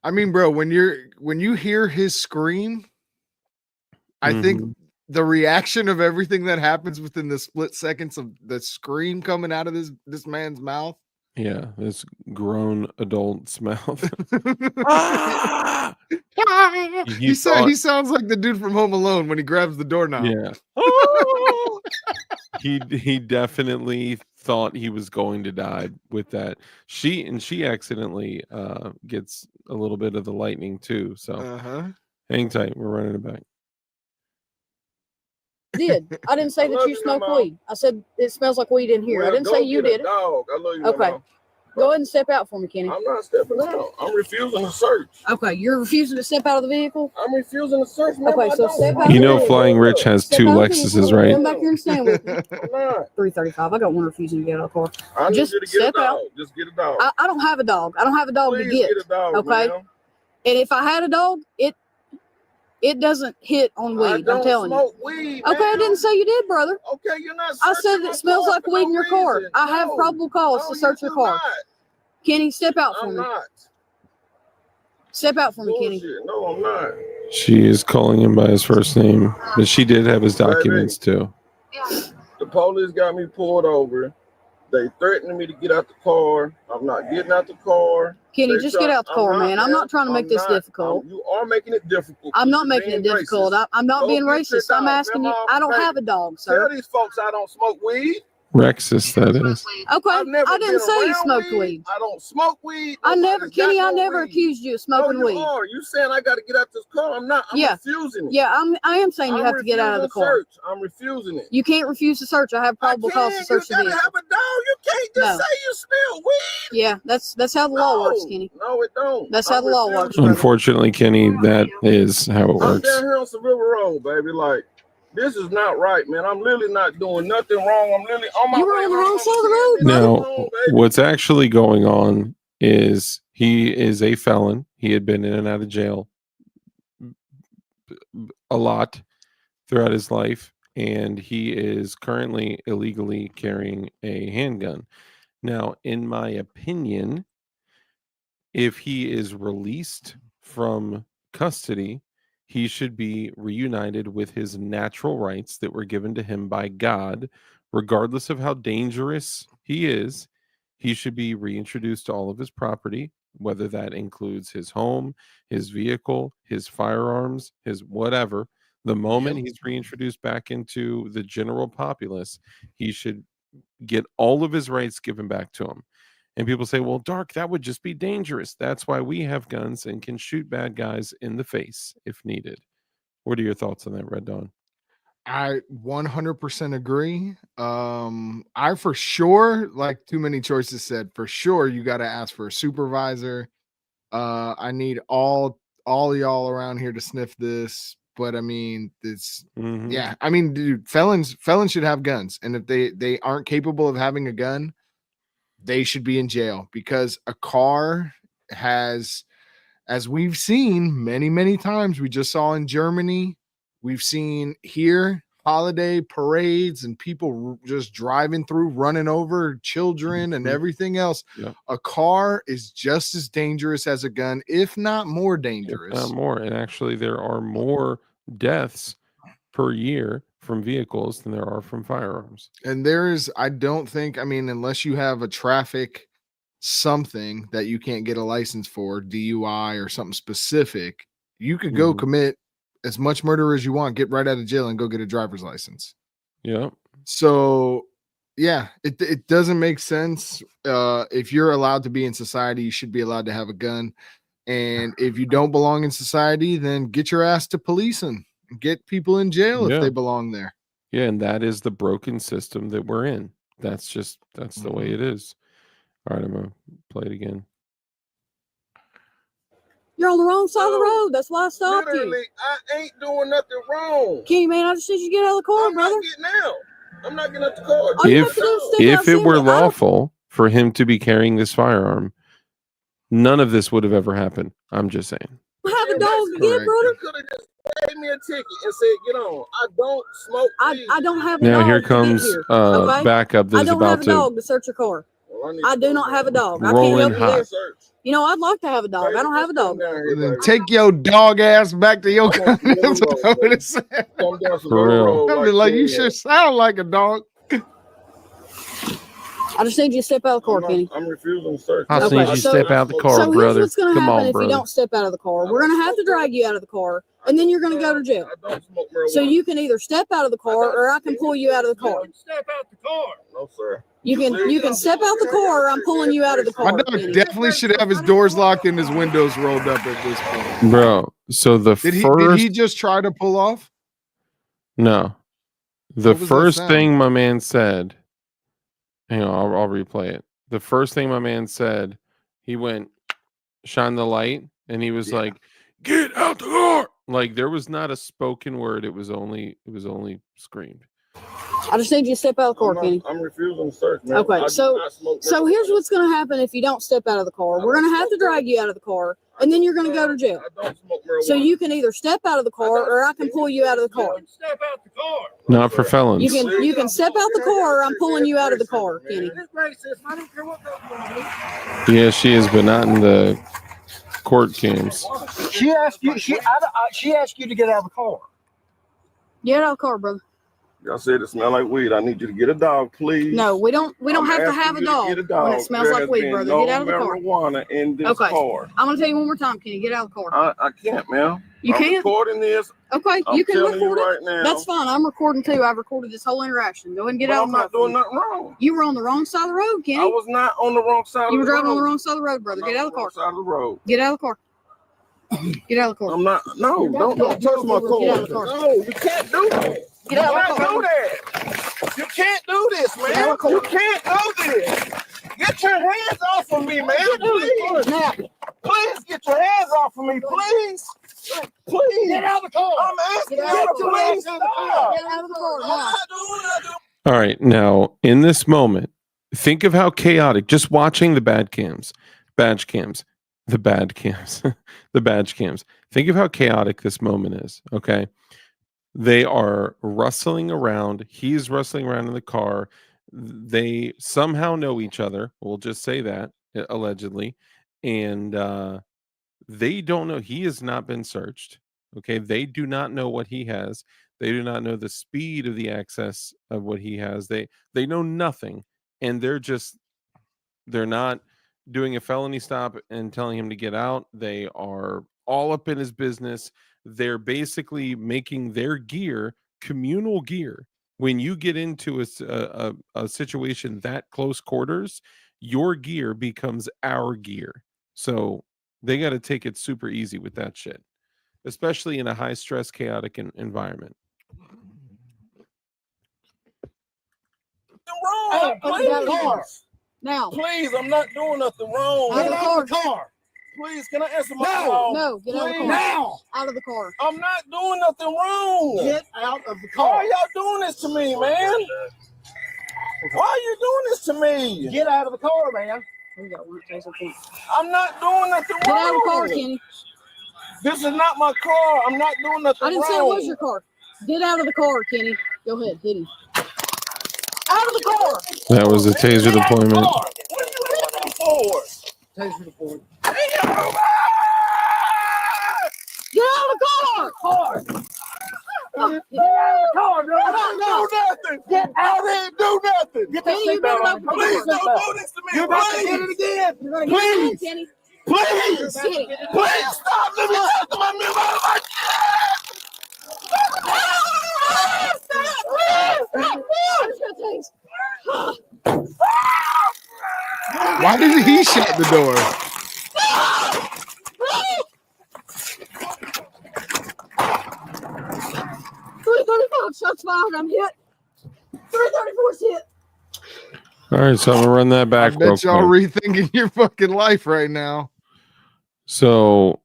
I mean, bro, when you hear his scream, I think the reaction of everything that happens within the split seconds of the scream coming out of this man's mouth. Yeah, this grown adult's mouth. Ah! He he thought, sounds like the dude from Home Alone when he grabs the doorknob. yeah. He definitely thought he was going to die with that. She accidentally gets a little bit of the lightning too. So hang tight, we're running it back. I didn't say that you smoked weed. I said it smells like weed in here. I didn't say you did it. Dog. I love you, Okay. Mama. Go ahead and step out for me, Kenny. I'm not stepping out. I'm refusing to search. Okay, you're refusing to step out of the vehicle? I'm refusing to search. Man, Okay, so step out. You know, Flying Rich has Step 2 out of the Lexuses, vehicle. right? Come back here and stand with me. I'm not. 335. I got one refusing to get out of the car. I need Just you to get step a dog. out. Just get a dog. I don't have a dog. I don't have a dog Please to get. a dog, Okay. ma'am. And if I had a dog, it doesn't hit on weed. I don't I'm telling you. smoke weed, Okay, I didn't say you did, brother. Okay, you're not. I said searching it smells my like car weed for in your no car. reason. I have probable cause to search your car. Not. Kenny, step out for I'm me. not. Step out for me, Kenny. Bullshit. No, I'm not. She is calling him by his first name, but she did have his documents too. The police got me pulled over. They threatened me to get out the car. I'm not getting out the car. Kenny, just get out the car, man. I'm not trying to make this difficult. You are making it difficult. I'm not making it difficult. I'm not being racist. I'm asking you. I don't have a dog, sir. Tell these folks I don't smoke weed. Rexus, that is. Okay, I didn't say you smoked weed. I don't smoke weed. Kenny, I never accused you of smoking weed. You saying I got to get out this car? I'm not. I'm refusing it. Yeah, I am saying you have to get out of the car. I'm refusing it. You can't refuse to search. I have probable cause to search the vehicle. You gotta have a dog. You can't just say you smell weed. Yeah, that's how the law works, Kenny. No, it don't. That's how the law works. Unfortunately, Kenny, that is how it works. I'm down here on some River Road, baby. Like, this is not right, man. I'm literally not doing nothing wrong. I'm literally on my way. You were on the wrong side of the road. Now, what's actually going on is he is a felon. He had been in and out of jail a lot throughout his life, and he is currently illegally carrying a handgun. Now, in my opinion, if he is released from custody, he should be reunited with his natural rights that were given to him by God, regardless of how dangerous he is. He should be reintroduced to all of his property, whether that includes his home, his vehicle, his firearms, his whatever. The moment he's reintroduced back into the general populace, he should get all of his rights given back to him. And people say, well, Dark, that would just be dangerous. That's why we have guns and can shoot bad guys in the face if needed. What are your thoughts on that, Red Dawn? I 100% agree. I for sure, like Too Many Choices said, for sure you got to ask for a supervisor. I need all y'all around here to sniff this. But I mean, it's yeah. I mean, dude, felons should have guns, and if they aren't capable of having a gun, they should be in jail, because a car has, as we've seen many times, we just saw in Germany, we've seen here, holiday parades and people just driving through, running over children and everything else. A car is just as dangerous as a gun, if not more dangerous. If not more. And actually, there are more deaths per year from vehicles than there are from firearms. And there's, I don't think, I mean, unless you have a traffic something that you can't get a license for, DUI or something specific, you could go commit as much murder as you want, get right out of jail and go get a driver's license. Yeah. So yeah, it doesn't make sense. If you're allowed to be in society, you should be allowed to have a gun. And if you don't belong in society, then get your ass to policing. Get people in jail if they belong there. Yeah, and that is the broken system that we're in. That's the way it is. All right, I'm gonna play it again. You're on the wrong side of the road. That's why I stopped you. I ain't doing nothing wrong. Kenny, man, I just said you get out of the car, brother. I'm not getting out the car. If it were lawful for him to be carrying this firearm, none of this would have ever happened. I'm just saying. I have a dog to get, brother. You could have just gave me a ticket and said, get on. I don't smoke weed. I don't have a dog. Now here to comes get here, okay? backup. I don't have a dog to search your car. I do not have a dog. I can't help you there. You know, I'd like to have a dog. I don't have a dog. Then take your dog ass back to your car. That's what I would have said. For real. I'd be like, you sure sound like a dog. I just need you to step out of the car, Kenny. I'm refusing to search. I just Okay, need you to so- step out the car, So here's brother. what's going to Come happen on, if brother. you don't step out of the car. We're going to have to drag you out of the car, and then you're going to go to jail. I don't smoke marijuana. So you can either step out of the car, or I can pull you out of the car. Step out the car. No, sir. You can step out the car, or I'm pulling you out of the My car. dog Kenny. definitely should have his doors locked and his windows rolled up at this point. Bro, so the Did first he just try to pull off? no. The What was that first sound? thing my man said, hang on, I'll replay it. The first thing my man said, he went, shine the light, and he was like, get out the car. Like there was not a spoken word. It was only screamed. I just need you to step out of the car, Kenny. I'm refusing to search, man. Okay, I do so- not smoke So marijuana. here's what's going to happen if you don't step out of the car. We're going to have to drag you out of the car, and then you're going to go to jail. I don't smoke marijuana. So you can either step out of the car, or I can pull you out of the car. Step out the car. Not for felons. You can step out the car, or I'm pulling you out of the car, Kenny. It's racist. I don't care what goes on. Yeah, she is, but not in the court cams. She asked you. She asked you to get out of the car. Get out of the car, brother. Y'all said it smell like weed. I need you to get a dog, please. No, we don't I'm have to asking have a you to dog get a when it smells There like has weed, been brother. no Get out of the car. marijuana in this Okay. car. I'm gonna tell you one more time, Kenny. Get out of the car. I can't, man. You I'm can't? recording this. Okay, I'm you can telling you record it. right now. That's fine. I'm recording too. I've recorded this whole interaction. Go ahead and get But out I'm of the car. not doing nothing wrong. You were on the wrong side of the road, Kenny. I was not on the wrong side You of were the road. driving on the wrong side of the road, brother. I'm Get not out of the on car. wrong side of the road. Get out of the car. Get out of the car. I'm not. No, don't touch my car. Get out of the car. No, you can't do that. Get out of the You car. can't do that. You can't do this, man. Get out of the car. You can't do this. Get your hands off of me, man. Please. Now, Please get your hands off of me, please. Please. Get out of the car. I'm asking Get out you of to the please car. stop. get out of the car. I'm Now. not doing nothing. All right, now in this moment, think of how chaotic. Just watching the badge cams, the badge cams. Think of how chaotic this moment is. Okay, they are rustling around. He's rustling around in the car. They somehow know each other. We'll just say that allegedly, and they don't know. He has not been searched. Okay, they do not know what he has. They do not know the speed of the access of what he has. They know nothing, and they're not doing a felony stop and telling him to get out. They are all up in his business. They're basically making their gear communal gear. When you get into a situation that close quarters, your gear becomes our gear. So they got to take it super easy with that shit, especially in a high stress, chaotic environment. Wrong. Hey, put it out of the car. Please. Now. Please, I'm not doing nothing wrong. Out of the car. car. Please, can I answer my No. call? No, get out of the car. Please. Now. Out of the car. I'm not doing nothing wrong. Get out of the Why are car. y'all doing this to me, man? Why are you doing this to me? Get out of the car, man. We got one taser, Kenny. I'm not doing nothing Get wrong. out of the car, Kenny. This is not my car. I'm not doing nothing I didn't wrong. say it was your car. Get out of the car, Kenny. Go ahead, hit him. Out of the car. That was a taser deployment. What are you doing that for? Taser deployed. Get out of the car. Car. Oh, Get out of the car, bro. I didn't do nothing. Get I didn't do nothing. Get Kenny, you better open the Please door. don't do this to me. You're about to get Please. it again. You're gonna get it in, Please. Kenny. Please. Kenny. Please stop. Let me talk to my member of my I'm just gonna taste. Why did he shut the door? Shots fired. I'm hit. 334's hit. All right, so I'm gonna run that I back. real bet y'all quick. rethinking your fucking life right now. So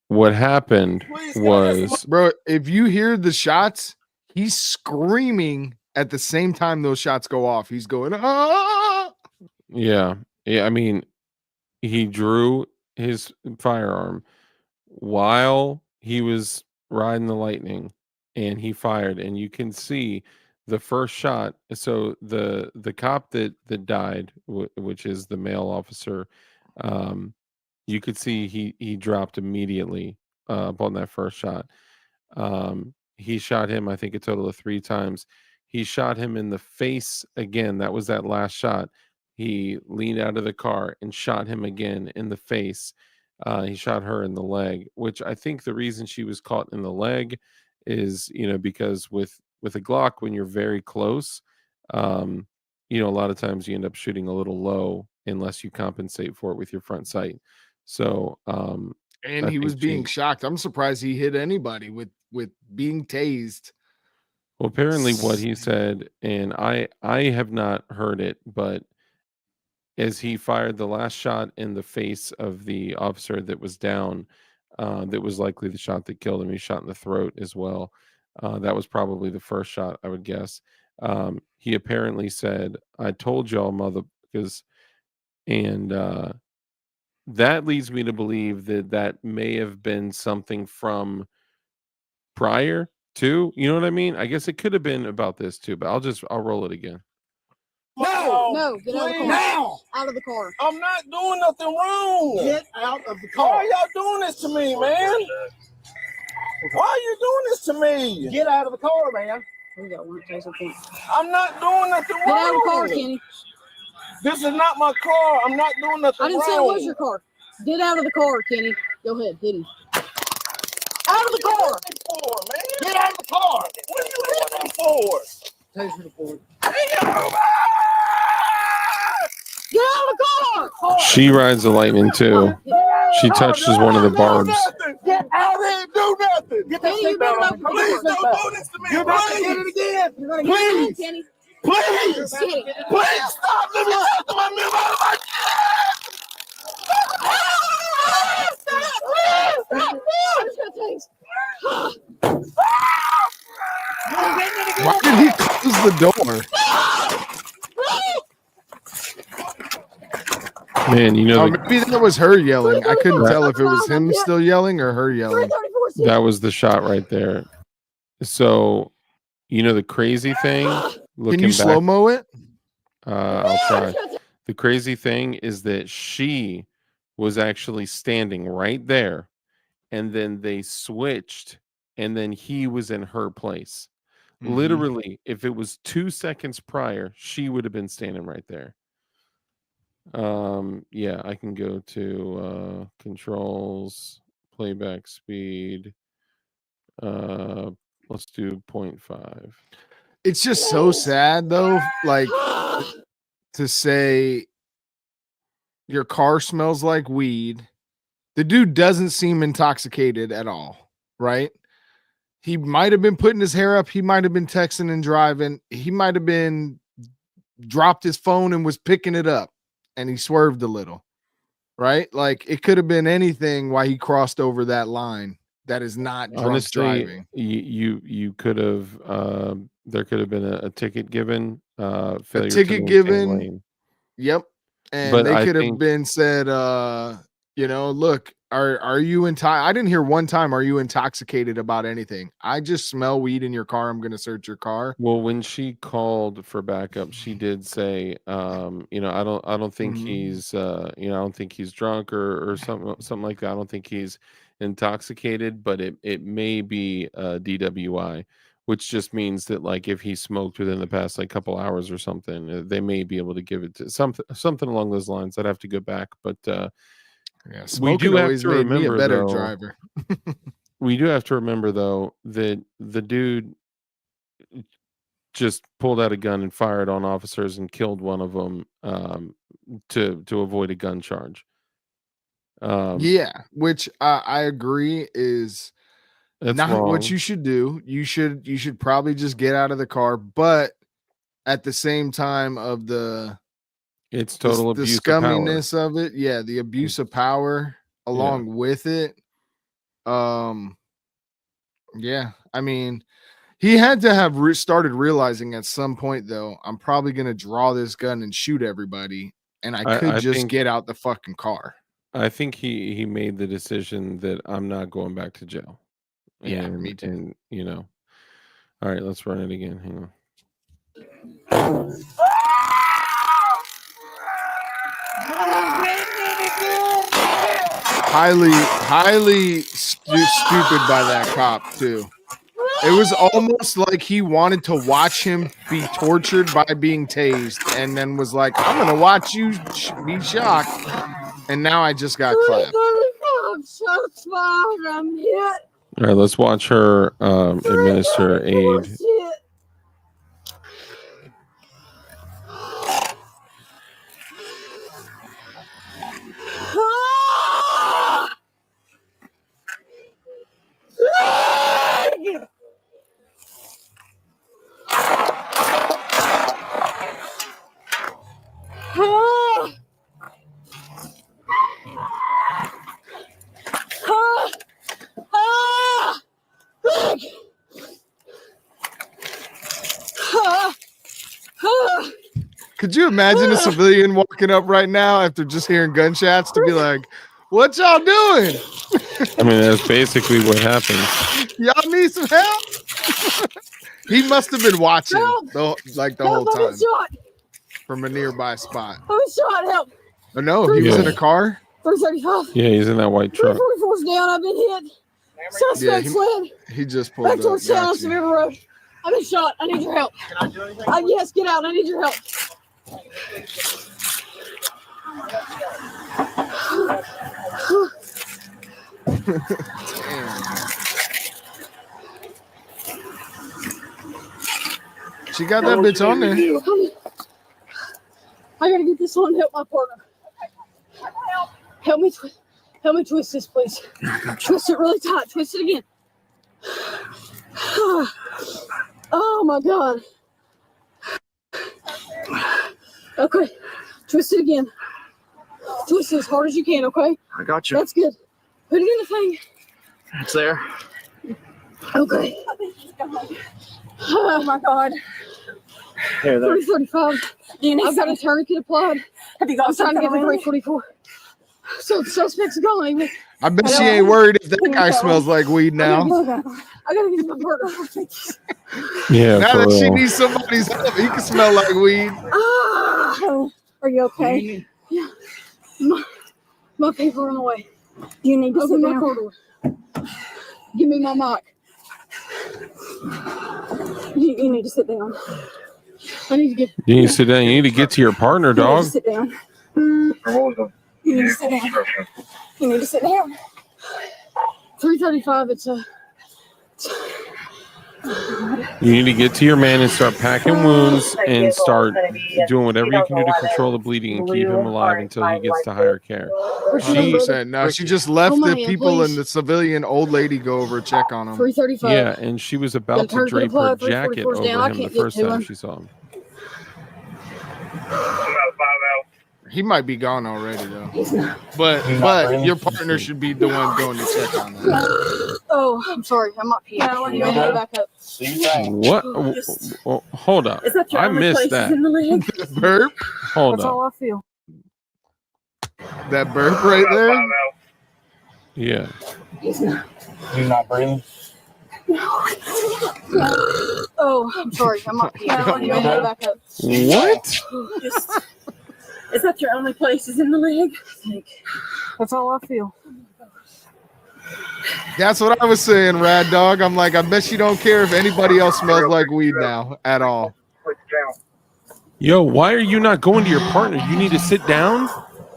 what happened Please, can I ask was Bro, if you hear the shots, he's screaming at the same time those shots go off. He's going, ah! yeah. I mean, he drew his firearm while he was riding the lightning, and he fired, and you can see the first shot. So the cop that died, which is the male officer, you could see he dropped immediately upon that first shot. He shot him, I think, a total of 3 times. He shot him in the face again. That was that last shot. he leaned out of the car and shot him again in the face. He shot her in the leg, which I think the reason she was caught in the leg is, because with a Glock, when you're very close, um, a lot of times you end up shooting a little low unless you compensate for it with your front sight. So And I he was think being she. shocked. I'm surprised he hit anybody with being tased. Well, apparently what he said, and I have not heard it, but as he fired the last shot in the face of the officer that was down, that was likely the shot that killed him. He shot in the throat as well. That was probably the first shot, I would guess. He apparently said, "I told y'all, mother," because, and that leads me to believe that that may have been something from prior to, you know what I mean? I guess it could have been about this too, but I'll roll it again. No, get out of the car. Now! Out of the car. I'm not doing nothing wrong. Get out of the Why car. are y'all doing this to me, man? Why are you doing this to me? Get out of the car, man. We got one taser point. I'm not doing nothing wrong. Get out of the car, Kenny. This is not my car. I'm not doing nothing I didn't wrong. say it was your car. Get out of the car, Kenny. Go ahead, hit him. Out of the car! For, man. Get out of the car. What are you hitting me for? Taser the board. Get out of the car! She rides the lightning too. She touches one of the barbs. Get out here and do nothing. Get that Kenny, you better seatbelt open on. the Please door. don't do this to me. You're about to get it again. You're gonna get it again, Please. Kenny. Please. Kenny. Please stop. Let me talk to my member out of my I'm just gonna taste. Why did he close the door? Man, Maybe that was her yelling. I couldn't tell if it was him still yelling or her yelling. 334 that was the shot right there. So, the crazy thing, looking Can you back, slow mo it? I'll try. The crazy thing is that she was actually standing right there, and then they switched, and then he was in her place. Mhm. Literally, if it was 2 seconds prior, she would have been standing right there. Yeah, I can go to controls, playback speed. Let's do 0.5. It's just so sad though, like to say your car smells like weed. The dude doesn't seem intoxicated at all, right? He might have been putting his hair up, he might have been texting and driving, he might have been dropped his phone and was picking it up and he swerved a little, right? Like it could have been anything why he crossed over that line. That is not drunk Honestly, driving. you could have there could have been a ticket given, failure to ticket maintain given. lane. Yep. And But they I could have think been said, look, are you I didn't hear one time, are you intoxicated about anything? I just smell weed in your car. I'm gonna search your car. well, when she called for backup, she did say, I don't think Mhm. he's I don't think he's drunk or something like that. I don't think he's intoxicated, but it may be DWI, which just means that like if he smoked within the past like couple hours or something, they may be able to give it to something along those lines. I'd have to go back, but Yeah, we smoking do have always to made me a remember better though. driver. We do have to remember though that the dude just pulled out a gun and fired on officers and killed one of them to avoid a gun charge. Yeah, which I agree is That's not what wrong. you should do. You should probably just get out of the car, but at the same time of It's total the abuse of power. scumminess of it, yeah, the abuse of power along with it. Yeah, I mean, he had to have started realizing at some point, though, I'm probably going to draw this gun and shoot everybody, and I could I just think get out the fucking car. I think he made the decision that I'm not going back to jail. Yeah, me too. And all right, let's run it again. Hang on. Highly stupid by that cop too. It was almost like he wanted to watch him be tortured by being tased, and then was like, "I'm gonna watch you be shocked." And now I just got clapped. I'm so smart. I'm hit. All right, let's watch her administer aid. Shit. Could you imagine a civilian walking up right now after just hearing gunshots to be like, "What y'all doing? I mean, that's basically what happened. Y'all need some help?" He must have been watching the whole time from a nearby spot. I'm shot. Help. Oh no, he was in a car. 335. Yeah, he's in that white truck. 344's down. I've been hit. Suspect fled. He just pulled Back up. towards town on Got you. Severe Road. I've been shot. I need your help. Can I do anything? Yes, get out. I need your help. She got that bitch on there. I gotta get this on and help my partner. Help me twist this, please. Twist it really tight. Twist it again. Oh my God. Okay. Twist it again. Twist it as hard as you can, okay? I got you. That's good. Put it in the thing. It's there. Okay. Oh my God. Here, there. 335. I've got a tourniquet applied. Have you got I'm trying to get the something ready? 344. So the suspect's gone. I bet she ain't worried if that guy smells like weed now. I gotta get my partner. Yeah, Now for that she real. needs somebody's help, he can smell like weed. Ah, are you okay? Yeah. My people are on the way. Do you need to Open sit my down? corridor. Give me my mic. You need to sit down. I need to get. You need to sit down. You need to get to your partner, You need dog. to sit down. You need to sit down. You need to sit down. 335. It's You need to get to your man and start packing wounds and start doing whatever you can do to control the bleeding and keep him alive until he gets to higher care. 100%. No, she just left Come the on, people please. and the civilian old lady go over check on him. 335. Yeah, and she was about to drape her jacket 344's down. I over him the can't get first to time him. she saw him. He might be gone already though. But your partner should be the one going to check on that. Oh, I'm sorry. I'm up here. No, I'm gonna back up. What? Oh, hold up. Is that your I only missed places that. in the leg? Burp? Hold That's up. all I feel. That burp right there? Yeah. You're not breathing? Oh, I'm sorry. I'm up here. I'm gonna back up. What? Is that your only places in the leg? That's all I feel. That's what I was saying, Rad Dog. I'm like, I bet she don't care if anybody else smells like weed now at all. Yo, why are you not going to your partner? You need to sit down.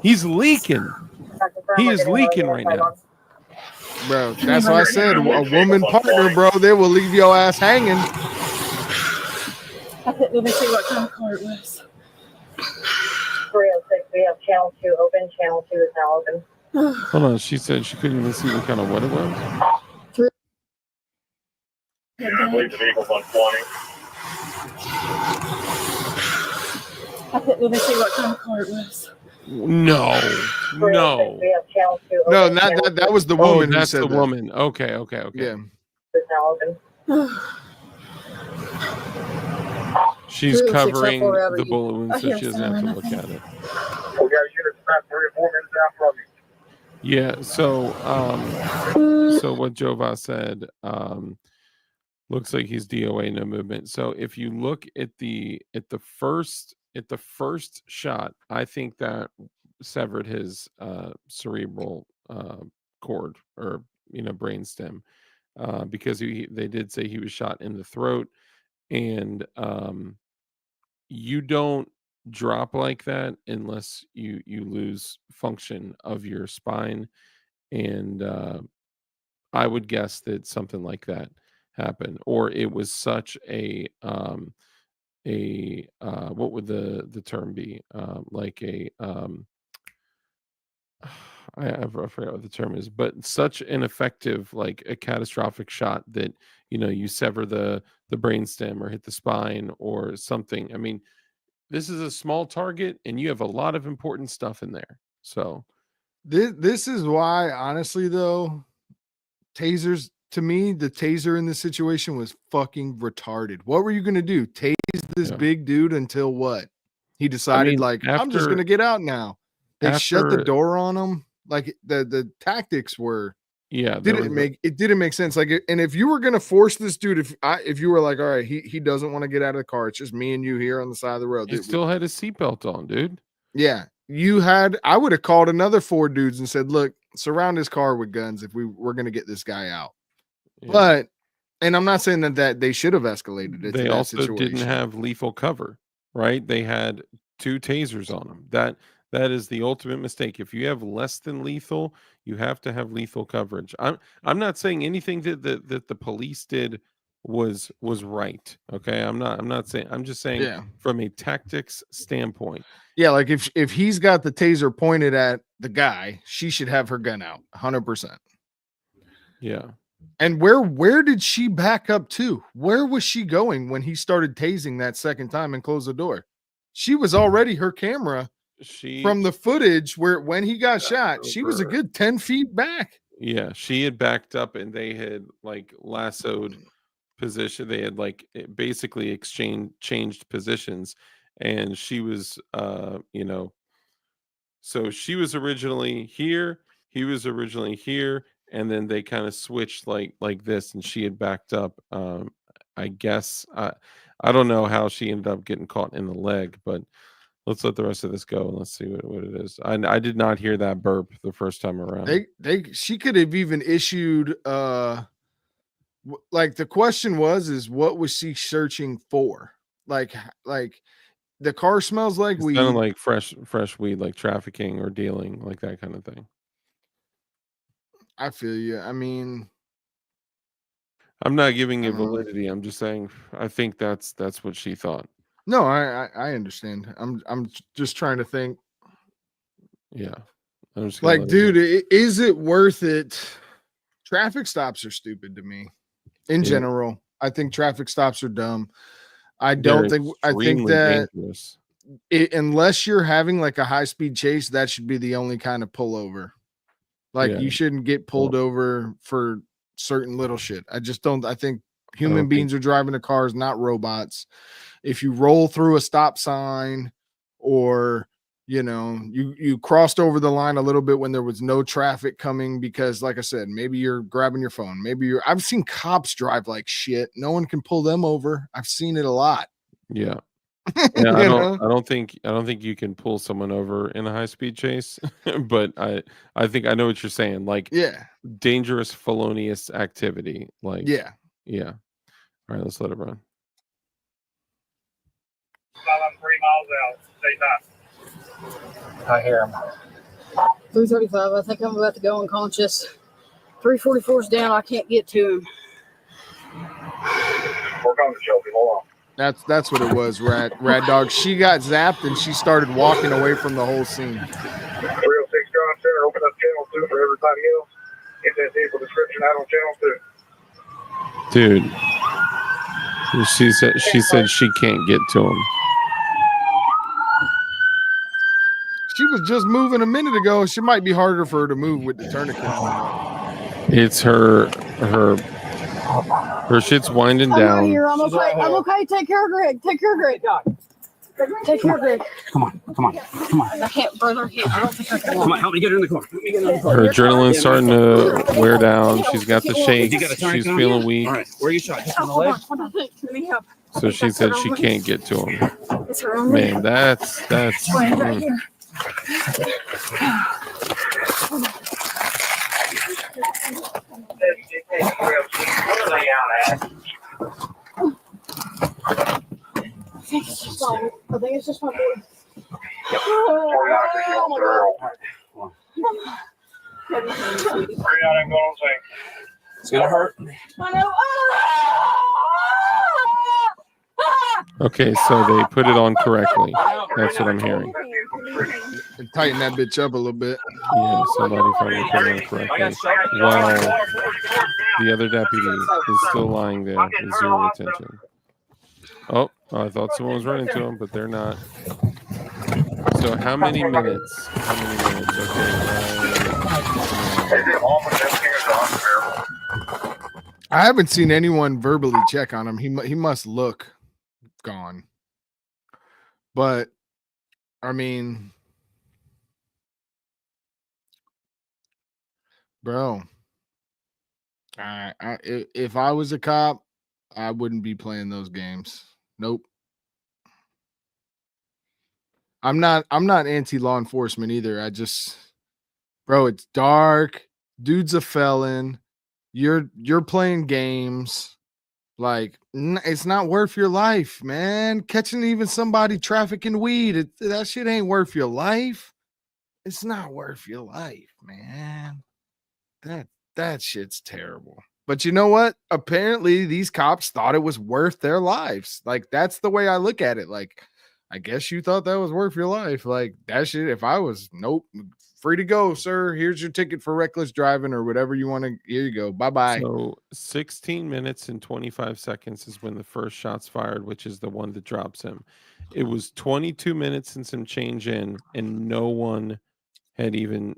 He's leaking. He is leaking right now. Bro, that's why I said a woman partner, bro, they will leave your ass hanging. I couldn't even see what kind of car it was. 306, we have channel 2 open. Channel 2 is now open. Hold on. She said she couldn't even see what kind of what it was. I believe the vehicle's on 20. I couldn't even see what kind of car it was. No. 306, we have channel 2 open. No, not that was the Oh, woman who that's said the that. woman. Okay. Yeah. Is now open. She's 306, covering how far out are the you? bullet wound I so hear she doesn't have to someone. look at it. We got units about 3 or 4 minutes out from you. Yeah, so what Jova said, looks like he's DOA, no movement. So if you look at the first shot, I think that severed his cerebral cord or brainstem. because they did say he was shot in the throat, and you don't drop like that unless you lose function of your spine, and I would guess that something like that happened, or it was such a what would the term be, like a I forgot what the term is, but such an effective, like a catastrophic shot that you sever the brainstem or hit the spine or something. I mean, this is a small target, and you have a lot of important stuff in there. So This is why, honestly, though, tasers, to me, the taser in this situation was fucking retarded. What were you gonna do? Tase this yeah. big dude until what? He I decided, mean, like, I'm just gonna get out now. They shut the after door on him. Like the tactics were yeah, there was didn't make sense. Like, and if you were gonna force this dude, if you were like, all right, he doesn't want to get out of the car, it's just me and you here on the side of the road. he still had his seatbelt on, dude. Yeah, I would have called another 4 dudes and said, look, surround his car with guns if we're gonna get this guy out. Yeah. But, and I'm not saying that they should have escalated it to They that also didn't situation. have lethal cover, right? They had 2 tasers on them. That is the ultimate mistake. If you have less than lethal, you have to have lethal coverage. I'm not saying anything that the police did was right. Okay, I'm not saying. I'm just saying Yeah. from a tactics standpoint. Yeah, like if he's got the taser pointed at the guy, she should have her gun out 100%. Yeah. And where did she back up to? Where was she going when he started tasing that second time and closed the door? She was already, her camera from the footage when he got shot, she was a good 10 feet back. Yeah, she had backed up and they had like lassoed position. They had like basically changed positions, and she was so she was originally here, he was originally here, and then they kind of switched like this, and she had backed up. I guess I don't know how she ended up getting caught in the leg, but let's let the rest of this go and let's see what it is. I did not hear that burp the first time around. She could have even issued like the question is what was she searching for? Like the car smells like It weed. sounded like fresh weed, like trafficking or dealing, like that kind of thing. I feel you. I mean, I'm not giving it validity. I'm just saying I think that's what she thought. No, I understand. I'm just trying to think. Yeah. I'm just like, dude, is it worth it? Traffic stops are stupid to me. In general, I think traffic stops are dumb. I think that dangerous. Unless you're having like a high-speed chase, that should be the only kind of pullover. Like you shouldn't get pulled over for certain little shit. I just don't. I think human beings are driving the cars, not robots. If you roll through a stop sign or you crossed over the line a little bit when there was no traffic coming because, like I said, maybe you're grabbing your phone. I've seen cops drive like shit. No one can pull them over. I've seen it a lot. Yeah. Yeah, I don't think you can pull someone over in a high-speed chase, but I think I know what you're saying. Like, dangerous, felonious activity. Like, yeah. All right, let's let it run. I'm 3 miles out. Stay nice. I hear him. 335. I think I'm about to go unconscious. 344's down. I can't get to him. Work on the Shelby. Hold on. That's what it was, Rad Dog. She got zapped and she started walking away from the whole scene. 306 John Center, open up channel 2 for everybody else. Get that vehicle description out on channel 2. Dude. She said she can't get to him. She was just moving a minute ago. She might be harder for her to move with the tourniquet. It's her shit's winding down. Right here. I'm okay. I'm okay. Take care of Greg. Take care of Greg. Take care of Greg. Come on. I can't, brother. I don't think I can. Come on, help me get her in the car. Her adrenaline's starting to wear down. She's got the shakes. She's feeling weak. All right, where are you shot? Just on the leg? Let me help. So she said she can't get to him. It's her own leg. Man, that's Right here. think it's just my. I think it's just my boy. Oh my God. It's gonna hurt. I know. Okay, so they put it on correctly. That's what I'm hearing. And tighten that bitch up a little bit. Yeah, somebody finally put it on correctly. While the other deputy is still lying there with zero attention. Oh, I thought someone was running to him, but they're not. So how many minutes? How many minutes? I haven't seen anyone verbally check on him. He must look gone. But I mean, bro, if I was a cop, I wouldn't be playing those games. Nope. I'm not anti-law enforcement either. I just, bro, it's dark. Dude's a felon. You're playing games. Like, it's not worth your life, man. Catching even somebody trafficking weed, that shit ain't worth your life. It's not worth your life, man. That shit's terrible. But you know what? Apparently, these cops thought it was worth their lives. Like, that's the way I look at it. Like, I guess you thought that was worth your life. Like, that shit, if I was, nope, free to go, sir. Here's your ticket for reckless driving or whatever you want to. Here you go. Bye-bye. So 16 minutes and 25 seconds is when the first shot's fired, which is the one that drops him. It was 22 minutes and some change in, and no one had even.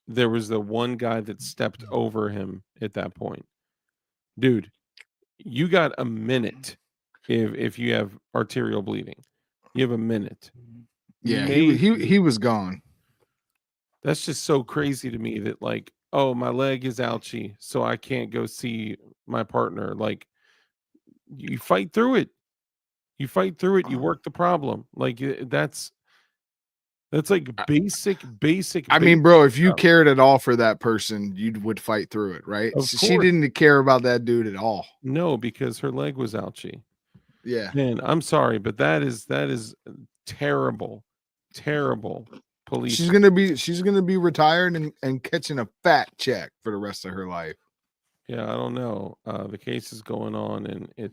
There was the one guy that stepped over him at that point. Dude, you got a minute if you have arterial bleeding. You have a minute. Yeah, he was gone. That's just so crazy to me that, like, oh, my leg is ouchy, so I can't go see my partner. Like, you fight through it. You fight through it. You work the problem. Like, that's like basic. I mean, bro, if you cared at all for that person, you would fight through it, right? Of She course. didn't care about that dude at all. No, because her leg was ouchy. Yeah. Man, I'm sorry, but that is terrible police. She's gonna be retired and catching a fat check for the rest of her life. Yeah, I don't know. The case is going on, and it.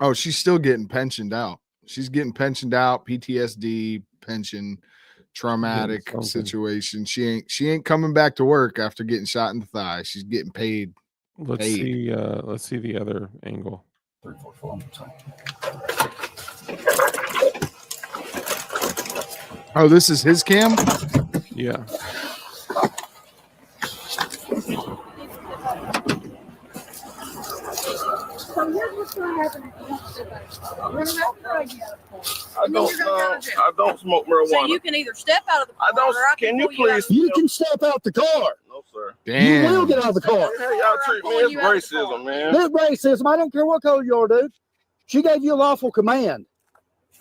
Oh, she's still getting pensioned out. She's getting pensioned out, PTSD, pension, traumatic situation. She ain't coming back to work after getting shot in the thigh. She's getting paid. Let's see the other angle. 344. Oh, this is his cam? Yeah. So here's what's going to happen if you don't step out. You're going I don't smoke marijuana. So you can either step out of the car. I don't. Or I Can you please? You can step out the car. No, sir. Damn. You will get out of the car. Hey, y'all treat me as racism, man. This racism. I don't care what color you are, dude. She gave you a lawful command.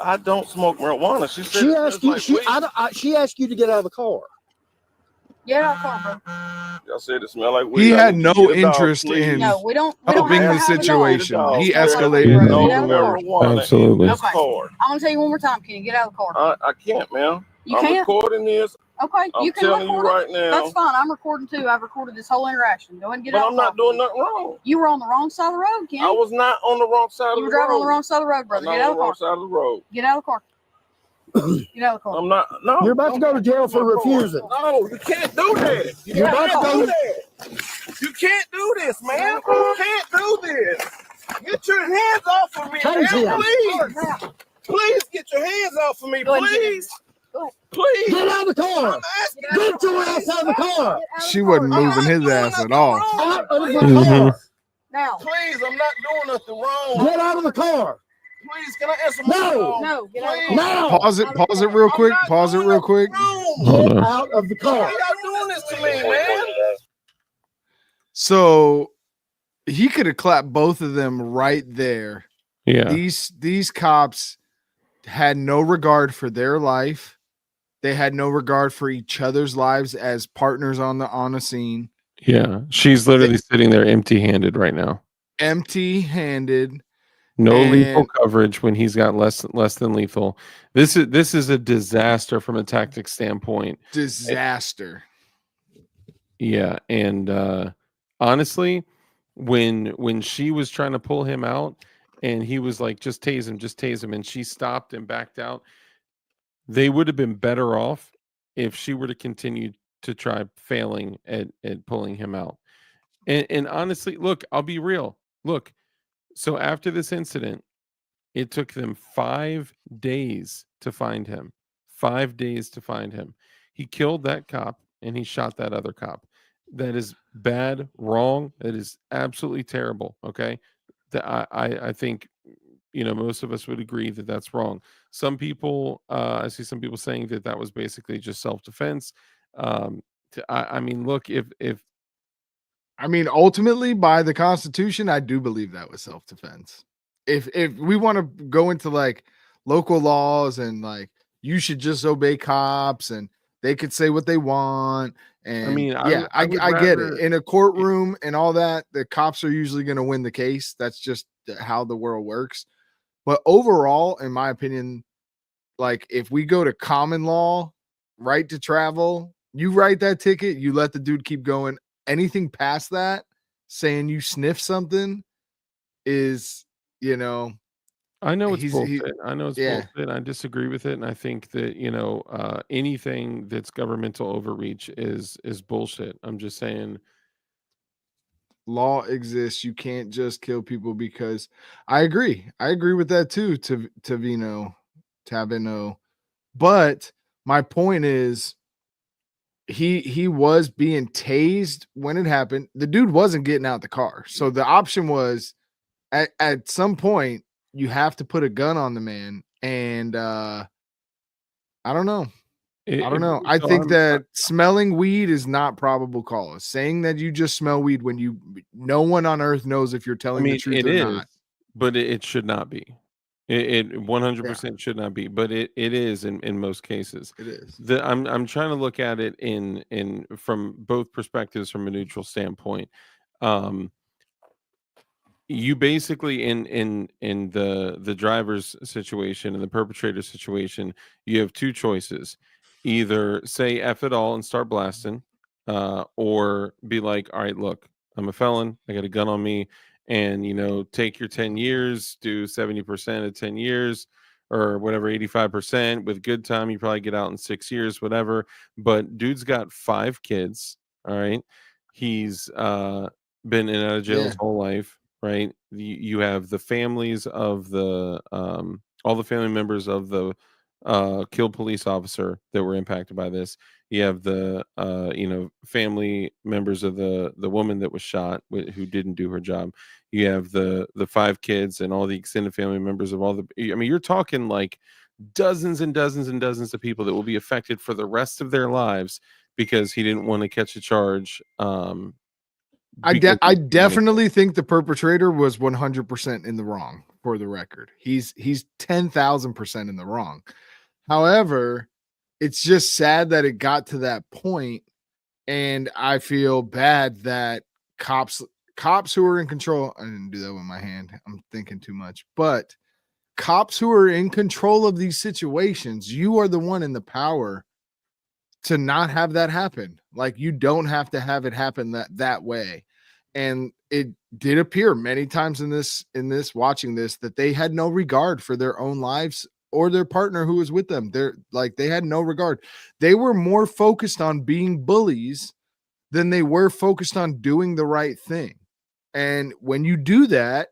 I don't smoke marijuana. She said She asked you. like She asked you to get out of the car. Get out of the car, bro. Y'all said it smelled like weed. He had no interest in No, we don't helping the situation. He escalated. Absolutely. Okay. I'm gonna tell you one more time. Can you get out of the car? I can't, man. You I'm can't? recording this. Okay, I'm you can telling you record right it. now. That's fine. I'm recording too. I've recorded this whole interaction. Go ahead and get But out. I'm not doing nothing wrong. You were on the wrong side of the road, Kenny. I was not on the wrong side of the road. You were driving on the wrong side of the road, brother. Get out of the car. Side of the road. Get out of the car. Get out of the car. I'm not. No. You're about to go to jail for refusing. No, you can't do that. You're about to go. You can't do this, man. You can't do this. Get your hands off of me, man. Please. Please get your hands off of me, please. Please. Get out of the car. Get your ass out of the car. She wasn't moving his ass at all. Out of the car. Now. Please, I'm not doing nothing wrong. Get out of the car. Please, can I answer my No. phone? No. Get out of the car. Now. Pause it real quick. Pause it real quick. Get out of the car. Why y'all doing this to me, man? So he could have clapped both of them right there. Yeah. These cops had no regard for their life. They had no regard for each other's lives as partners on a scene. Yeah. She's literally sitting there empty-handed right now. empty-handed. No lethal And coverage when he's got less than lethal. This is a disaster from a tactics standpoint. disaster. Yeah, and honestly, when she was trying to pull him out and he was like, just tase him, and she stopped and backed out, they would have been better off if she were to continue to try failing at pulling him out. And honestly, look, I'll be real. Look, so after this incident, it took them 5 days to find him. 5 days to find him. He killed that cop and he shot that other cop. That is bad, wrong. That is absolutely terrible. Okay, that I think most of us would agree that that's wrong. Some people, I see some people saying that that was basically just self defense. Um, I mean, look, if I mean, ultimately, by the Constitution, I do believe that was self-defense. If we want to go into like local laws and like you should just obey cops and they could say what they want, I and mean, yeah, I would I get it. rather. In a courtroom and all that, the cops are usually going to win the case. That's just how the world works. But overall, in my opinion, like if we go to common law, right to travel, you write that ticket, you let the dude keep going. Anything past that, saying you sniff something is, you know, I know it's he bullshit. I know it's yeah, bullshit. I disagree with it, and I think that anything that's governmental overreach is bullshit. I'm just saying. law exists. You can't just kill people because I agree. I agree with that too, to Tavino. But my point is he was being tased when it happened. The dude wasn't getting out the car. So the option was at some point you have to put a gun on the man. And I don't know. I don't know. I So think that smelling weed is not probable cause. Saying that you just smell weed when no one on earth knows if you're I telling the mean, truth it or is, not. but it should not be. It Yeah, 100% should not be, but it is in most cases. it is. I'm trying to look at it in from both perspectives from a neutral standpoint. Um, you basically in the driver's situation and the perpetrator situation, you have two choices: either say F it all and start blasting, or be like, all right, look, I'm a felon, I got a gun on me, and take your 10 years, do 70% of 10 years, or whatever, 85%. With good time you probably get out in 6 years, whatever. But dude's got 5 kids. All right, he's been in and out of jail his Yeah. whole life, right? You have the families of all the family members of the killed police officer that were impacted by this. You have the family members of the woman that was shot, who didn't do her job. You have the 5 kids and all the extended family members of all the. I mean, you're talking like dozens and dozens and dozens of people that will be affected for the rest of their lives because he didn't want to catch a charge. Because I definitely think the perpetrator was 100% in the wrong, for the record. He's 10,000% in the wrong. However, it's just sad that it got to that point, and I feel bad that cops who are in control. I didn't do that with my hand. I'm thinking too much. But cops who are in control of these situations, you are the one in the power to not have that happen. Like you don't have to have it happen that way. And it did appear many times in this watching this that they had no regard for their own lives or their partner who was with them. They had no regard. They were more focused on being bullies than they were focused on doing the right thing. And when you do that,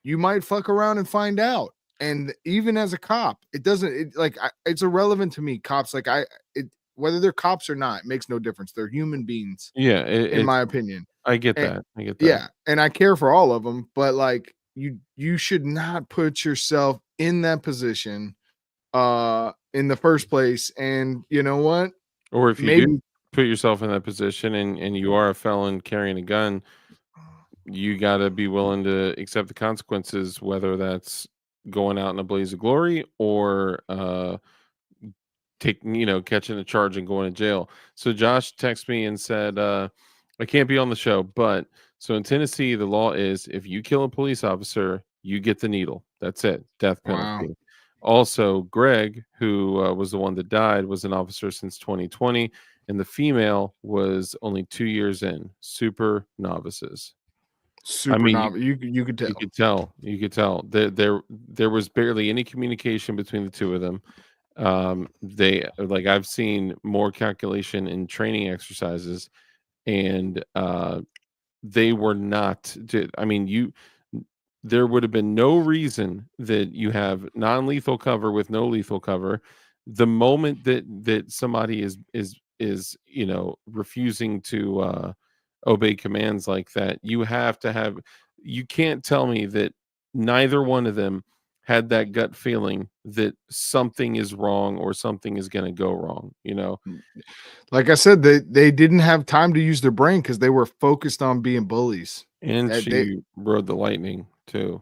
you might fuck around and find out. And even as a cop, it's irrelevant to me. Cops, whether they're cops or not, it makes no difference. They're human beings, yeah, in my opinion. I get And that. I get that. yeah, and I care for all of them, but like you should not put yourself in that position in the first place. And you know what? Or if you do Maybe put yourself in that position and you are a felon carrying a gun, you got to be willing to accept the consequences, whether that's going out in a blaze of glory or taking, catching a charge and going to jail. So Josh texted me and said, I can't be on the show, but so in Tennessee, the law is if you kill a police officer, you get the needle. That's it, death Wow. penalty. Also, Greg, who was the one that died, was an officer since 2020, and the female was only 2 years in. Super novices. I Super mean, novel. You could tell. you could tell. You could tell. There was barely any communication between the two of them. They like I've seen more calculation in training exercises, and they were not. I mean, there would have been no reason that you have non-lethal cover with no lethal cover. The moment that somebody is refusing to obey commands like that, you have to have. You can't tell me that neither one of them had that gut feeling that something is wrong or something is going to go wrong. Like I said, they didn't have time to use their brain because they were focused on being bullies. And They she rode the lightning too.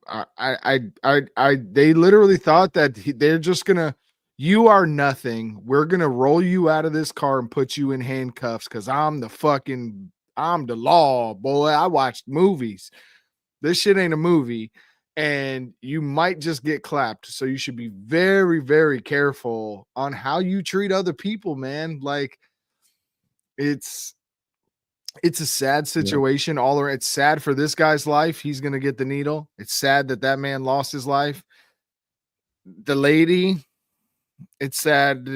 they literally thought that they're just gonna, you are nothing. We're gonna roll you out of this car and put you in handcuffs because I'm the law, boy. I watched movies. This shit ain't a movie, and you might just get clapped. So you should be very, very careful on how you treat other people, man. Like it's a sad situation all around. It's sad for this guy's life. He's going to get the needle. It's sad that man lost his life. The lady, it's sad.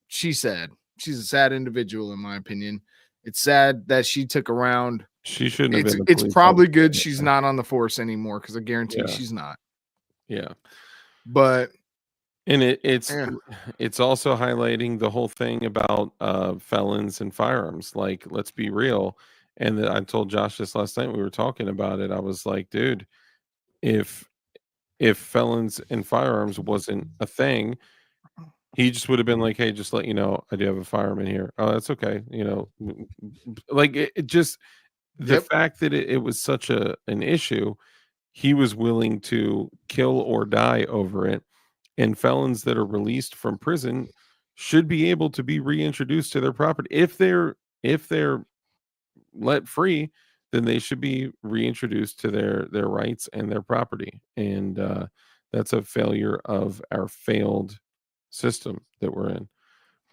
She's sad. She's a sad individual, in my opinion. It's sad that she took around. She shouldn't have been. It's probably good she's not on the force anymore because I guarantee Yeah. she's not. Yeah. But and it's also highlighting the whole thing about felons and firearms. Like, let's be real. And I told Josh this last night. We were talking about it. I was like, dude, if felons and firearms wasn't a thing, he just would have been like, hey, just let you know, I do have a firearm in here. Oh, that's okay. Like it just the fact that it was such an issue, he was willing to kill or die over it. And felons that are released from prison should be able to be reintroduced to their property. If they're let free, then they should be reintroduced to their rights and their property. And that's a failure of our failed system that we're in.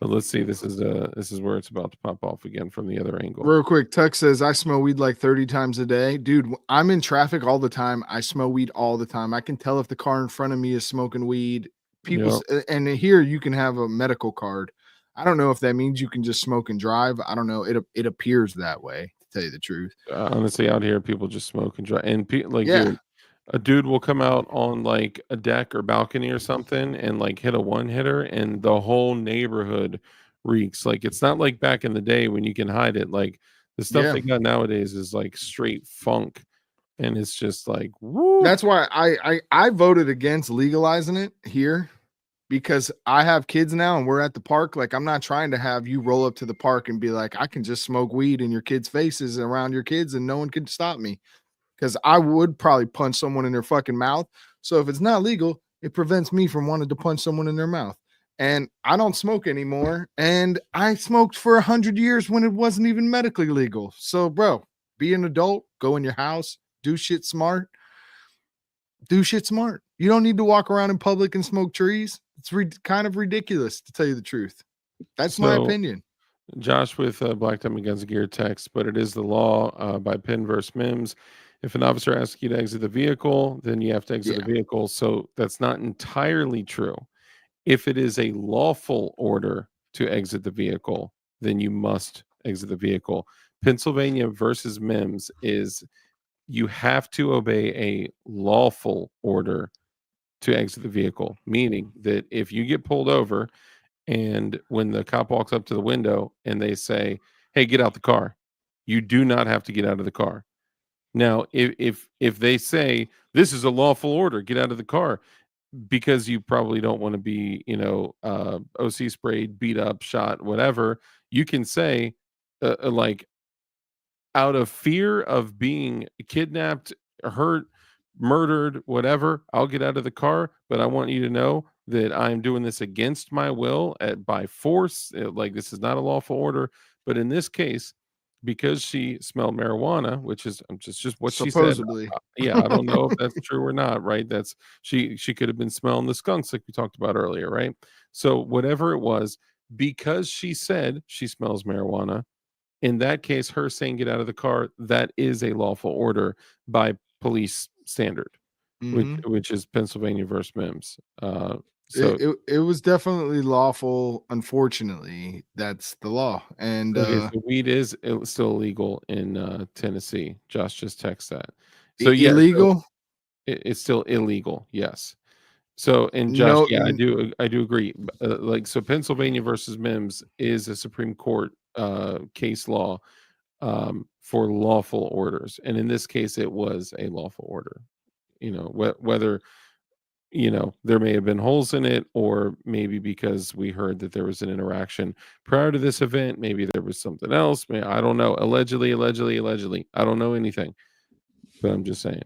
But let's see. This is where it's about to pop off again from the other angle. Real quick, Tuck says, I smell weed like 30 times a day. Dude, I'm in traffic all the time. I smell weed all the time. I can tell if the car in front of me is smoking weed. People, and here you can have a medical card. I don't know if that means you can just smoke and drive. I don't know. It appears that way, to tell you the truth. Honestly, out here, people just smoke and drive. And dude, a dude will come out on like a deck or balcony or something and like hit a one hitter, and the whole neighborhood reeks. Like, it's not like back in the day when you can hide it. Like, the stuff they got nowadays is like straight funk, and it's just like, woo. That's why I voted against legalizing it here, because I have kids now and we're at the park. Like, I'm not trying to have you roll up to the park and be like, I can just smoke weed in your kids' faces and around your kids and no one can stop me. Because I would probably punch someone in their fucking mouth. So if it's not legal, it prevents me from wanting to punch someone in their mouth. And I don't smoke anymore. And I smoked for 100 years when it wasn't even medically legal. So, bro, be an adult, go in your house, do shit smart. Do shit smart. You don't need to walk around in public and smoke trees. It's kind of ridiculous, to tell you the truth. That's my opinion. Josh with Black Diamond Guns and Gear text, but it is the law by Penn versus Mims. If an officer asks you to exit the vehicle, then you have to exit the vehicle. So that's not entirely true. If it is a lawful order to exit the vehicle, then you must exit the vehicle. Pennsylvania versus Mims is you have to obey a lawful order to exit the vehicle, meaning that if you get pulled over and when the cop walks up to the window and they say, hey, get out the car, you do not have to get out of the car. Now, if they say this is a lawful order, get out of the car, because you probably don't want to be, OC sprayed, beat up, shot, whatever, you can say, like, out of fear of being kidnapped, hurt, murdered, whatever, I'll get out of the car, but I want you to know that I'm doing this against my will by force. Like, this is not a lawful order. But in this case, because she smelled marijuana, which is just what she said. Supposedly. Yeah, I don't know if that's true or not, right? That's she could have been smelling the skunks like we talked about earlier, right? So whatever it was, because she said she smells marijuana, in that case, her saying get out of the car, that is a lawful order by police standard, Mhm. which is Pennsylvania versus Mims. So It was definitely lawful. Unfortunately, that's the law. And okay, so weed is still illegal in Tennessee. Josh just text that. So yeah, so illegal? it's still illegal. Yes. So and Josh, No, yeah, I do agree. Like so, Pennsylvania versus Mims is a Supreme Court case law for lawful orders, and in this case, it was a lawful order. You know, whether there may have been holes in it, or maybe because we heard that there was an interaction prior to this event, maybe there was something else. I don't know. Allegedly, I don't know anything, but I'm just saying.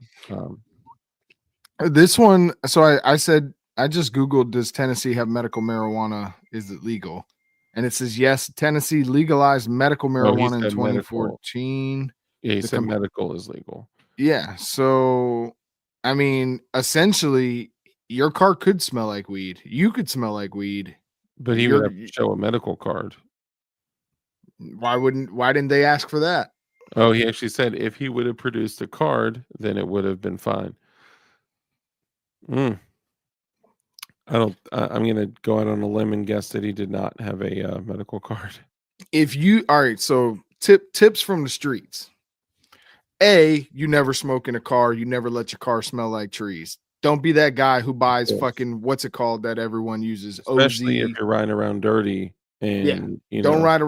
this one. So I said, I just Googled, does Tennessee have medical marijuana? Is it legal? And it says, yes, Tennessee legalized medical Oh, he marijuana in said medical. 2014. Yeah, he The said medical is legal. Yeah. So, I mean, essentially, your car could smell like weed. You could smell like weed. But he would have to show a medical card. Why didn't they ask for that? Oh, he actually said if he would have produced a card, then it would have been fine. I'm gonna go out on a limb and guess that he did not have a medical card. All right, so tips from the streets. You never smoke in a car. You never let your car smell like trees. Don't be that guy who buys fucking, what's it called that everyone uses? Especially OZ. if you're riding around dirty and Don't ride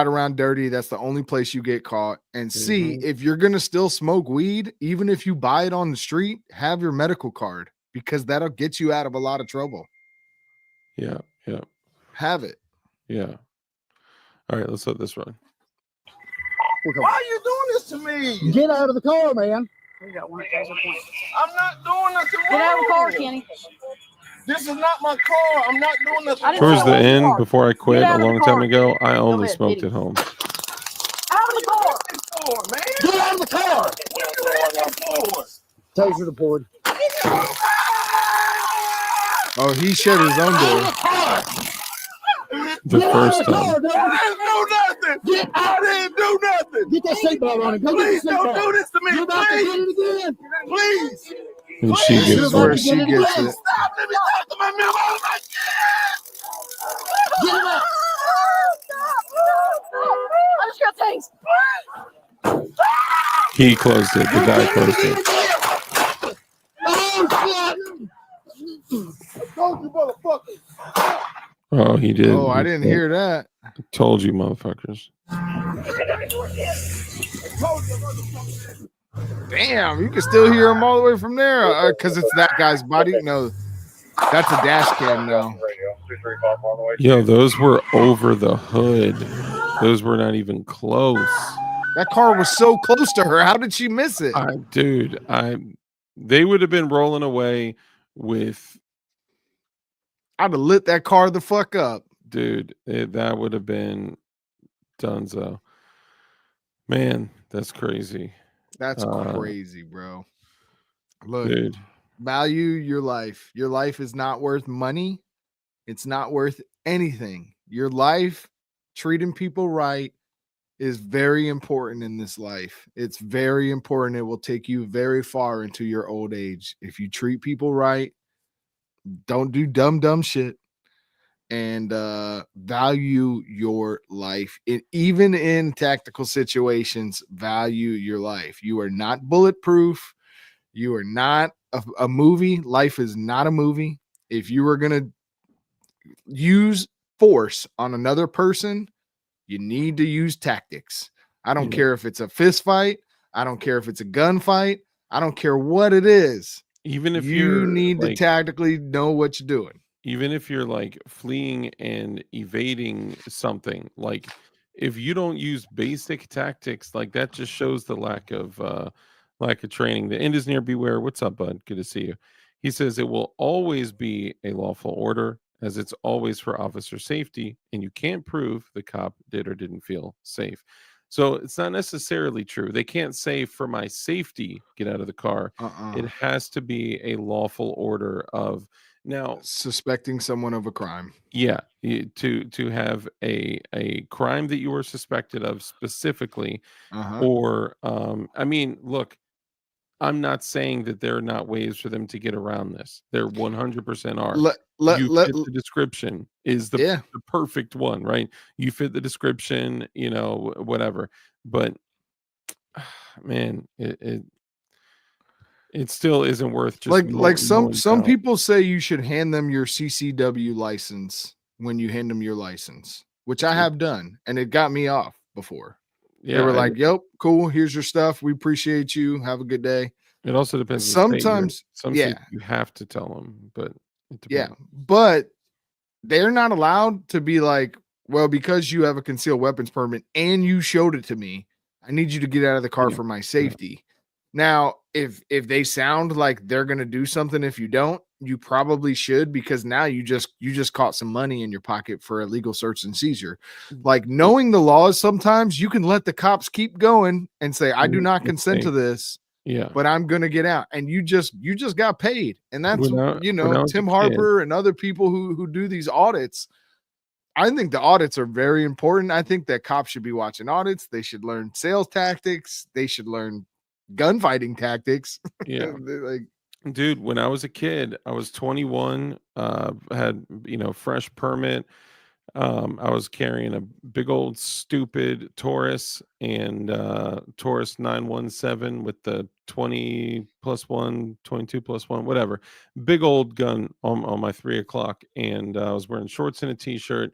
around dirty. That's the only place you get caught. And C, if you're gonna still smoke weed, even if you buy it on the street, have your medical card, because that'll get you out of a lot of trouble. Yeah. Have it. Yeah. All right, let's let this run. Why are you doing this to me? Get out of the car, man. I'm not doing nothing wrong. Get out of the car, Kenny. This is not my car. I'm not doing nothing Towards wrong. the end, before I quit a long time ago, I only ahead, smoked hit at home. Out of the car. Man. Get out of the car. What are you Taser deployed. Oh, he shut his own door. The first time. I didn't do nothing. I didn't do nothing. Get that seatbelt on him. Go Please get the don't seatbelt. do this to me. You're about to get it again. Please. And she This gets is where it. she gets it. Stop. Let me talk to my man. Oh my God. Get him out. I just got taste. He closed it. The guy closed it. Oh, shit. I told you, motherfucker. Oh, he did. Oh, I didn't hear that. Told you, motherfuckers. Damn, you can still hear him all the way from there, because it's that guy's body. No, that's a dash cam now. Yo, those were over the hood. Those were not even close. That car was so close to her. How did she miss it? They would have been rolling away with. I'd have lit that car the fuck up. Dude, that would have been Dunzo. Man, that's crazy. That's crazy, bro. Look, dude, value your life. Your life is not worth money. It's not worth anything. Your life, treating people right, is very important in this life. It's very important. It will take you very far into your old age. If you treat people right, don't do dumb shit, and value your life. Even in tactical situations, value your life. You are not bulletproof. You are not a movie. Life is not a movie. If you are going to use force on another person, you need to use tactics. I don't care if it's a fist fight. I don't care if it's a gunfight. I don't care what it is. Even if you need to tactically know what you're doing. Even if you're like fleeing and evading something, like if you don't use basic tactics, like that just shows the lack of training. The end is near. Beware. What's up, bud? Good to see you. He says it will always be a lawful order as it's always for officer safety, and you can't prove the cop did or didn't feel safe. So it's not necessarily true. They can't say for my safety, get out of the car. It has to be a lawful order of now. Suspecting someone of a crime. Yeah, to have a crime that you were suspected of specifically, or I mean, look, I'm not saying that there are not ways for them to get around this. There 100% are. You fit the description is the perfect one, right? You fit the description, you know, whatever. But man, it still isn't worth just like some mowing down. people say you should hand them your CCW license when you hand them your license, which I have done, and it got me off before. Yeah, they were like, "Yep, cool. Here's your stuff. We appreciate you. Have a good day." It also depends. Sometimes, some states you have to tell them, but it yeah, depends. but they're not allowed to be like, "Well, because you have a concealed weapons permit and you showed it to me, I need you to get out of the car for my safety." Now, if they sound like they're gonna do something if you don't, you probably should, because now you just caught some money in your pocket for a legal search and seizure. Like, knowing the laws, sometimes you can let the cops keep going and say, "I do not consent to this." Yeah, but I'm gonna get out, and you just got paid, and that's when I was a Tim kid, Harper and other people who do these audits. I think the audits are very important. I think that cops should be watching audits. They should learn sales tactics. They should learn gunfighting tactics. yeah. Like, Dude, when I was a kid, I was 21, had, you know, fresh permit. I was carrying a big old stupid Taurus and Taurus 917 with the 20 plus one, 22 plus one, whatever. Big old gun on my 3 o'clock. And I was wearing shorts and a t-shirt,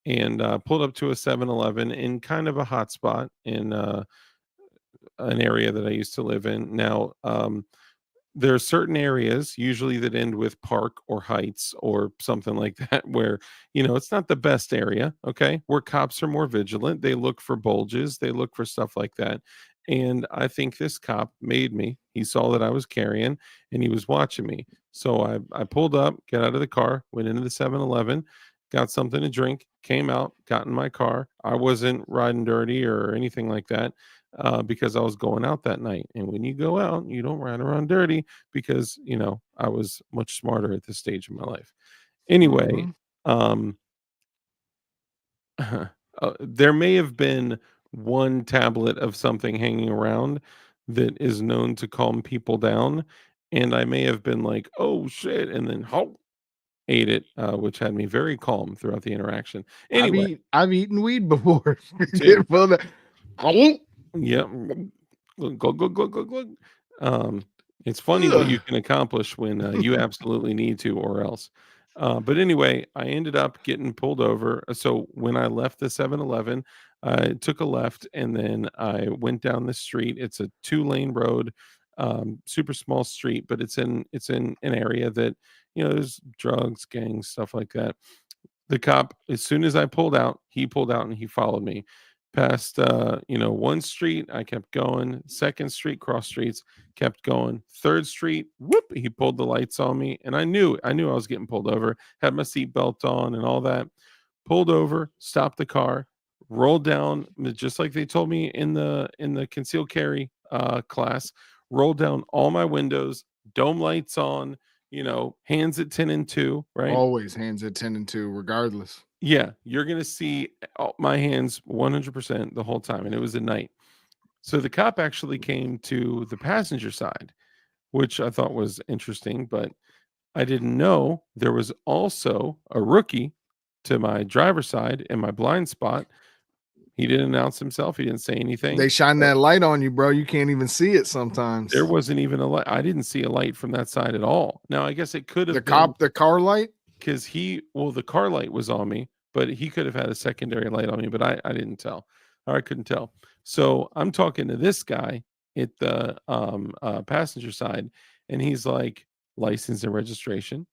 and pulled up to a 7-Eleven in kind of a hot spot in an area that I used to live in. Now, there are certain areas usually that end with park or heights or something like that, where, you know, it's not the best area, okay, where cops are more vigilant. They look for bulges, they look for stuff like that. And I think this cop made me. He saw that I was carrying, and he was watching me. So I pulled up, got out of the car, went into the 7-Eleven, got something to drink, came out, got in my car. I wasn't riding dirty or anything like that, because I was going out that night. And when you go out, you don't ride around dirty, because, you know, I was much smarter at this stage of my life. Anyway, there may have been one tablet of something hanging around that is known to calm people down. And I may have been like, oh shit, and then ate it, which had me very calm throughout the interaction. Anyway, I've eaten weed before. dude, Well, yeah. Glug, glug, glug, glug, glug. It's funny what you can accomplish when you absolutely need to, or else. But anyway, I ended up getting pulled over. So when I left the 7-Eleven, I took a left, and then I went down the street. It's a 2-lane road, super small street, but it's in an area that, you know, there's drugs, gangs, stuff like that. The cop, as soon as I pulled out, he pulled out and he followed me past, you know, one street. I kept going. Second street, cross streets, kept going. Third street, whoop, he pulled the lights on me, and I knew I was getting pulled over. Had my seatbelt on and all that. Pulled over, stopped the car, rolled down, just like they told me in the concealed carry class. Rolled down all my windows, dome lights on, you know, hands at 10 and 2, right? always hands at 10 and 2, regardless. Yeah, you're gonna see my hands 100% the whole time, and it was at night. So the cop actually came to the passenger side, which I thought was interesting, but I didn't know there was also a rookie to my driver's side in my blind spot. He didn't announce himself. He didn't say anything. They shine that light on you, bro. You can't even see it sometimes. There wasn't even a light. I didn't see a light from that side at all. Now, I guess it could have the car light, because the car light was on me, but he could have had a secondary light on me, but I didn't tell, or I couldn't tell. So I'm talking to this guy at the passenger side, and he's like, license and registration.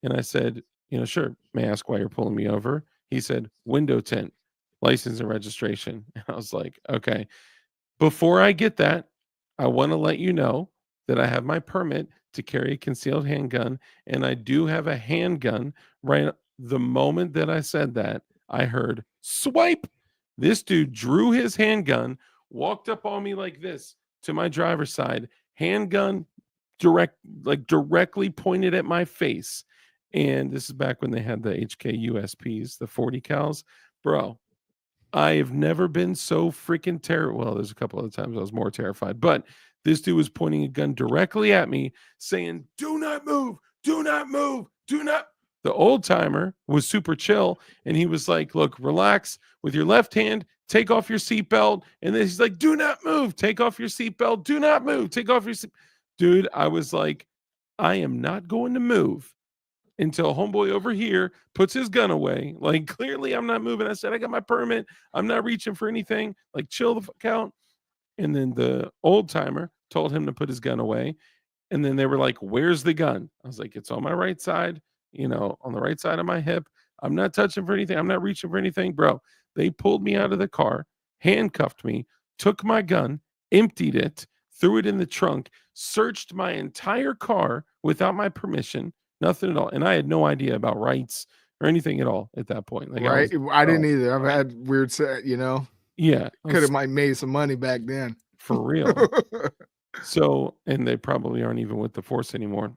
And I said, you know, sure. May I ask why you're pulling me over? He said, window tint, license and registration. And I was like, okay. Before I get that, I want to let you know that I have my permit to carry a concealed handgun, and I do have a handgun right the moment that I said that, I heard swipe. This dude drew his handgun, walked up on me like this to my driver's side, handgun directly pointed at my face. And this is back when they had the HK USPs, the 40 cals. Bro, I have never been so freaking terrified. Well, there's a couple of times I was more terrified, but this dude was pointing a gun directly at me, saying, "Do not move, do not move, do not." The old timer was super chill, and he was like, "Look, relax with your left hand, take off your seatbelt." And then he's like, "Do not move, take off your seatbelt, do not move, take off your seat." Dude, I was like, I am not going to move until homeboy over here puts his gun away. Like, clearly I'm not moving. I said, I got my permit. I'm not reaching for anything. Like, chill the fuck out. And then the old timer told him to put his gun away. And then they were like, "Where's the gun?" I was like, "It's on my right side, on the right side of my hip. I'm not touching for anything. I'm not reaching for anything." Bro, they pulled me out of the car, handcuffed me, took my gun, emptied it, threw it in the trunk, searched my entire car without my permission, nothing at all. And I had no idea about rights or anything at all at that point. Like, Right? I didn't either. I've had weird set, yeah, Could have might made some money back then. for real. So, and they probably aren't even with the force anymore.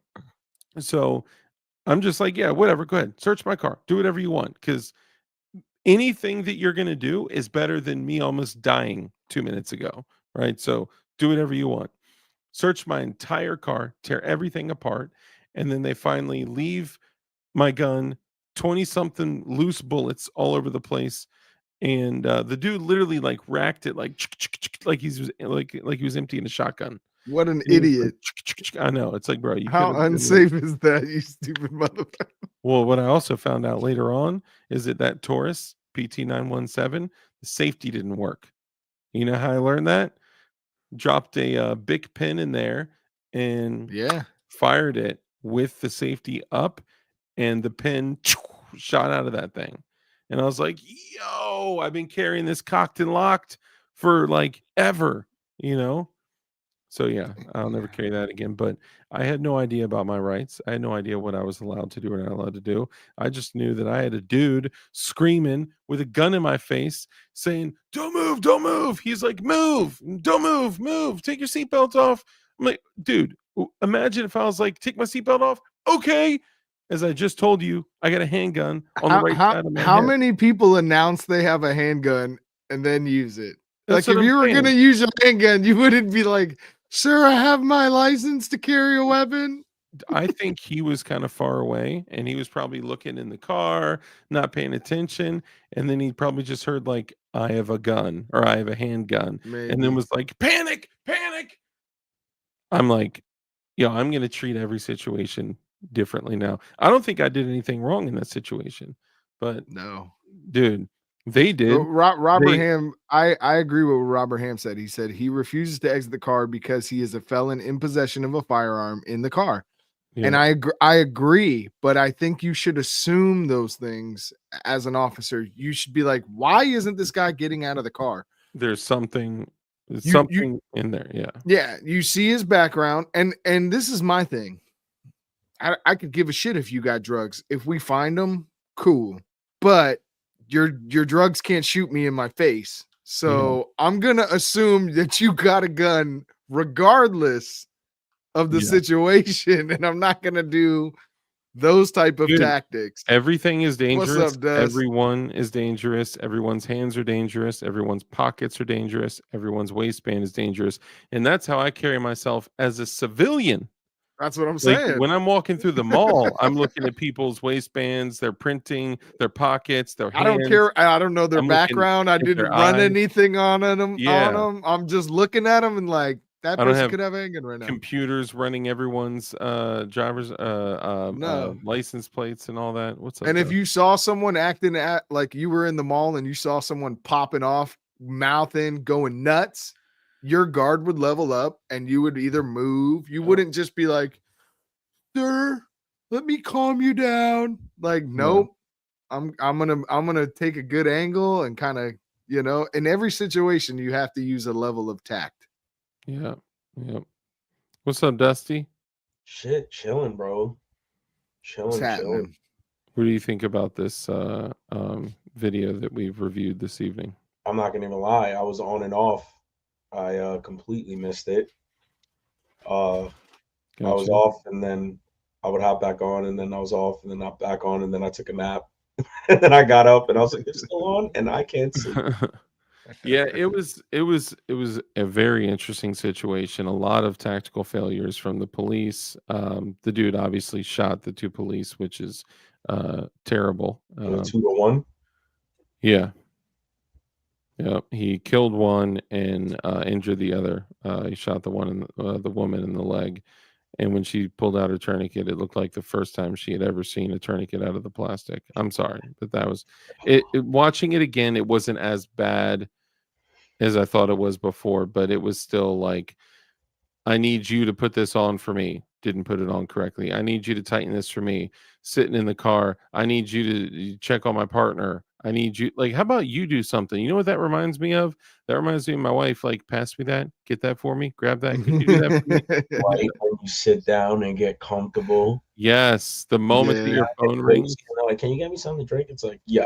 So I'm just like, yeah, whatever. Go ahead. Search my car. Do whatever you want. Because anything that you're going to do is better than me almost dying 2 minutes ago. Right. So do whatever you want. Search my entire car, tear everything apart. And then they finally leave my gun, 20 something loose bullets all over the place. And the dude literally like racked it like he was emptying a shotgun. What an He was idiot. like, I know. It's like, bro, you How could've been like- unsafe is that, you stupid motherfucker? Well, what I also found out later on is that Taurus PT917, the safety didn't work. You know how I learned that? Dropped a Bic pin in there and Yeah. fired it with the safety up, and the pin shot out of that thing. And I was like, yo, I've been carrying this cocked and locked for like ever, So yeah, I'll never carry that again. But I had no idea about my rights. I had no idea what I was allowed to do or not allowed to do. I just knew that I had a dude screaming with a gun in my face saying, "Don't move, don't move." He's like, "Move, don't move, move, take your seatbelt off." I'm like, dude, imagine if I was like, "Take my seatbelt off." Okay. As I just told you, I got a handgun on the right side of my How head. many people announce they have a handgun and then use it? That's Like, what if you I'm were saying. going to use your handgun, you wouldn't be like, "Sir, I have my license to carry a weapon." I think he was kind of far away and he was probably looking in the car, not paying attention. And then he probably just heard like, "I have a gun," or "I have a handgun." And then Maybe. was like, "Panic, panic." I'm like, I'm going to treat every situation differently now. I don't think I did anything wrong in that situation, but No. dude, they did. Robert They- Ham, I agree with what Robert Ham said. He said he refuses to exit the car because he is a felon in possession of a firearm in the car. And Yeah. I agree, but I think you should assume those things as an officer. You should be like, why isn't this guy getting out of the car? There's something You- in there. Yeah. Yeah, you see his background, and this is my thing. I could give a shit if you got drugs. If we find them, cool. But your drugs can't shoot me in my face. So I'm gonna assume that you got a gun regardless of the Yeah. situation, and I'm not gonna do those type of Dude, tactics. Everything is dangerous. What's up, Dust? Everyone is dangerous. Everyone's hands are dangerous. Everyone's pockets are dangerous. Everyone's waistband is dangerous. And that's how I carry myself as a civilian. That's what I'm Like, saying. when I'm walking through the mall, I'm looking at people's waistbands, their printing, their pockets, their hands. I don't care. I don't know their I'm looking background. I at didn't their run eyes. anything on them. Yeah. On them. I'm just looking at them and like, that I don't person have could have a handgun right now. computers running everyone's driver's No. license plates and all that. What's up? And if Doug? you saw someone acting like you were in the mall and you saw someone popping off, mouthing, going nuts, your guard would level up and you would either move. You wouldn't just be like, "Sir, let me calm you down." Like, nope. I'm gonna take a good angle and kind of, in every situation you have to use a level of tact. Yeah. What's up, Dusty? Shit, chilling, bro. What's Chilling. happening? What do you think about this video that we've reviewed this evening? I'm not gonna even lie. I was on and off. I completely missed it. I was Gotcha. off, and then I would hop back on, and then I was off, and then hop back on, and then I took a nap, and then I got up, and I was like, "It's still on," and I can't sleep. Yeah, it was a very interesting situation. A lot of tactical failures from the police. The dude obviously shot the two police, which is terrible. 2-1. Yeah. Yeah, he killed one and injured the other. He shot the the woman in the leg, and when she pulled out her tourniquet, it looked like the first time she had ever seen a tourniquet out of the plastic. I'm sorry, but that was it. Watching it again, it wasn't as bad as I thought it was before, but it was still like, I need you to put this on for me. Didn't put it on correctly. I need you to tighten this for me. Sitting in the car, I need you to check on my partner. I need you, like, how about you do something? You know what that reminds me of? That reminds me of my wife. Like, pass me that, get that for me, grab that. Could you do that for me? Right when you sit down and get comfortable. Yes, the moment that your phone rings, like, can you get me something to drink? It's like, yo,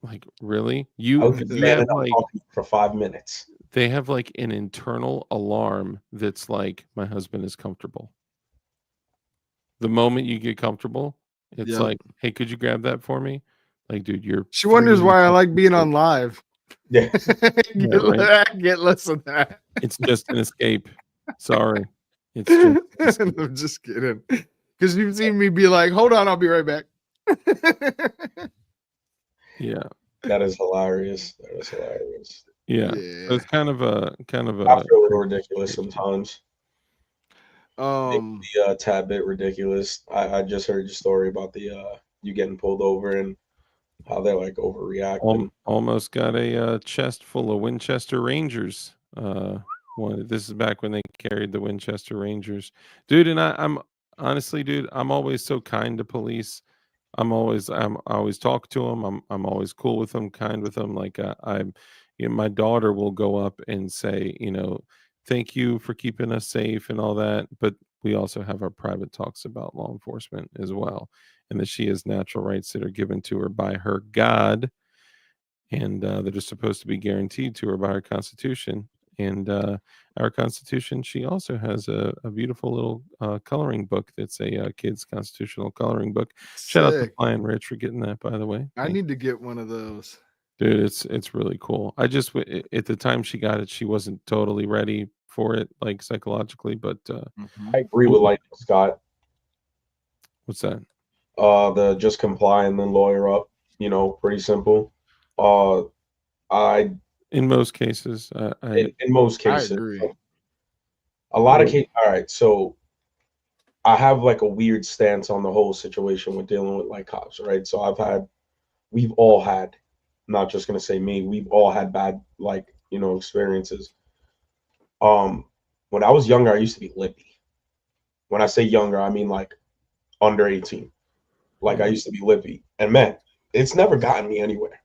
like, really? I You was just have standing up like, talking for 5 minutes. they have like an internal alarm that's like, my husband is comfortable. The moment you get comfortable, it's Yep. like, hey, could you grab that for me? Like, dude, you're She wonders freaking why I like being comfortable. on live. Yeah. Yeah, right. Get less of that. It's just an escape. Sorry. It's just an escape. I'm just kidding. Because you've seen me be like, hold on, I'll be right back. Yeah. That is hilarious. That is hilarious. Yeah. So it's kind of a I feel a little ridiculous sometimes. Maybe a tad bit ridiculous. I just heard your story about the you getting pulled over and how they're like overreacting. Almost got a chest full of Winchester Rangers. This is back when they carried the Winchester Rangers, dude. And I'm honestly, dude, I'm always so kind to police. I always talk to them. I'm always cool with them, kind with them. Like my daughter will go up and say, thank you for keeping us safe and all that. But we also have our private talks about law enforcement as well, and that she has natural rights that are given to her by her God, and that are supposed to be guaranteed to her by our Constitution. And our Constitution, she also has a beautiful little coloring book that's a kid's constitutional coloring book. Shout out to Sick. Flying Rich for getting that, by the way. I need to get one of those. Dude, it's really cool. I just at the time she got it, she wasn't totally ready for it, like psychologically. But I agree with Lightning Scott. What's that? The just comply and then lawyer up. Pretty simple. In most cases, in most cases, I agree. A lot of cases. All right, so I have like a weird stance on the whole situation with dealing with like cops, right? So we've all had, not just gonna say me, we've all had bad experiences. When I was younger, I used to be lippy. When I say younger, I mean like under 18. Like I used to be lippy, and man, it's never gotten me anywhere.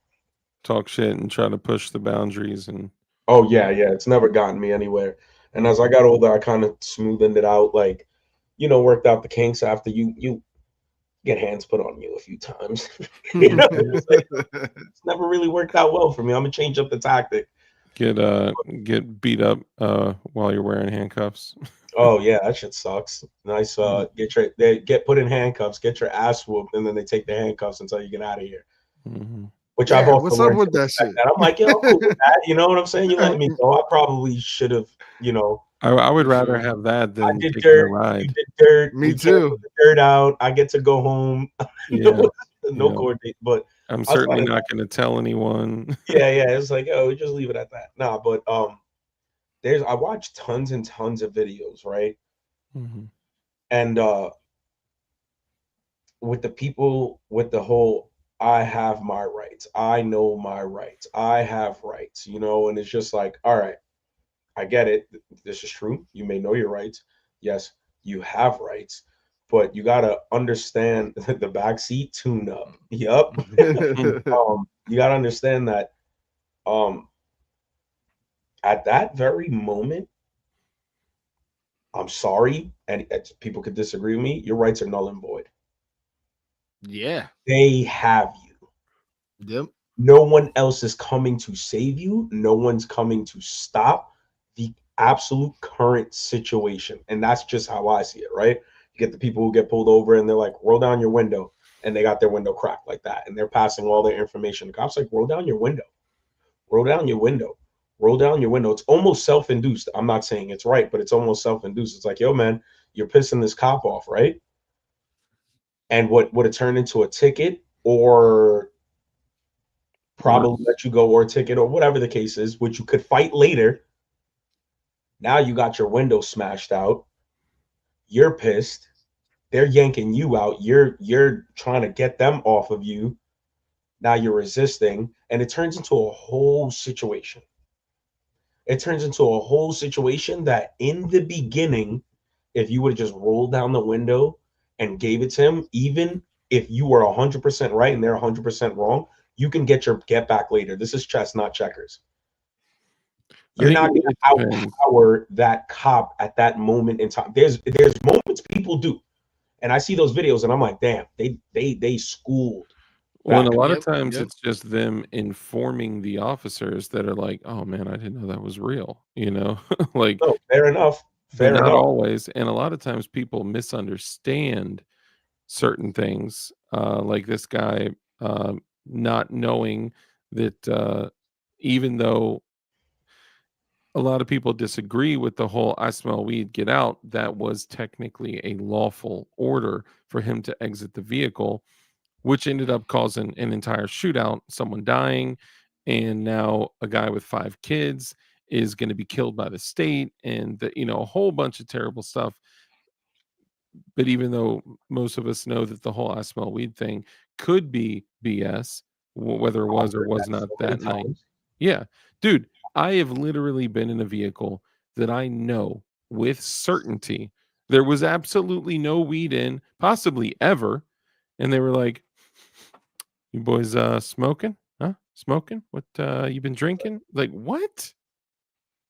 Talk shit and try to push the boundaries and. Oh yeah, it's never gotten me anywhere. And as I got older, I kind of smoothened it out, like, worked out the kinks after you get hands put on you a few times. It's never really worked out well for me. I'm gonna change up the tactic. Get beat up while you're wearing handcuffs. Oh yeah, that shit sucks. Nice. Get put in handcuffs, get your ass whooped, and then they take the handcuffs until you get out of here. Mm-hmm. Which I've also what's up with that shit? I'm like, I'm cool with that. You know what I'm saying? You let me go. I probably should have, I would rather have that than I did taking dirt. a ride. You did dirt. Me too. Put the dirt out. I get to go home. No court date. But I'm certainly not going to tell anyone. Yeah. It's like, we just leave it at that. Nah, but I watched tons and tons of videos, right? Mm-hmm. And with the people with the whole, I have my rights. I know my rights. I have rights, and it's just like, all right, I get it. This is true. You may know your rights. Yes, you have rights, but you got to understand the backseat tune up. Yep. You got to understand that at that very moment, I'm sorry, and people could disagree with me, your rights are null and void. Yeah. They have you. Yep. No one else is coming to save you. No one's coming to stop the absolute current situation. And that's just how I see it, right? You get the people who get pulled over and they're like, roll down your window. And they got their window cracked like that. And they're passing all their information. The cops like, roll down your window. Roll down your window. Roll down your window. It's almost self-induced. I'm not saying it's right, but it's almost self-induced. It's like, yo, man, you're pissing this cop off, right? And what would it turn into a ticket or probably let you go or a ticket or whatever the case is, which you could fight later. Now you got your window smashed out. You're pissed. They're yanking you out. You're trying to get them off of you. Now you're resisting, and it turns into a whole situation. It turns into a whole situation that in the beginning, if you would have just rolled down the window and gave it to him, even if you were 100% right and they're 100% wrong, you can get your get back later. This is chess, not checkers. You're not going to outpower that cop at that moment in time. There's moments people do, and I see those videos and I'm like, damn, they schooled. Well, and a lot of times it's just them informing the officers that are like, "Oh man, I didn't know that was real," you know, like. No, fair enough. But not always, and a lot of times people misunderstand certain things, like this guy not knowing that even though a lot of people disagree with the whole "I smell weed, get out," that was technically a lawful order for him to exit the vehicle, which ended up causing an entire shootout, someone dying, and now a guy with 5 kids is going to be killed by the state, and a whole bunch of terrible stuff. But even though most of us know that the whole "I smell weed" thing could be BS, whether it was or was not that night. Yeah, dude, I have literally been in a vehicle that I know with certainty there was absolutely no weed in, possibly ever, and they were like, "You boys smoking? Huh? Smoking? What you been drinking?" Like, what?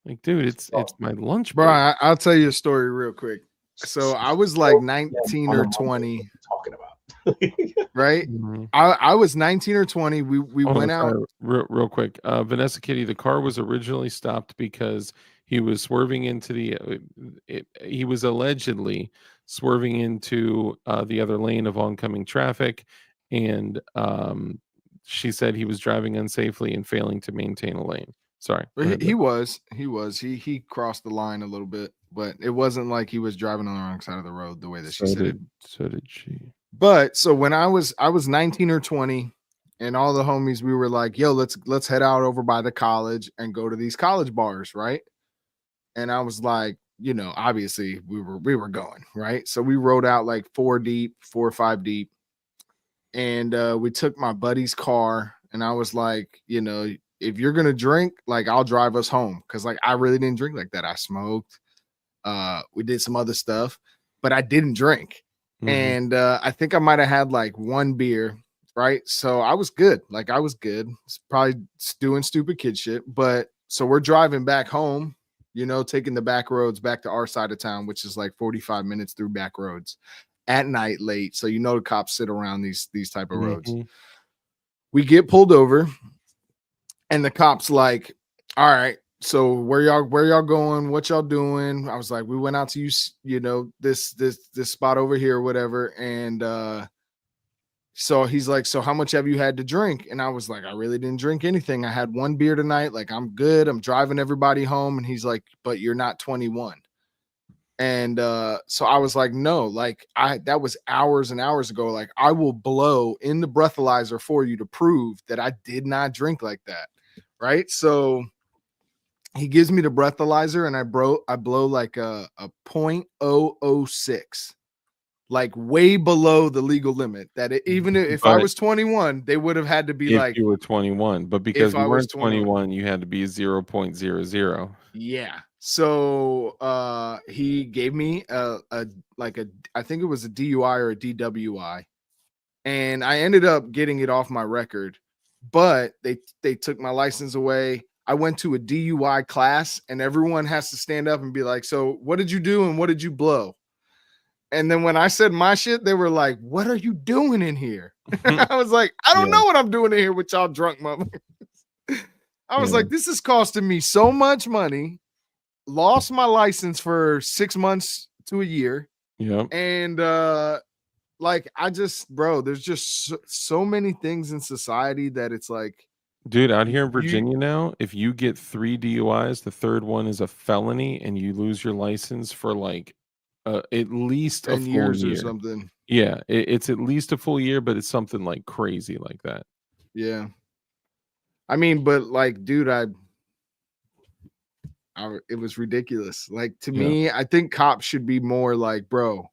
Like, dude, it's my lunch break. Bro, I'll tell you a story real quick. So I was like 19 or 20. Talking about right? I was 19 or 20. We went out real quick. Vanessa Kitty, the car was originally stopped because he was swerving into he was allegedly swerving into the other lane of oncoming traffic, and she said he was driving unsafely and failing to maintain a lane. Sorry. He crossed the line a little bit, but it wasn't like he was driving on the wrong side of the road the way that she said it. So did she. But so when I was 19 or 20, and all the homies, we were like, yo, let's head out over by the college and go to these college bars, right? And I was like, obviously we were going, right? So we rode out like 4 or 5 deep. And we took my buddy's car, and I was like, if you're gonna drink, like, I'll drive us home, because like I really didn't drink like that. I smoked, we did some other stuff, but I didn't drink. And I think I might have had like 1 beer, right? So I was good. Like, I was good. It's probably doing stupid kid shit. But so we're driving back home, taking the back roads back to our side of town, which is like 45 minutes through back roads at night, late. So the cops sit around these type of roads. We get pulled over, and the cops like, all right, so where y'all going? What y'all doing? I was like, we went out to this spot over here or whatever. And so he's like, so how much have you had to drink? And I was like, I really didn't drink anything. I had 1 beer tonight. Like, I'm good. I'm driving everybody home. And he's like, but you're not 21. And so I was like, no, like, that was hours and hours ago. Like, I will blow in the breathalyzer for you to prove that I did not drink like that. Right. So he gives me the breathalyzer, and I blow like a 0.006, like way below the legal limit. That even if I was 21, they would have had to be like, you were 21, but because you weren't 21, you had to be 0.00. Yeah. So he gave me I think it was a DUI or a DWI, and I ended up getting it off my record, but they took my license away. I went to a DUI class, and everyone has to stand up and be like, so what did you do and what did you blow? And then when I said my shit, they were like, "What are you doing in here?" I was like, "I don't know what I'm doing in here with y'all drunk motherfuckers." I was like, "This is costing me so much money." Lost my license for 6 months to a year. Yep. And like I just, bro, there's just so many things in society that it's like, dude, out here in Virginia now, if you get 3 DUIs, the third one is a felony, and you lose your license for like at least a 10 full years or year. something. Yeah, it's at least a full year, but it's something like crazy like that. Yeah. I mean, but like, dude, it was ridiculous. Like to me, I think cops should be more like, bro,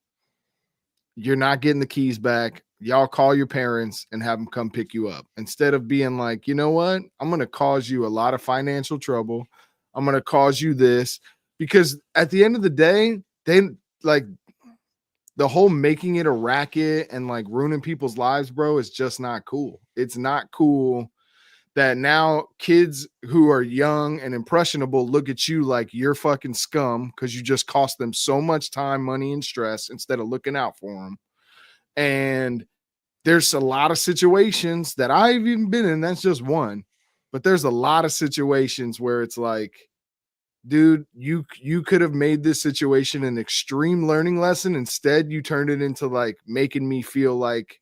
you're not getting the keys back. Y'all call your parents and have them come pick you up. Instead of being like, you know what? I'm going to cause you a lot of financial trouble. I'm going to cause you this, because at the end of the day, they like the whole making it a racket and like ruining people's lives, bro, is just not cool. It's not cool that now kids who are young and impressionable look at you like you're fucking scum because you just cost them so much time, money, and stress instead of looking out for them. And there's a lot of situations that I've even been in. That's just one, but there's a lot of situations where it's like, dude, you could have made this situation an extreme learning lesson. Instead, you turned it into like making me feel like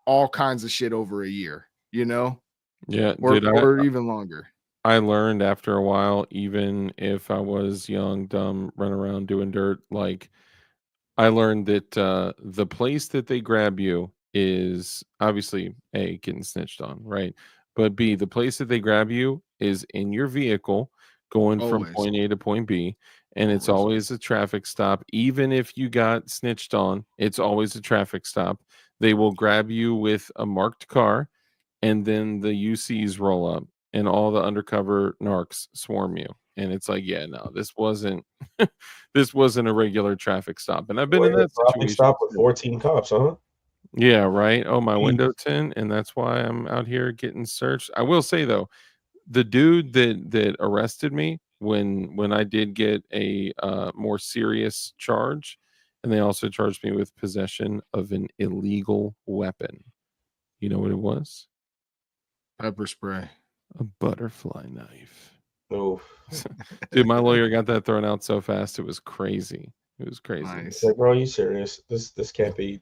all kinds of shit over a year, you know? Yeah, Or dude, or even longer. I learned after a while, even if I was young, dumb, run around doing dirt, like I learned that the place that they grab you is obviously A, getting snitched on, right? But B, the place that they grab you is in your vehicle going from Always. point A to point B. And it's always a traffic stop. Even if you got snitched on, it's always a traffic stop. They will grab you with a marked car, and then the UCs roll up and all the undercover narcs swarm you. And it's like, yeah, no, this wasn't this wasn't a regular traffic stop. And I've been in that Traffic situation. stop with 14 cops, huh? Yeah, right. Oh, my Jeez. window tint, and that's why I'm out here getting searched. I will say though, the dude that arrested me when I did get a more serious charge, and they also charged me with possession of an illegal weapon. You know what it was? Pepper spray. A butterfly knife. Oh, dude, my lawyer got that thrown out so fast. It was crazy. It was crazy. Nice. like, bro, you serious? This can't be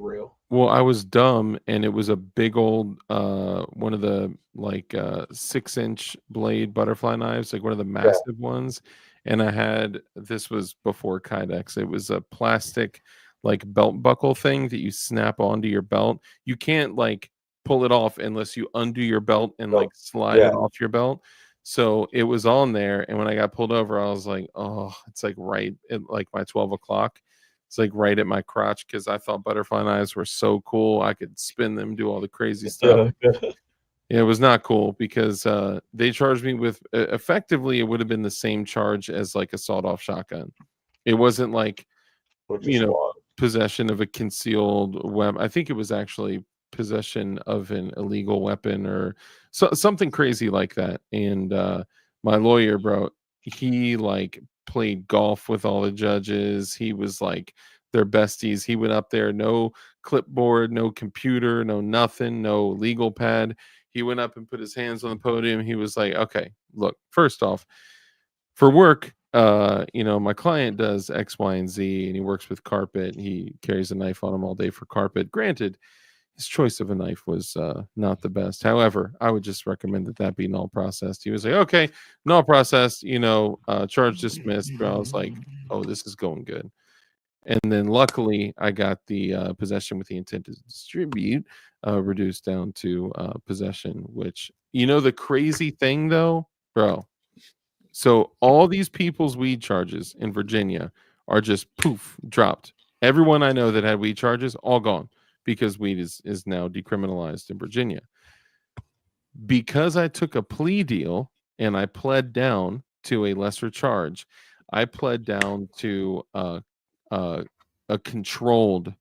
real. Well, I was dumb, and it was a big old one of the like 6-inch blade butterfly knives, like one of the massive ones. And I had, this was before Kydex. It was a plastic like belt buckle thing that you snap onto your belt. You can't like pull it off unless you undo your belt and like slide it off your belt. So it was on there, and when I got pulled over, I was like, oh, it's like right at like my 12 o'clock. It's like right at my crotch, because I thought butterfly knives were so cool. I could spin them, do all the crazy stuff. Yeah, it was not cool because they charged me with effectively, it would have been the same charge as like a sawed-off shotgun. It wasn't like, possession of a concealed weapon. I think it was actually possession of an illegal weapon or something crazy like that. And my lawyer, bro, he like played golf with all the judges. He was like their besties. He went up there, no clipboard, no computer, no nothing, no legal pad. He went up and put his hands on the podium. He was like, okay, look, first off, for work, my client does X, Y, and Z, and he works with carpet. He carries a knife on him all day for carpet. Granted, his choice of a knife was not the best. However, I would just recommend that be null processed. He was like, okay, null processed, charge dismissed. But I was like, oh, this is going good. And then luckily, I got the possession with the intent to distribute reduced down to possession, which, the crazy thing though, bro. So all these people's weed charges in Virginia are just poof, dropped. Everyone I know that had weed charges, all gone, because weed is now decriminalized in Virginia. Because I took a plea deal and I pled down to a lesser charge, I pled down to a controlled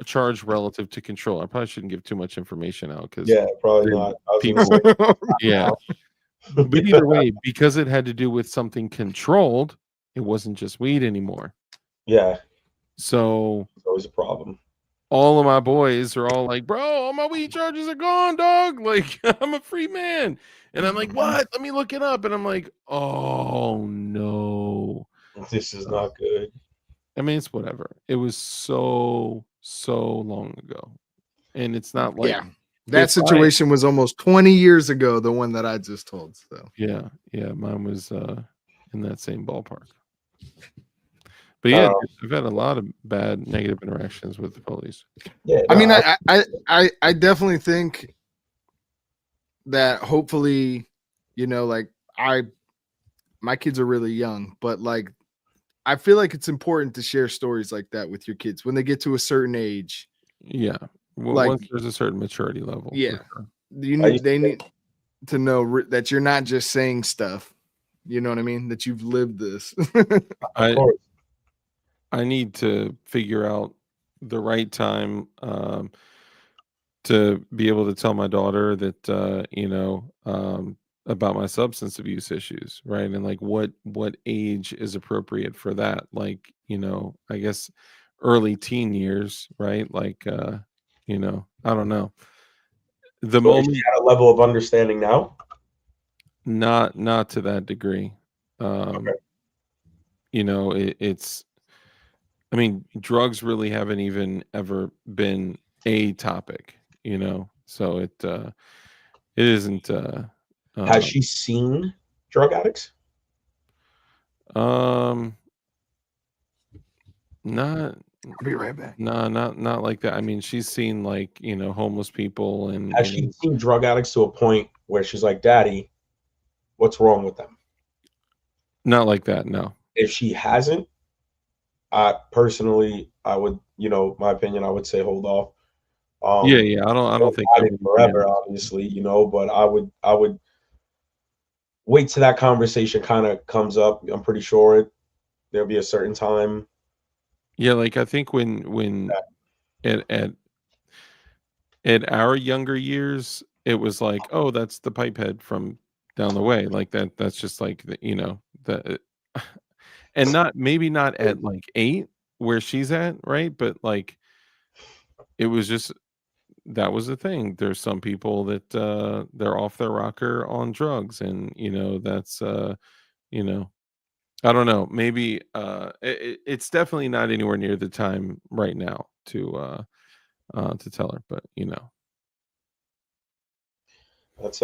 charge relative to control. I probably shouldn't give too much information out because probably not. Yeah. But either way, because it had to do with something controlled it wasn't just weed anymore. Yeah, So it's always a problem. all of my boys are all like, bro, all my weed charges are gone, dog. Like, I'm a free man. And I'm like, what? Let me look it up. And I'm like, oh no. This is not good. I mean, it's whatever. It was so long ago. And it's not like, Yeah. That it's fine. situation was almost 20 years ago, the one that I just told. So Yeah, mine was in that same ballpark. But yeah, I've had a lot of bad negative interactions with the police. Yeah, I mean, I definitely think that hopefully, you know, like my kids are really young, but like I feel like it's important to share stories like that with your kids when they get to a certain age. Yeah, well, Like, once there's a certain maturity level. yeah, for they need to know that you're not just saying stuff. You know what I mean? That you've lived this. I need to figure out the right time to be able to tell my daughter that about my substance abuse issues, right? And like what age is appropriate for that? Like, I guess early teen years, right? Like I don't know. The So is moment she at a level of understanding now? not to that degree. Okay. It's I mean, drugs really haven't even ever been a topic, so it isn't Has she seen drug addicts? Not I'll be right back. No, not like that. I mean, she's seen like, homeless people and Has she seen drug addicts to a point where she's like, Daddy, what's wrong with them? Not like that, no. If she hasn't, I personally, I would, my opinion, I would say hold off. Yeah, I don't think I did forever, obviously, but I would wait till that conversation kind of comes up. I'm pretty sure there'll be a certain time. Yeah, like I think when at our younger years, it was like, oh, that's the pipe head from down the way. Like that's just like the and maybe not at like 8 where she's at, right? But like it was just that was the thing. There's some people that they're off their rocker on drugs, and that's I don't know. Maybe it's definitely not anywhere near the time right now to tell her, but That's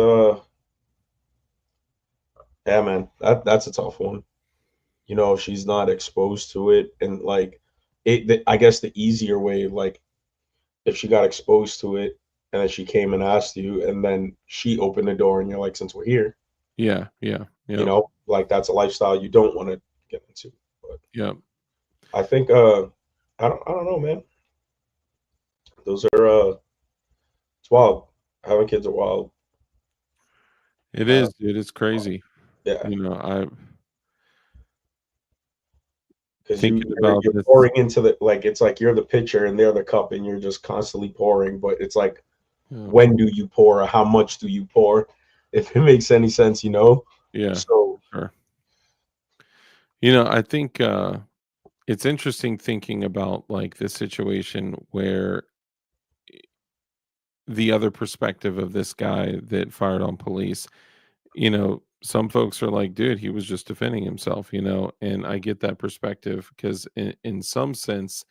yeah, man. That's a tough one. If she's not exposed to it, and like I guess the easier way, like if she got exposed to it and then she came and asked you, and then she opened the door, and you're like, since we're here, yeah. Like that's a lifestyle you don't want to get into. But yeah, I think I don't know, man. Those are it's wild. Having kids are wild. it is, dude. It's crazy. Yeah. I because thinking about you're this. pouring into the, like, it's like you're the pitcher and they're the cup, and you're just constantly pouring. But it's like, when do you pour, or how much do you pour, if it makes any sense, Yeah. So sure. I think it's interesting thinking about like this situation where the other perspective of this guy that fired on police, some folks are like, dude, he was just defending himself, and I get that perspective because in some sense,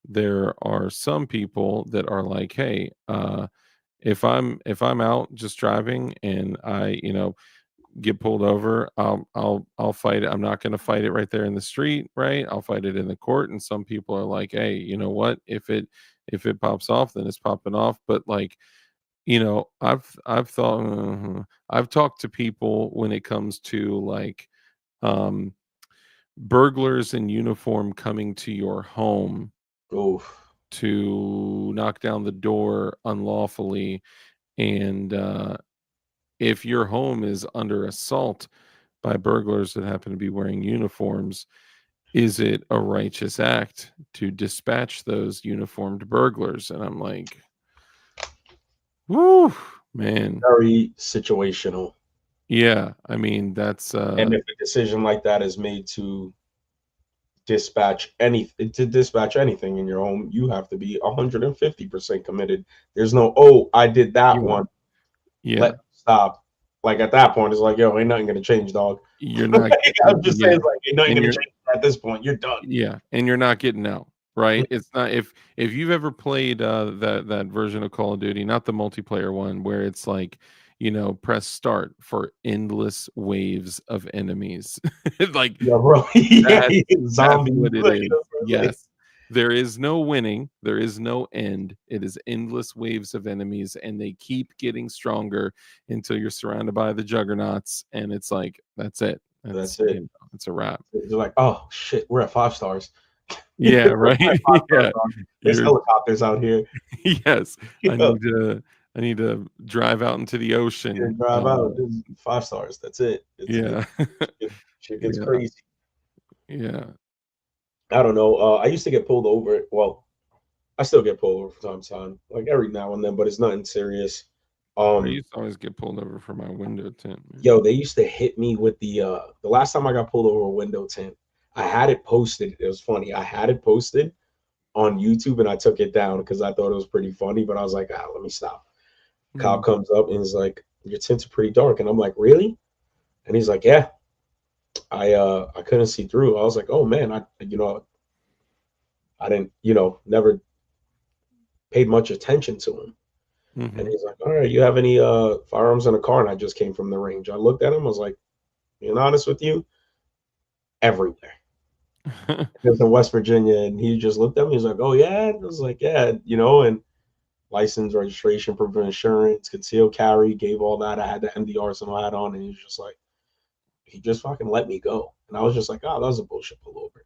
there are some people that are like, hey, if I'm out just driving and I, get pulled over, I'll fight it. I'm not going to fight it right there in the street, right? I'll fight it in the court. And some people are like, hey, you know what? If it pops off, then it's popping off. But like, I've thought I've talked to people when it comes to like burglars in uniform coming to your home to knock down the door unlawfully, and if your home is under assault by burglars that happen to be wearing uniforms, is it a righteous act to dispatch those uniformed burglars? And I'm like, woo, man. Very situational. Yeah, I mean, that's and if a decision like that is made to dispatch anything in your home, you have to be 150% committed. There's no, oh, I did that one. Yeah. Let stop. Like at that point, it's like, yo, ain't nothing gonna change, dog. You're not. I'm just saying, like, ain't nothing And gonna you're- change at this point. You're done. Yeah, and you're not getting out, right? It's not if you've ever played that version of Call of Duty, not the multiplayer one, where it's like, press start for endless waves of enemies. Like Yeah, bro. that's what it Like, is. Yes. There is no winning. There is no end. It is endless waves of enemies, and they keep getting stronger until you're surrounded by the juggernauts, and it's like that's it. That's it. It's a wrap. You're like, oh shit, we're at 5 stars. Yeah, right. Yeah. There's helicopters out here. Yes. I need to drive out into the ocean. Drive out. 5 stars. That's it. Shit gets crazy. Yeah. I don't know. I used to get pulled over. Well, I still get pulled over from time to time, like every now and then, but it's nothing serious. I used to always get pulled over for my window tint. Man. Yo, they used to hit me with the last time I got pulled over a window tint, I had it posted. It was funny. I had it posted on YouTube and I took it down because I thought it was pretty funny, but I was like, let me stop. Cop comes up and is like, your tints are pretty dark. And I'm like, really? And he's like, yeah. I couldn't see through. I was like, oh man, I didn't, never paid much attention to him. And he's like, all right, you have any firearms in a car? And I just came from the range. I looked at him, I was like, being honest with you, everywhere. He was in West Virginia, and he just looked at me. He's like, oh yeah. And I was like, yeah, and license, registration, proof of insurance, concealed carry, gave all that. I had the MD arsenal hat on, and he was just like, he just fucking let me go. And I was just like, oh, that was a bullshit pullover.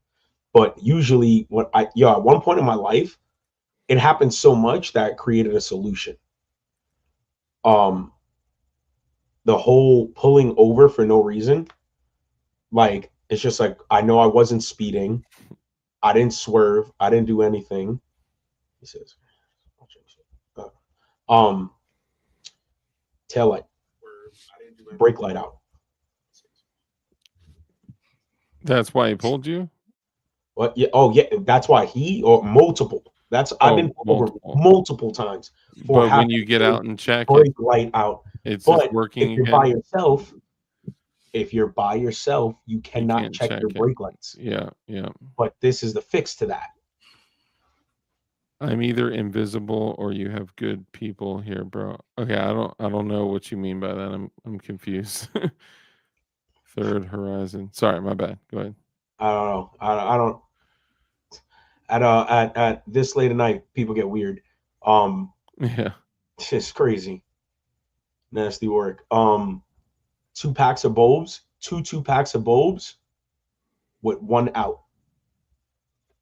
But usually at one point in my life, it happened so much that created a solution. The whole pulling over for no reason, like, it's just like, I know I wasn't speeding. I didn't swerve. I didn't do anything. He says, tail light, brake light out. That's why he pulled you? What? Yeah. Oh, yeah. That's why multiple. I've been over multiple times. But when you get out and check brake light out, it's but working. If you're by yourself, you cannot check your brake lights. Yeah. But this is the fix to that. I'm either invisible or you have good people here, bro. Okay, I don't know what you mean by that. I'm confused. Third horizon. Sorry, my bad. Go ahead. I don't know. I don't. At this late at night, people get weird. Yeah, it's just crazy. Nasty work. 2 packs of bulbs, two packs of bulbs with 1 out.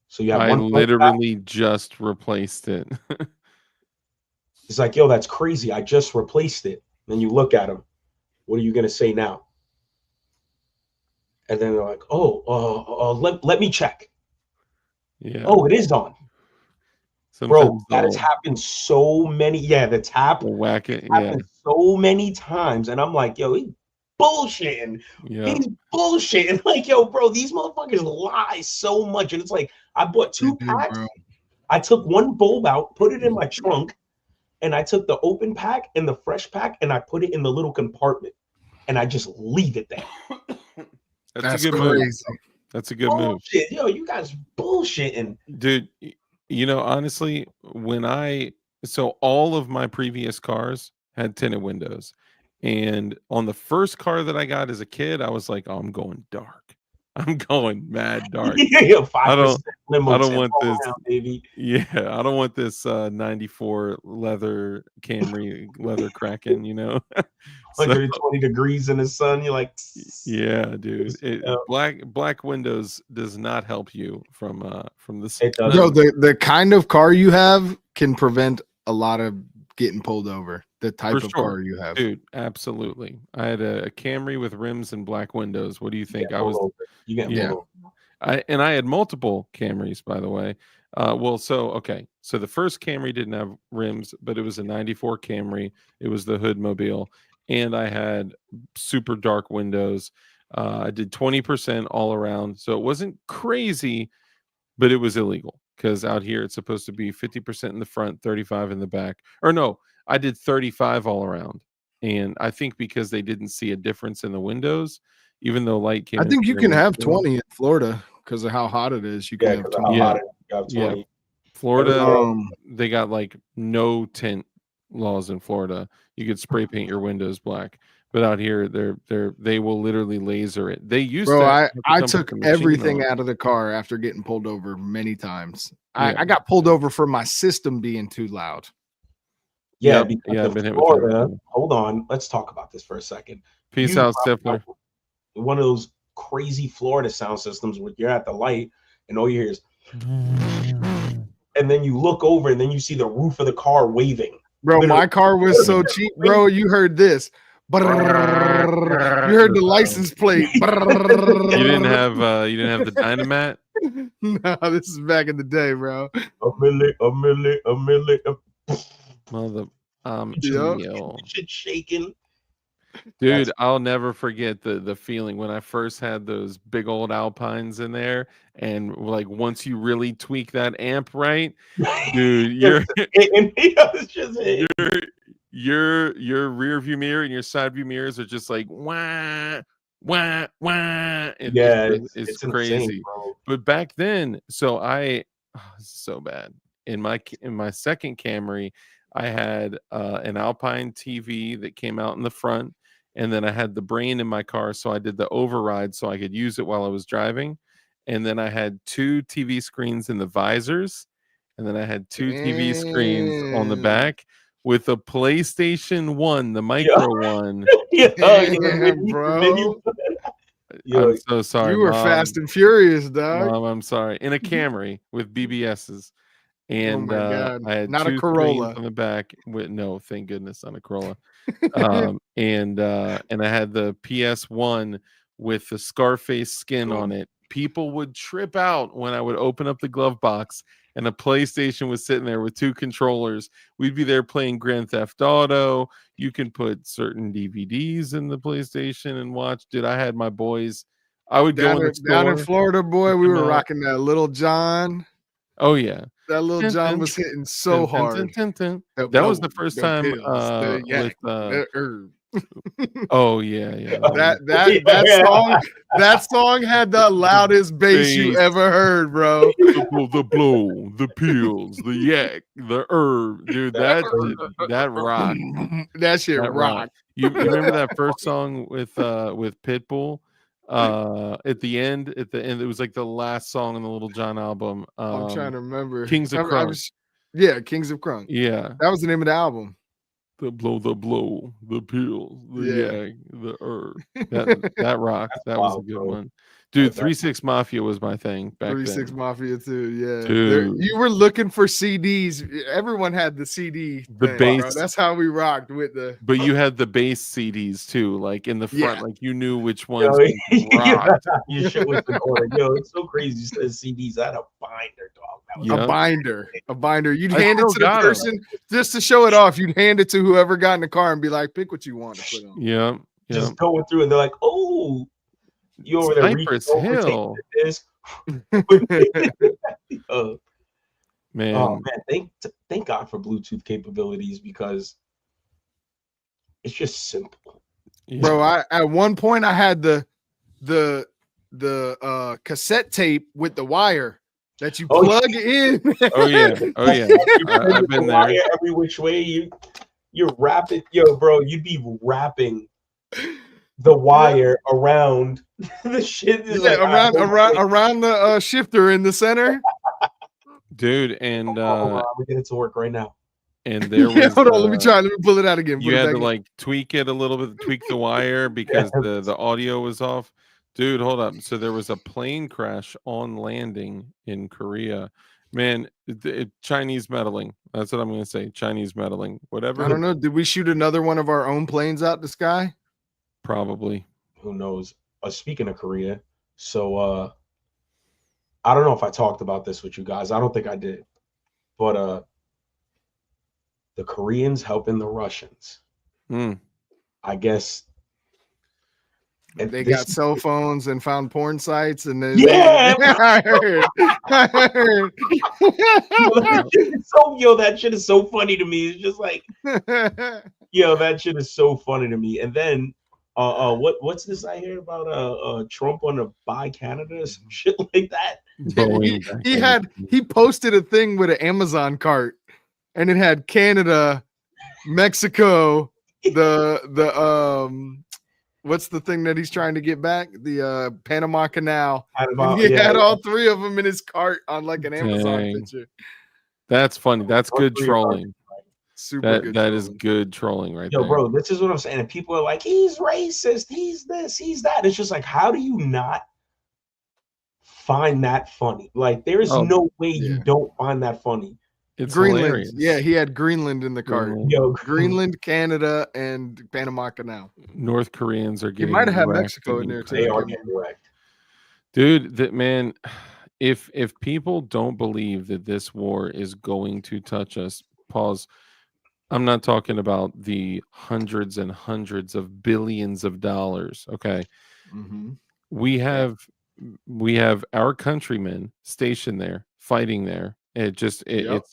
So you have I one. literally just replaced it. It's like, yo, that's crazy. I just replaced it. Then you look at them. What are you gonna say now? And then they're like, oh, let me check. Yeah. Oh, it is on. Sometimes bro, that has happened so many. Yeah, the tap whack it. happened so many times, and I'm like, yo, he's bullshitting. Yeah. He's bullshitting. Like, yo, bro, these motherfuckers lie so much, and it's like, I bought 2 packs. I took 1 bulb out, put it in my trunk, and I took the open pack and the fresh pack, and I put it in the little compartment, and I just leave it there. That's a good move. That's a good move. Yo, you guys bullshitting. Dude, honestly, so all of my previous cars had tinted windows. And on the first car that I got as a kid, I was like, oh, I'm going dark. I'm going mad dark. Yeah, I don't want this, baby. Yeah, I don't want this 94 leather Camry leather Kraken, 120 degrees in the sun. You're like, yeah, dude. Black windows does not help you from the sun. No, the kind of car you have can prevent a lot of getting pulled over. The type of car you have, dude. Absolutely. I had a Camry with rims and black windows. What do you think? I had multiple Camrys, by the way. So the first Camry didn't have rims, but it was a 94 Camry. It was the hood mobile, and I had super dark windows. I did 20% all around, so it wasn't crazy, but it was illegal because out here it's supposed to be 50% in the front, 35 in the back. Or no, I did 35 all around, and I think because they didn't see a difference in the windows, even though light came I in think you through can the have windshield. 20 in Florida because of how hot it is. You can Yeah, have because 20. how Yeah, hot it is, you got yeah. 20. Florida, they got like no tint laws in Florida. You could spray paint your windows black, but out here they will literally laser it. They used Bro, to have I to come took put the machine everything on. out of the car after getting pulled over many times. Yeah. I got pulled over for my system being too loud. Yeah, Yep. because Yeah, I've of been hit with that Florida. too. Hold on, let's talk about this for a second. Peace You out, probably Stifler. got one of those crazy Florida sound systems where you're at the light and all you hear is, and then you look over and then you see the roof of the car waving. Bro, Literally. my car was so cheap, bro. You heard this. You heard the license plate. You didn't have the Dynamat? No, this is back in the day, bro. A milli. Mother Yup. Shit shaking. Dude, I'll never forget the feeling when I first had those big old Alpines in there, and like once you really tweak that amp right, dude, your rear view mirror and your side view mirrors are just like wah wah wah. Yeah, It's it's insane, crazy. bro. But back then, so this is so bad. In my second Camry, I had an Alpine TV that came out in the front, and then I had the brain in my car, so I did the override so I could use it while I was driving. And then I had 2 TV screens in the visors, and then I had 2 TV screens on the Damn. back with a PlayStation 1, the micro one. Damn, bro. I'm so sorry, You were Mom. fast and furious, dog. Mom, I'm sorry. In a Camry with BBSs. And my God. I had Not a 2 Corolla. screens on the back with no, thank goodness, not a Corolla. And I had the PS1 with the Scarface skin on it. People would trip out when I would open up the glove box and a PlayStation was sitting there with 2 controllers. We'd be there playing Grand Theft Auto. You can put certain DVDs in the PlayStation and watch. Dude, I had my boys. I would go in the store. Down in Florida, boy, we pick 'em were up. rocking that Little John. Oh yeah. That Little John was hitting so hard. That was the first time the yak, with the herb. oh yeah. That song had the loudest bass you ever heard, bro. The blow, the pills, the yak, the herb, dude. That rocked. That shit rocked. You remember that first song with Pitbull? At the end, it was like the last song on the Little John album. I'm trying to remember. Kings of Crunk. Yeah, Kings of Crunk. Yeah, that was the name of the album. The blow, the pills, the yak, the herb. That rocked. That was a good one. Dude, 3-6 Mafia was my thing back then. 3-6 Mafia too, yeah. Dude. You were looking for CDs. Everyone had the CD. The bass. Bro. That's how we rocked with the. But you had the bass CDs too, like in the front, like you knew which ones. Your shit was in order. Yo, it's so crazy. You said CDs. I had a binder, dog. A binder. You'd hand it to the person just to show it off. You'd hand it to whoever got in the car and be like, "Pick what you want to put on." Yeah. Just going through, and they're like, "Oh, you over there, Cypress Hill." Man, oh man, thank God for Bluetooth capabilities because it's just simple. Yeah. Bro, at one point I had the cassette tape with the wire that you plug in. Oh yeah. I've been there. Every which way you're wrapping, yo, bro. You'd be wrapping the wire around the shit. Around the shifter in the center. Dude, and we get it to work right now. And there was hold on, let me pull it out again. You had to like tweak it a little bit, tweak the wire because the audio was off. Dude, hold up. So there was a plane crash on landing in Korea. Man, Chinese meddling. That's what I'm going to say. Chinese meddling. Whatever. I don't know. Did we shoot another one of our own planes out the sky? Probably. Who knows? Speaking of Korea, so I don't know if I talked about this with you guys. I don't think I did. But the Koreans helping the Russians. I guess And They this got is- cell phones and found porn sites, and then Yeah! I heard. That shit is so funny to me. It's just like, yo, that shit is so funny to me. And then, what's this I hear about Trump on to buy Canada or some shit like that? Boeing. he posted a thing with an Amazon cart, and it had Canada, Mexico, the what's the thing that he's trying to get back? The Panama Canal. And he had all three of them in his cart on like an Amazon picture. That's funny. That's good trolling. Super good. That is good trolling right Yo, there. bro, this is what I'm saying. And people are like, he's racist, he's this, he's that. It's just like, how do you not find that funny? Like, there is no way you don't find that funny. It's Greenland. hilarious. Yeah, he had Greenland in the cart. Yo, Greenland, Canada, and Panama Canal. North Koreans are He getting might have had wrecked Mexico in there too. They are getting wrecked. Dude, that man, if people don't believe that this war is going to touch us, pause. I'm not talking about the hundreds and hundreds of billions of dollars. Okay. Mm-hmm. We have our countrymen stationed there, fighting there. It's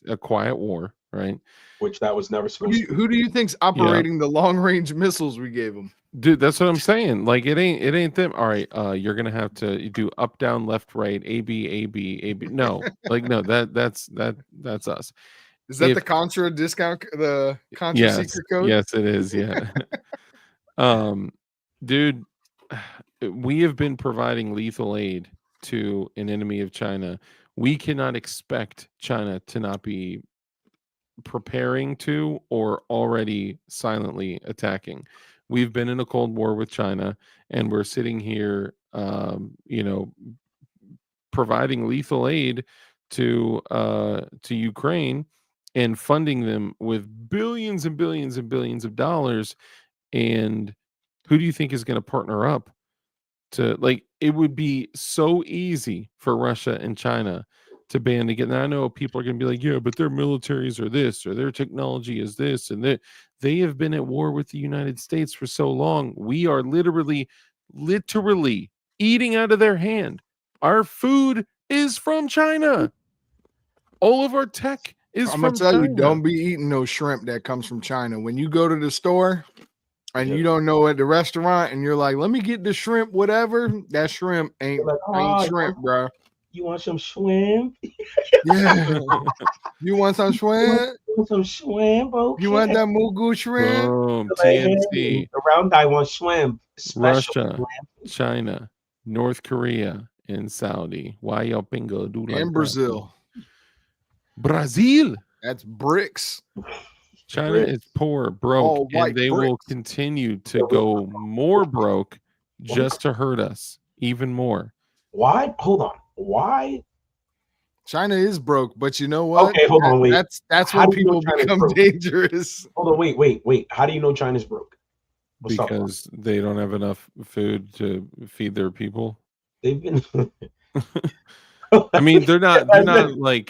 a quiet war, right? Which that was never supposed to be. Who do you think's operating the long range missiles we gave them? Dude, that's what I'm saying. Like it ain't them. All right, you're gonna have to do up, down, left, right, A B. No, like no, that's us. Is that the Contra discount? The Contra secret code? Yes, it is. Yeah. Dude, we have been providing lethal aid to an enemy of China. We cannot expect China to not be preparing to or already silently attacking. We've been in a Cold War with China, and we're sitting here, providing lethal aid to Ukraine and funding them with billions and billions and billions of dollars. And who do you think is going to partner up to, like, it would be so easy for Russia and China to band together. Now, I know people are going to be like, yeah, but their militaries are this, or their technology is this, and that. They have been at war with the United States for so long. We are literally eating out of their hand. Our food is from China. All of our tech is from China. I'm gonna tell you, don't be eating no shrimp that comes from China. When you go to the store and you don't know at the restaurant, and you're like, let me get the shrimp, whatever. That shrimp ain't shrimp, bro. You want some shrimp? Yeah. You want some shrimp? You want some shrimp, okay. You want that mugu shrimp? Boom, TNT. Around I want shrimp. Russia, China, North Korea, and Saudi. Why y'all pingo do like and Brazil. Brazil. That's bricks. China is poor, broke, and they will continue to go more broke just to hurt us even more. Why? Hold on. Why? China is broke, but you know what? Okay, hold on, wait. That's when people become dangerous. Hold on, wait. How do you know China's broke? Because they don't have enough food to feed their people. They've been. I mean, they're not like.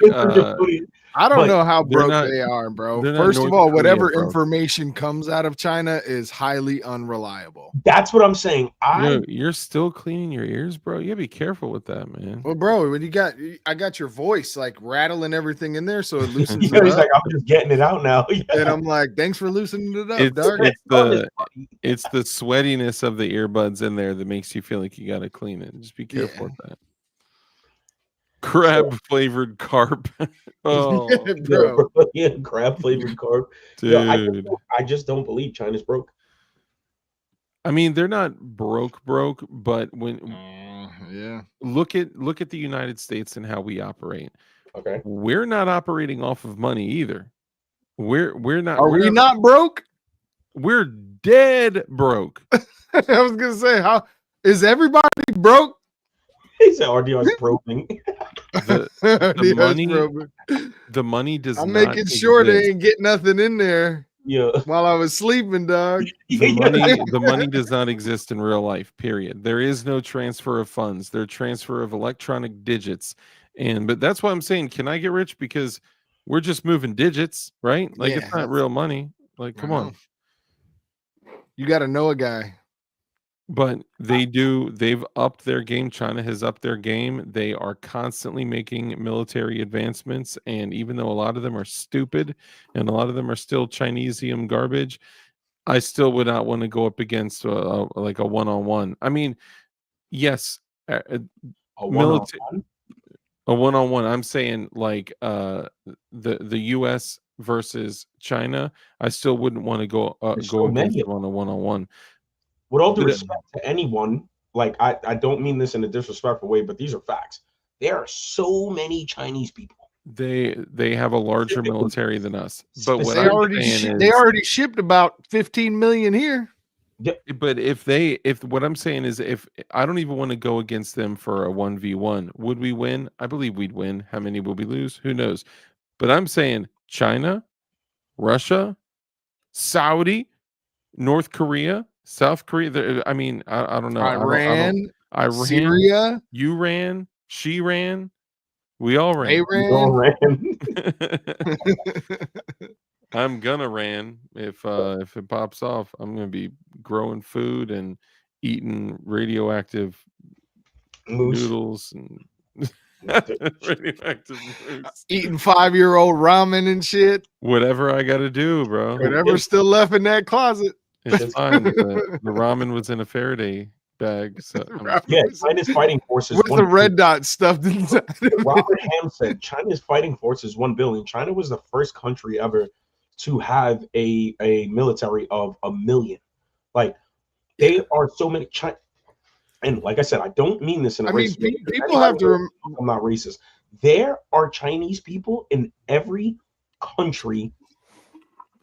I don't know how broke they are, bro. First of all, whatever information comes out of China is highly unreliable. That's what I'm saying. You're still cleaning your ears, bro. You gotta be careful with that, man. Well, bro, when I got your voice like rattling everything in there, so it loosens He's it up. like, I'm just getting it out now. And I'm like, thanks for loosening it up, It's the sweatiness of the earbuds in there that makes you feel like you gotta clean it. Just be careful with that. Crab flavored carp. Oh, bro. Yeah, crab flavored carp. Dude. Yo, I just don't believe China's broke. I mean, they're not broke, but when look at the United States and how we operate. Okay. We're not operating off of money either. We're not. Are we not broke? We're dead broke. I was gonna say, how is everybody broke? He said RDR is broken. The money does I'm not making sure exist. they ain't get nothing in there. Yeah. While I was sleeping, dog. The money does not exist in real life, period. There is no transfer of funds. There's transfer of electronic digits. But that's why I'm saying, can I get rich? Because we're just moving digits, right? Like it's not real money. Like, come on. You got to know a guy. But they've upped their game. China has upped their game. They are constantly making military advancements. And even though a lot of them are stupid and a lot of them are still Chinesium garbage, I still would not want to go up against like a one-on-one. I mean, yes, A military, one-on-one? a one-on-one. I'm saying like the US versus China. I still wouldn't want to There's go so against many of them on a one-on-one. With all due But respect to anyone, like I don't mean this in a disrespectful way, but these are facts. There are so many Chinese people. they have a larger military than us. But what They I'm already saying they is, already shipped about 15 million here. but if what I'm saying is, if I don't even want to go against them for a 1v1, would we win? I believe we'd win. How many will we lose? Who knows? But I'm saying China, Russia, Saudi, North Korea, South Korea. I mean, I don't know. Iran, Iran, Syria, you ran, she ran, we all ran. Iran. I'm gonna ran if it pops off. I'm gonna be growing food and eating radioactive Moose. noodles and radioactive moose. Eating 5-year-old ramen and shit. Whatever I gotta do, bro. Whatever's still left in that closet. It's fine. The ramen was in a Faraday bag. So yeah, China's fighting forces with the red dot stuffed inside. Robert Ham said China's fighting force is 1 billion. China was the first country ever to have a military of 1 million. Like they are so many. And like I said, I don't mean this in a racist way. People have to. I'm not racist. There are Chinese people in every country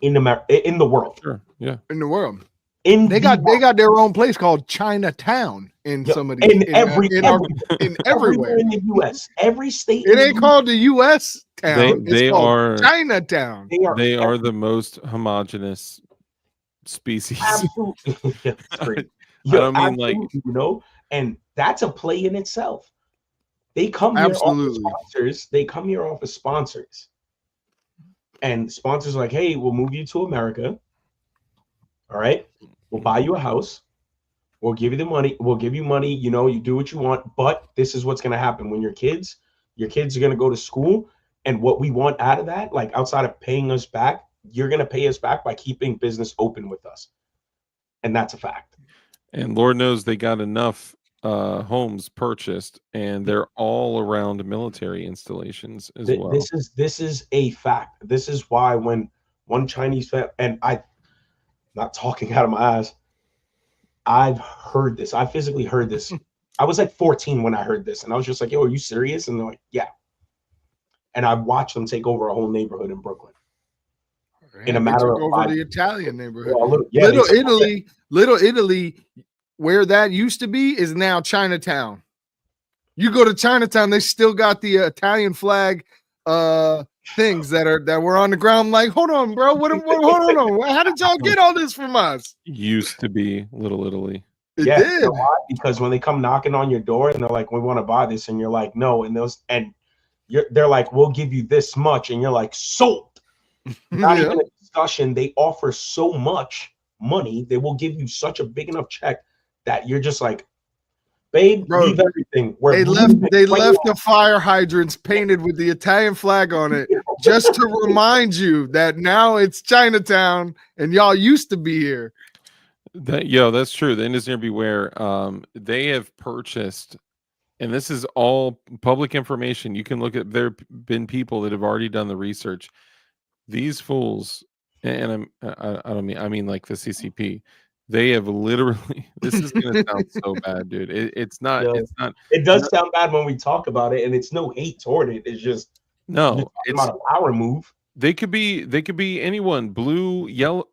in the world. Sure. Yeah. In the world. They got their own place called Chinatown in some of these everywhere in the U.S. Every state. It ain't called the U.S. town. They are Chinatown. They are the most homogenous species. Absolutely. I don't mean like, and that's a play in itself. They come here off as sponsors. They come here off as sponsors, and sponsors are like, hey, we'll move you to America. All right, we'll buy you a house. We'll give you the money. We'll give you money. You do what you want. But this is what's going to happen when your kids are going to go to school. And what we want out of that, like outside of paying us back, you're going to pay us back by keeping business open with us. And that's a fact. And Lord knows they got enough homes purchased, and they're all around military installations as well. This is a fact. This is why when one Chinese and I'm not talking out of my ass, I've heard this. I physically heard this. I was like 14 when I heard this, and I was just like, "Yo, are you serious?" And they're like, "Yeah." And I watched them take over a whole neighborhood in Brooklyn in a matter of over the Italian neighborhood. Well, Little Italy, where that used to be, is now Chinatown. You go to Chinatown, they still got the Italian flag things that were on the ground. I'm like, hold on, bro. Hold on. How did y'all get all this from us? Used to be Little Italy. It did. Because when they come knocking on your door and they're like, we want to buy this, and you're like, no, they're like, we'll give you this much, and you're like, sold. Not even a discussion. They offer so much money, they will give you such a big enough check that you're just like, babe, leave everything. They left the fire hydrants painted with the Italian flag on it just to remind you that now it's Chinatown and y'all used to be here. That's true. The Engineer Beware, they have purchased, and this is all public information. You can look at, there have been people that have already done the research. These fools, and I mean like the CCP, they have literally, this is going to sound so bad, dude. It's not. It does sound bad when we talk about it, and it's no hate toward it. It's just it's not a power move. They could be anyone. Blue, yellow,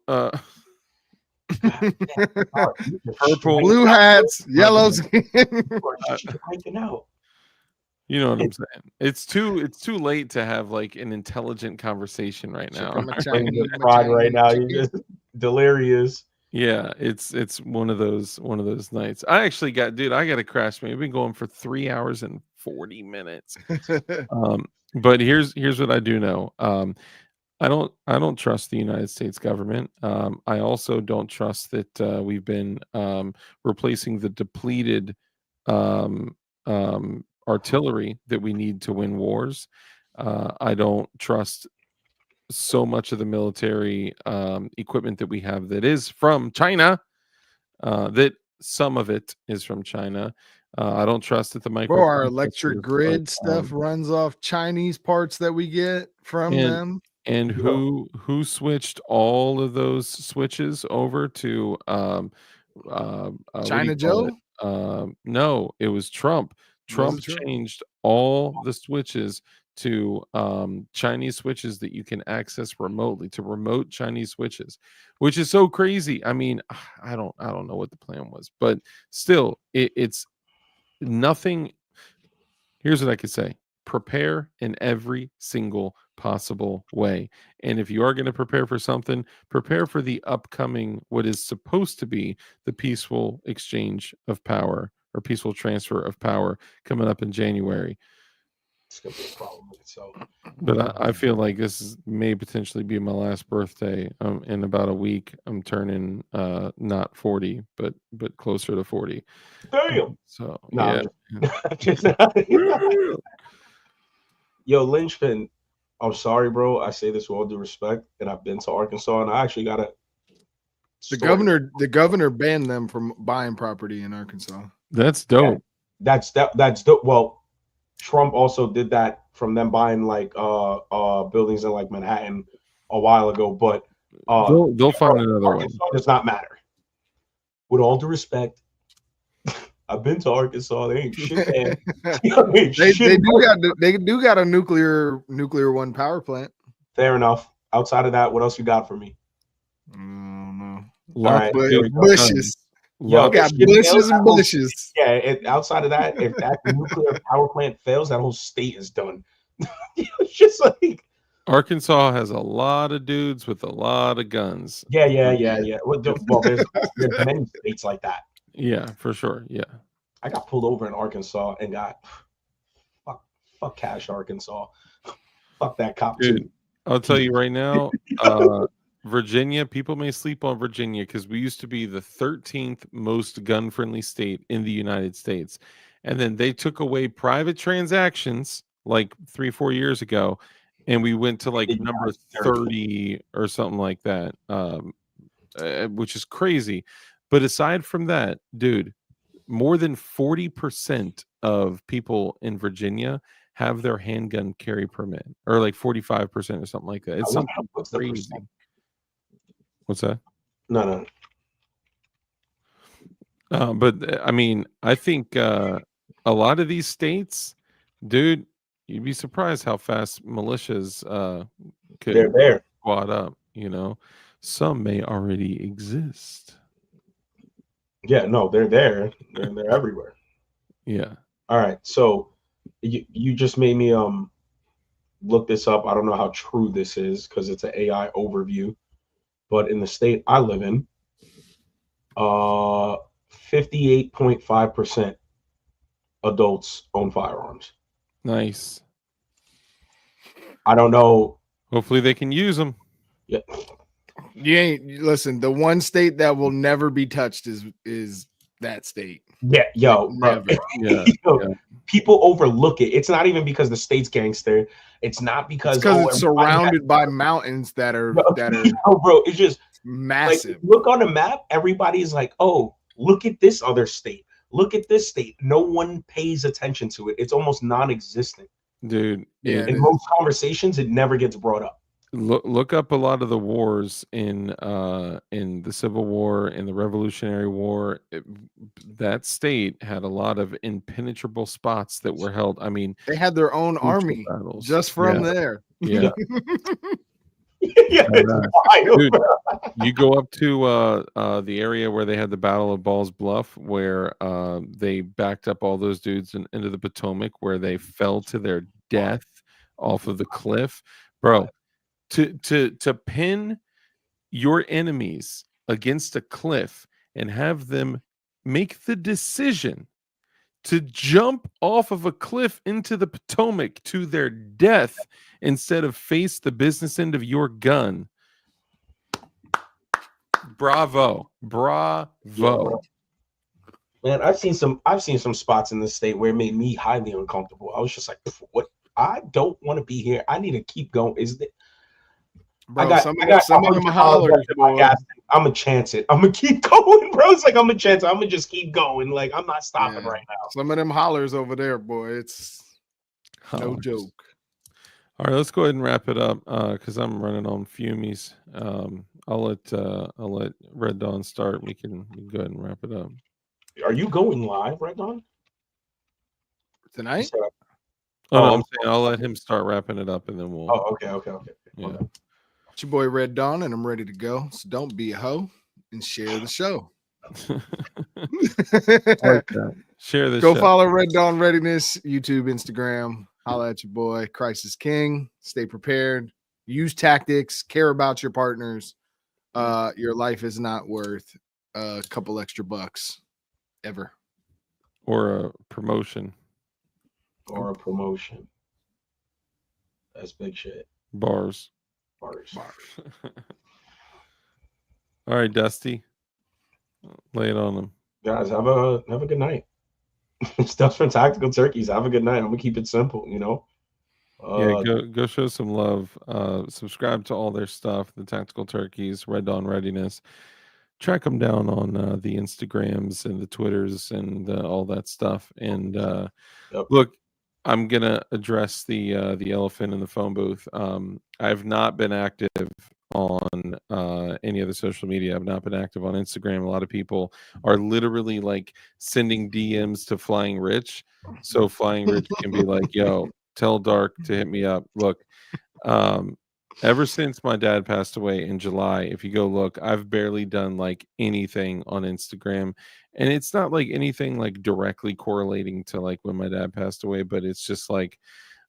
purple, blue hats, yellow skin. You know what I'm saying? It's too late to have like an intelligent conversation right now. Right now, you're just delirious. Yeah, it's one of those nights. I actually got to crash. We've been going for 3 hours and 40 minutes. But here's what I do know. I don't trust the United States government. I also don't trust that we've been replacing the depleted artillery that we need to win wars. I don't trust so much of the military equipment that we have that is from China. That some of it is from China. I don't trust that the Bro, our electric microprocessors grid stuff runs off Chinese parts that we get from and them. and who switched all of those switches over to what do China you call it? Joe? No, it was Trump. Was Trump it Trump? changed all the switches to Chinese switches that you can access remotely, to remote Chinese switches, which is so crazy. I mean, I don't know what the plan was, but still, it's nothing. Here's what I could say: prepare in every single possible way. And if you are going to prepare for something, prepare for the upcoming, what is supposed to be the peaceful exchange of power or peaceful transfer of power coming up in January. It's gonna be a problem with itself. But I feel like may potentially be my last birthday. In about a week, I'm turning not 40, but closer to 40. Damn. So No, yeah. Yo, Lynchpin, I'm sorry, bro. I say this with all due respect, and I've been to Arkansas, and I actually got a. The governor banned them from buying property in Arkansas. That's dope. Yeah, that's dope. Well, Trump also did that from them buying like buildings in like Manhattan a while ago, but they'll find another one. Arkansas does not matter. With all due respect, I've been to Arkansas. They ain't shit there. They do got a nuclear one power plant. Fair enough. Outside of that, what else you got for me? No. Lots of bushes. Yo, got bushes and bushes. Yeah, outside of that, if that nuclear power plant fails, that whole state is done. It's just like Arkansas has a lot of dudes with a lot of guns. Yeah. Well, there's many states like that. Yeah, for sure. Yeah. I got pulled over in Arkansas and got fuck Cash, Arkansas. Fuck that cop. Dude, too. I'll tell you right now, Virginia, people may sleep on Virginia because we used to be the 13th most gun-friendly state in the United States. And then they took away private transactions like 3-4 years ago, and we went to like number 30 or something like that, which is crazy. But aside from that, dude, more than 40% of people in Virginia have their handgun carry permit, or like 45% or something like that. It's something crazy. What's that? No. But I mean, I think a lot of these states, dude, you'd be surprised how fast militias could squad up. You know, some may already exist. Yeah, no, they're there. They're everywhere. Yeah. All right. So you just made me look this up. I don't know how true this is because it's an AI overview. But in the state I live in, 58.5% adults own firearms. Nice. I don't know. Hopefully they can use them. Yeah. Listen, the one state that will never be touched is that state. Yeah, yo, never. Yeah. People overlook it. It's not even because the state's gangster. It's not because it's surrounded by mountains that are no, bro. It's just massive. Like, look on the map. Everybody's like, "Oh, look at this other state. Look at this state." No one pays attention to it. It's almost non-existent, dude. Yeah. In most conversations, it never gets brought up. Look up a lot of the wars in the Civil War, in the Revolutionary War. That state had a lot of impenetrable spots that were held. I mean, they had their own army battles just from there. Yeah. Dude, you go up to the area where they had the Battle of Ball's Bluff, where they backed up all those dudes into the Potomac, where they fell to their death off of the cliff, bro. To pin your enemies against a cliff and have them make the decision to jump off of a cliff into the Potomac to their death instead of face the business end of your gun. Bravo. Bravo. Man, I've seen some spots in this state where it made me highly uncomfortable. I was just like, what? I don't want to be here. I need to keep going. Is it? Bro, I got some of them hollers, boy. I'm gonna chance it. I'm gonna keep going, bro. It's like I'm gonna chance it. I'm gonna just keep going. Like I'm not stopping right now. Some of them hollers over there, boy. It's no joke. All right, let's go ahead and wrap it up because I'm running on fumies. I'll let Red Dawn start. We can go ahead and wrap it up. Are you going live, Red Dawn? Tonight? Oh, no, I'm saying I'll let him start wrapping it up and then we'll. Oh, okay. Yeah. Okay. It's your boy Red Dawn, and I'm ready to go. So don't be a hoe and share the show. Like that. Share the Go show. follow Red Dawn Readiness, YouTube, Instagram. Holla at your boy. Crisis King. Stay prepared. Use tactics. Care about your partners. Your life is not worth a couple extra bucks ever. Or a promotion. That's big shit. Bars. All right, Dusty. Lay it on them. Guys, have a good night. Stuff's from Tactical Turkeys. Have a good night. I'm gonna keep it simple, you know. Go show some love. Subscribe to all their stuff, the Tactical Turkeys, Red Dawn Readiness. Track them down on the Instagrams and the Twitters and all that stuff. And look, I'm gonna address the elephant in the phone booth. I've not been active on any other social media. I've not been active on Instagram. A lot of people are literally like sending DMs to Flying Rich, so Flying Rich can be like, "Yo, tell Dark to hit me up." Look, ever since my dad passed away in July, if you go look, I've barely done like anything on Instagram. And it's not like anything like directly correlating to like when my dad passed away, but it's just like,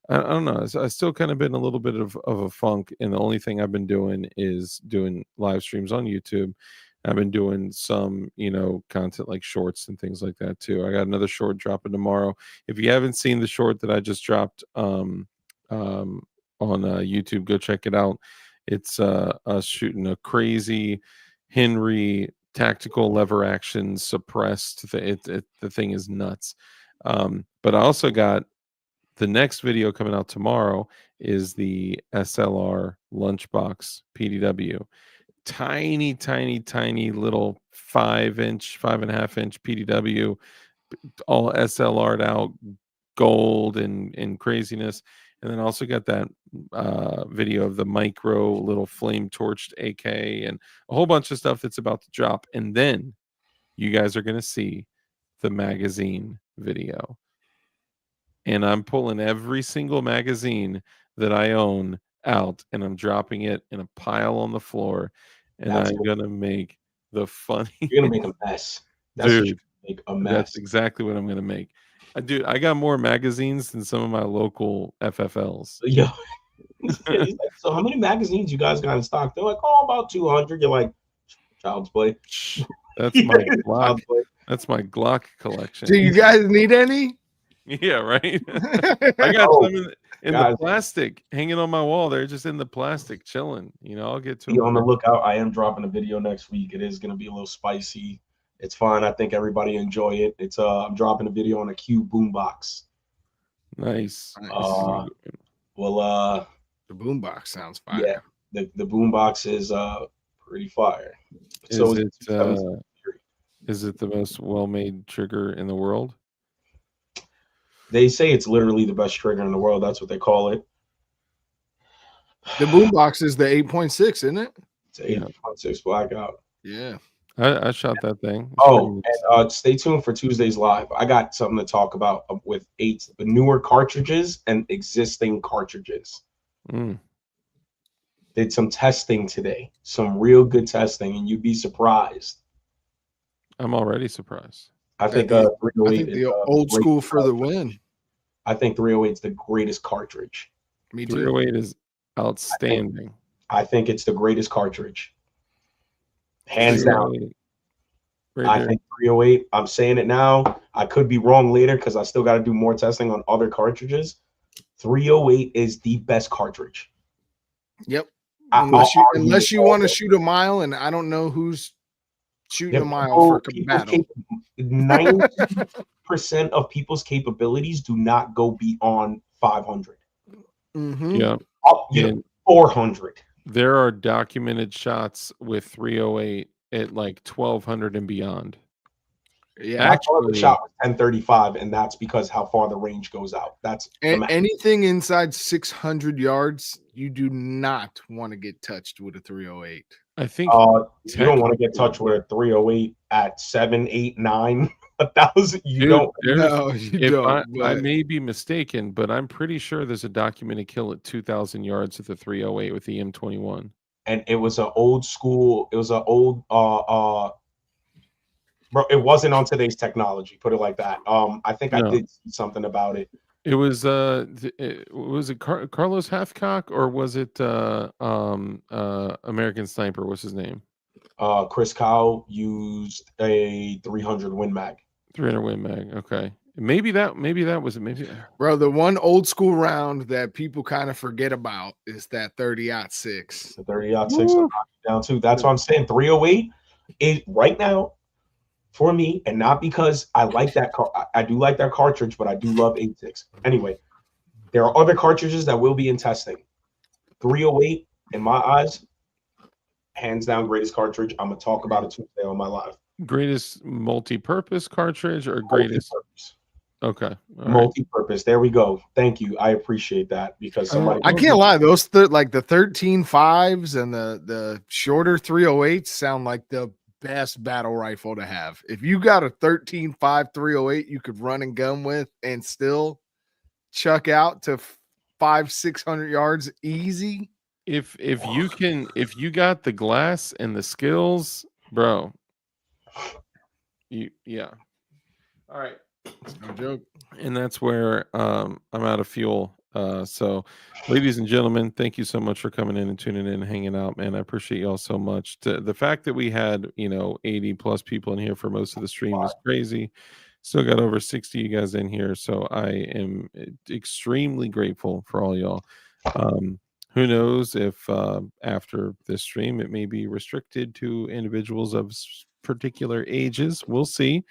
I don't know. I still kind of been a little bit of a funk. And the only thing I've been doing is doing live streams on YouTube. I've been doing some, content like shorts and things like that too. I got another short dropping tomorrow. If you haven't seen the short that I just dropped, on YouTube, go check it out. It's us shooting a crazy Henry tactical lever action suppressed. The thing is nuts. But I also got the next video coming out tomorrow is the SLR lunchbox PDW. Tiny little 5.5-inch PDW, all SLR'd out, gold and craziness. And then also got that video of the micro little flame torched AK and a whole bunch of stuff that's about to drop. And then you guys are going to see the magazine video. And I'm pulling every single magazine that I own out and I'm dropping it in a pile on the floor. And I'm going to make the funny. You're going to make a mess. Dude, make a mess. That's exactly what I'm going to make. Dude, I got more magazines than some of my local FFLs. Yo. So how many magazines you guys got in stock? They're like, oh, about 200. You're like, child's play. That's my Glock. That's my Glock collection. Do you guys need any? Yeah, right. I got some in the plastic hanging on my wall. They're just in the plastic chilling. I'll get to be on the lookout. I am dropping a video next week. It is going to be a little spicy. It's fine. I think everybody enjoy it. It's I'm dropping a video on a Q boombox. Nice. Well, the boombox sounds fire. Yeah, the boombox is pretty fire. So is it the most well-made trigger in the world? They say it's literally the best trigger in the world. That's what they call it. The boombox is the 8.6, isn't it? It's 8.6 blackout. Yeah. I shot that thing. And stay tuned for Tuesday's live. I got something to talk about with the newer cartridges and existing cartridges. Did some testing today, some real good testing, and you'd be surprised. I'm already surprised. I think 308 is the old school for the win. I think 308 is the greatest cartridge. Me too. 308 is outstanding. I think it's the greatest cartridge. Hands down. right I there. think 308. I'm saying it now. I could be wrong later because I still got to do more testing on other cartridges. 308 is the best cartridge. Yep. I'll Unless you argue want to all shoot a mile, and I don't know who's shooting day. a mile for People's battle. 90% of people's capabilities do not go beyond 500. Yeah. You 400. There are documented shots with 308 at like 1200 and beyond. Yeah, actually, the shot was 1035, and that's because how far the range goes out. That's anything inside 600 yards, you do not want to get touched with a 308. I think you don't want to get touched with a 308 at 7, 8, 9, 1,000. You don't. No, you don't. I may be mistaken, but I'm pretty sure there's a documented kill at 2,000 yards with the 308 with the M21. And it was an old school. It was an old bro. It wasn't on today's technology. Put it like that. I think I did see something about it. It was was it Carlos Hathcock or was it American Sniper? What's his name? Chris Kyle used a 300 Win Mag. 300 Win Mag. Okay, maybe that was it. Maybe, bro. The one old school round that people kind of forget about is that 30-06. The 30-06 down too. That's what I'm saying. 308 is right now. For me, and not because I like that I do like that cartridge, but I do love 86. Anyway, there are other cartridges that will be in testing. 308, in my eyes, hands down greatest cartridge. I'm gonna talk about it Tuesday on my live. Greatest multi-purpose cartridge or greatest? Okay, multi-purpose. There we go. Thank you. I appreciate that because somebody. I can't lie. Those like the 13.5s and the shorter 308s sound like the best battle rifle to have. If you got a 13.5 308 you could run and gun with and still chuck out to 500-600 yards easy. If you got the glass and the skills, bro. Yeah. All right. No joke. And that's where I'm out of fuel. So, ladies and gentlemen, thank you so much for coming in and tuning in and hanging out, man. I appreciate y'all so much. The fact that we had 80 plus people in here for most of the stream is crazy. Still got over 60 you guys in here, so I am extremely grateful for all y'all. Who knows if after this stream it may be restricted to individuals of particular ages. We'll see.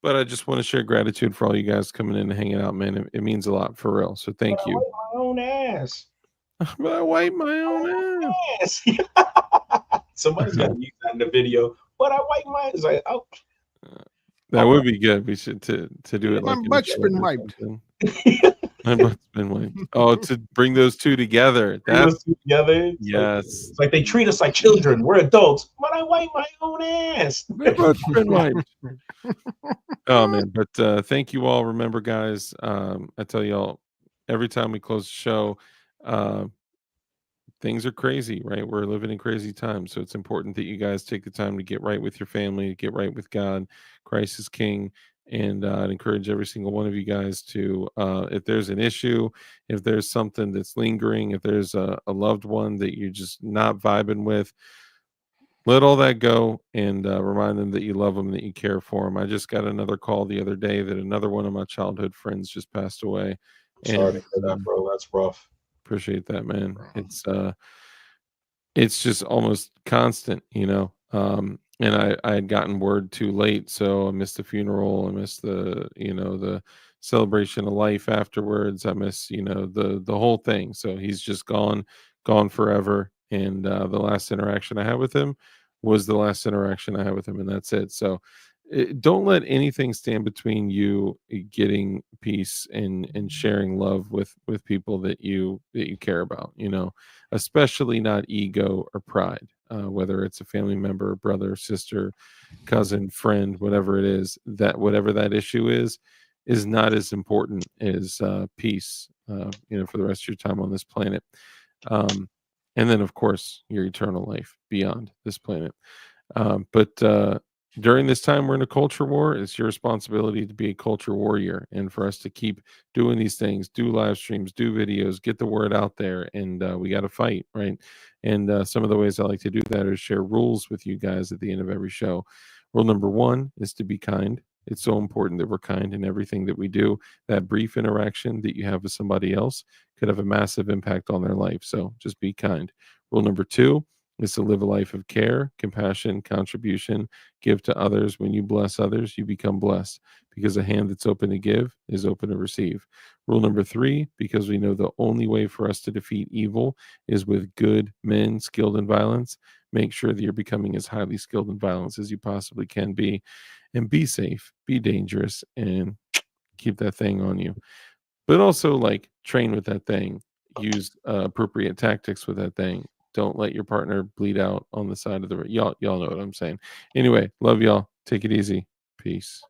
But I just want to share gratitude for all you guys coming in and hanging out, man. It means a lot for real. So thank you. I wipe my own ass. I wipe my own ass. Somebody's got to use that in the video. But I wipe my ass. Like, oh. That would be good. We should to do it. My like butt's been wiped. My butt's been wiped. Oh, to bring those two together. Those two together. Yes. It's like they treat us like children. We're adults, but I wipe my own ass. My butt's been wiped. Oh man, but thank you all. Remember, guys, I tell y'all every time we close the show, things are crazy, right? We're living in crazy times, so it's important that you guys take the time to get right with your family, get right with God. Christ is King. And I'd encourage every single one of you guys to, if there's an issue, if there's something that's lingering, if there's a loved one that you're just not vibing with, let all that go and remind them that you love them, that you care for them. I just got another call the other day that another one of my childhood friends just passed away. Sorry to hear that, bro. That's rough. Appreciate that, man. It's just almost constant, and I had gotten word too late, so I missed the funeral. I missed the celebration of life afterwards. I miss the whole thing. So he's just gone forever. And the last interaction I had with him was the last interaction I had with him, and that's it. So don't let anything stand between you getting peace and sharing love with people that you care about. Especially not ego or pride. Whether it's a family member, brother, sister, cousin, friend, whatever it is, that whatever that issue is not as important as peace. For the rest of your time on this planet. And then, of course, your eternal life beyond this planet. But during this time we're in a culture war, it's your responsibility to be a culture warrior and for us to keep doing these things, do live streams, do videos, get the word out there. And we got to fight, right? And some of the ways I like to do that is share rules with you guys at the end of every show. Rule number 1 is to be kind. It's so important that we're kind in everything that we do. That brief interaction that you have with somebody else could have a massive impact on their life. So just be kind. Rule number 2 is to live a life of care, compassion, contribution, give to others. When you bless others, you become blessed, because a hand that's open to give is open to receive. Rule number 3, because we know the only way for us to defeat evil is with good men skilled in violence, make sure that you're becoming as highly skilled in violence as you possibly can be. And be safe, be dangerous, and keep that thing on you. But also, like, train with that thing, use appropriate tactics with that thing. Don't let your partner bleed out on the side of the road. Y'all know what I'm saying. Anyway, love y'all. Take it easy. Peace.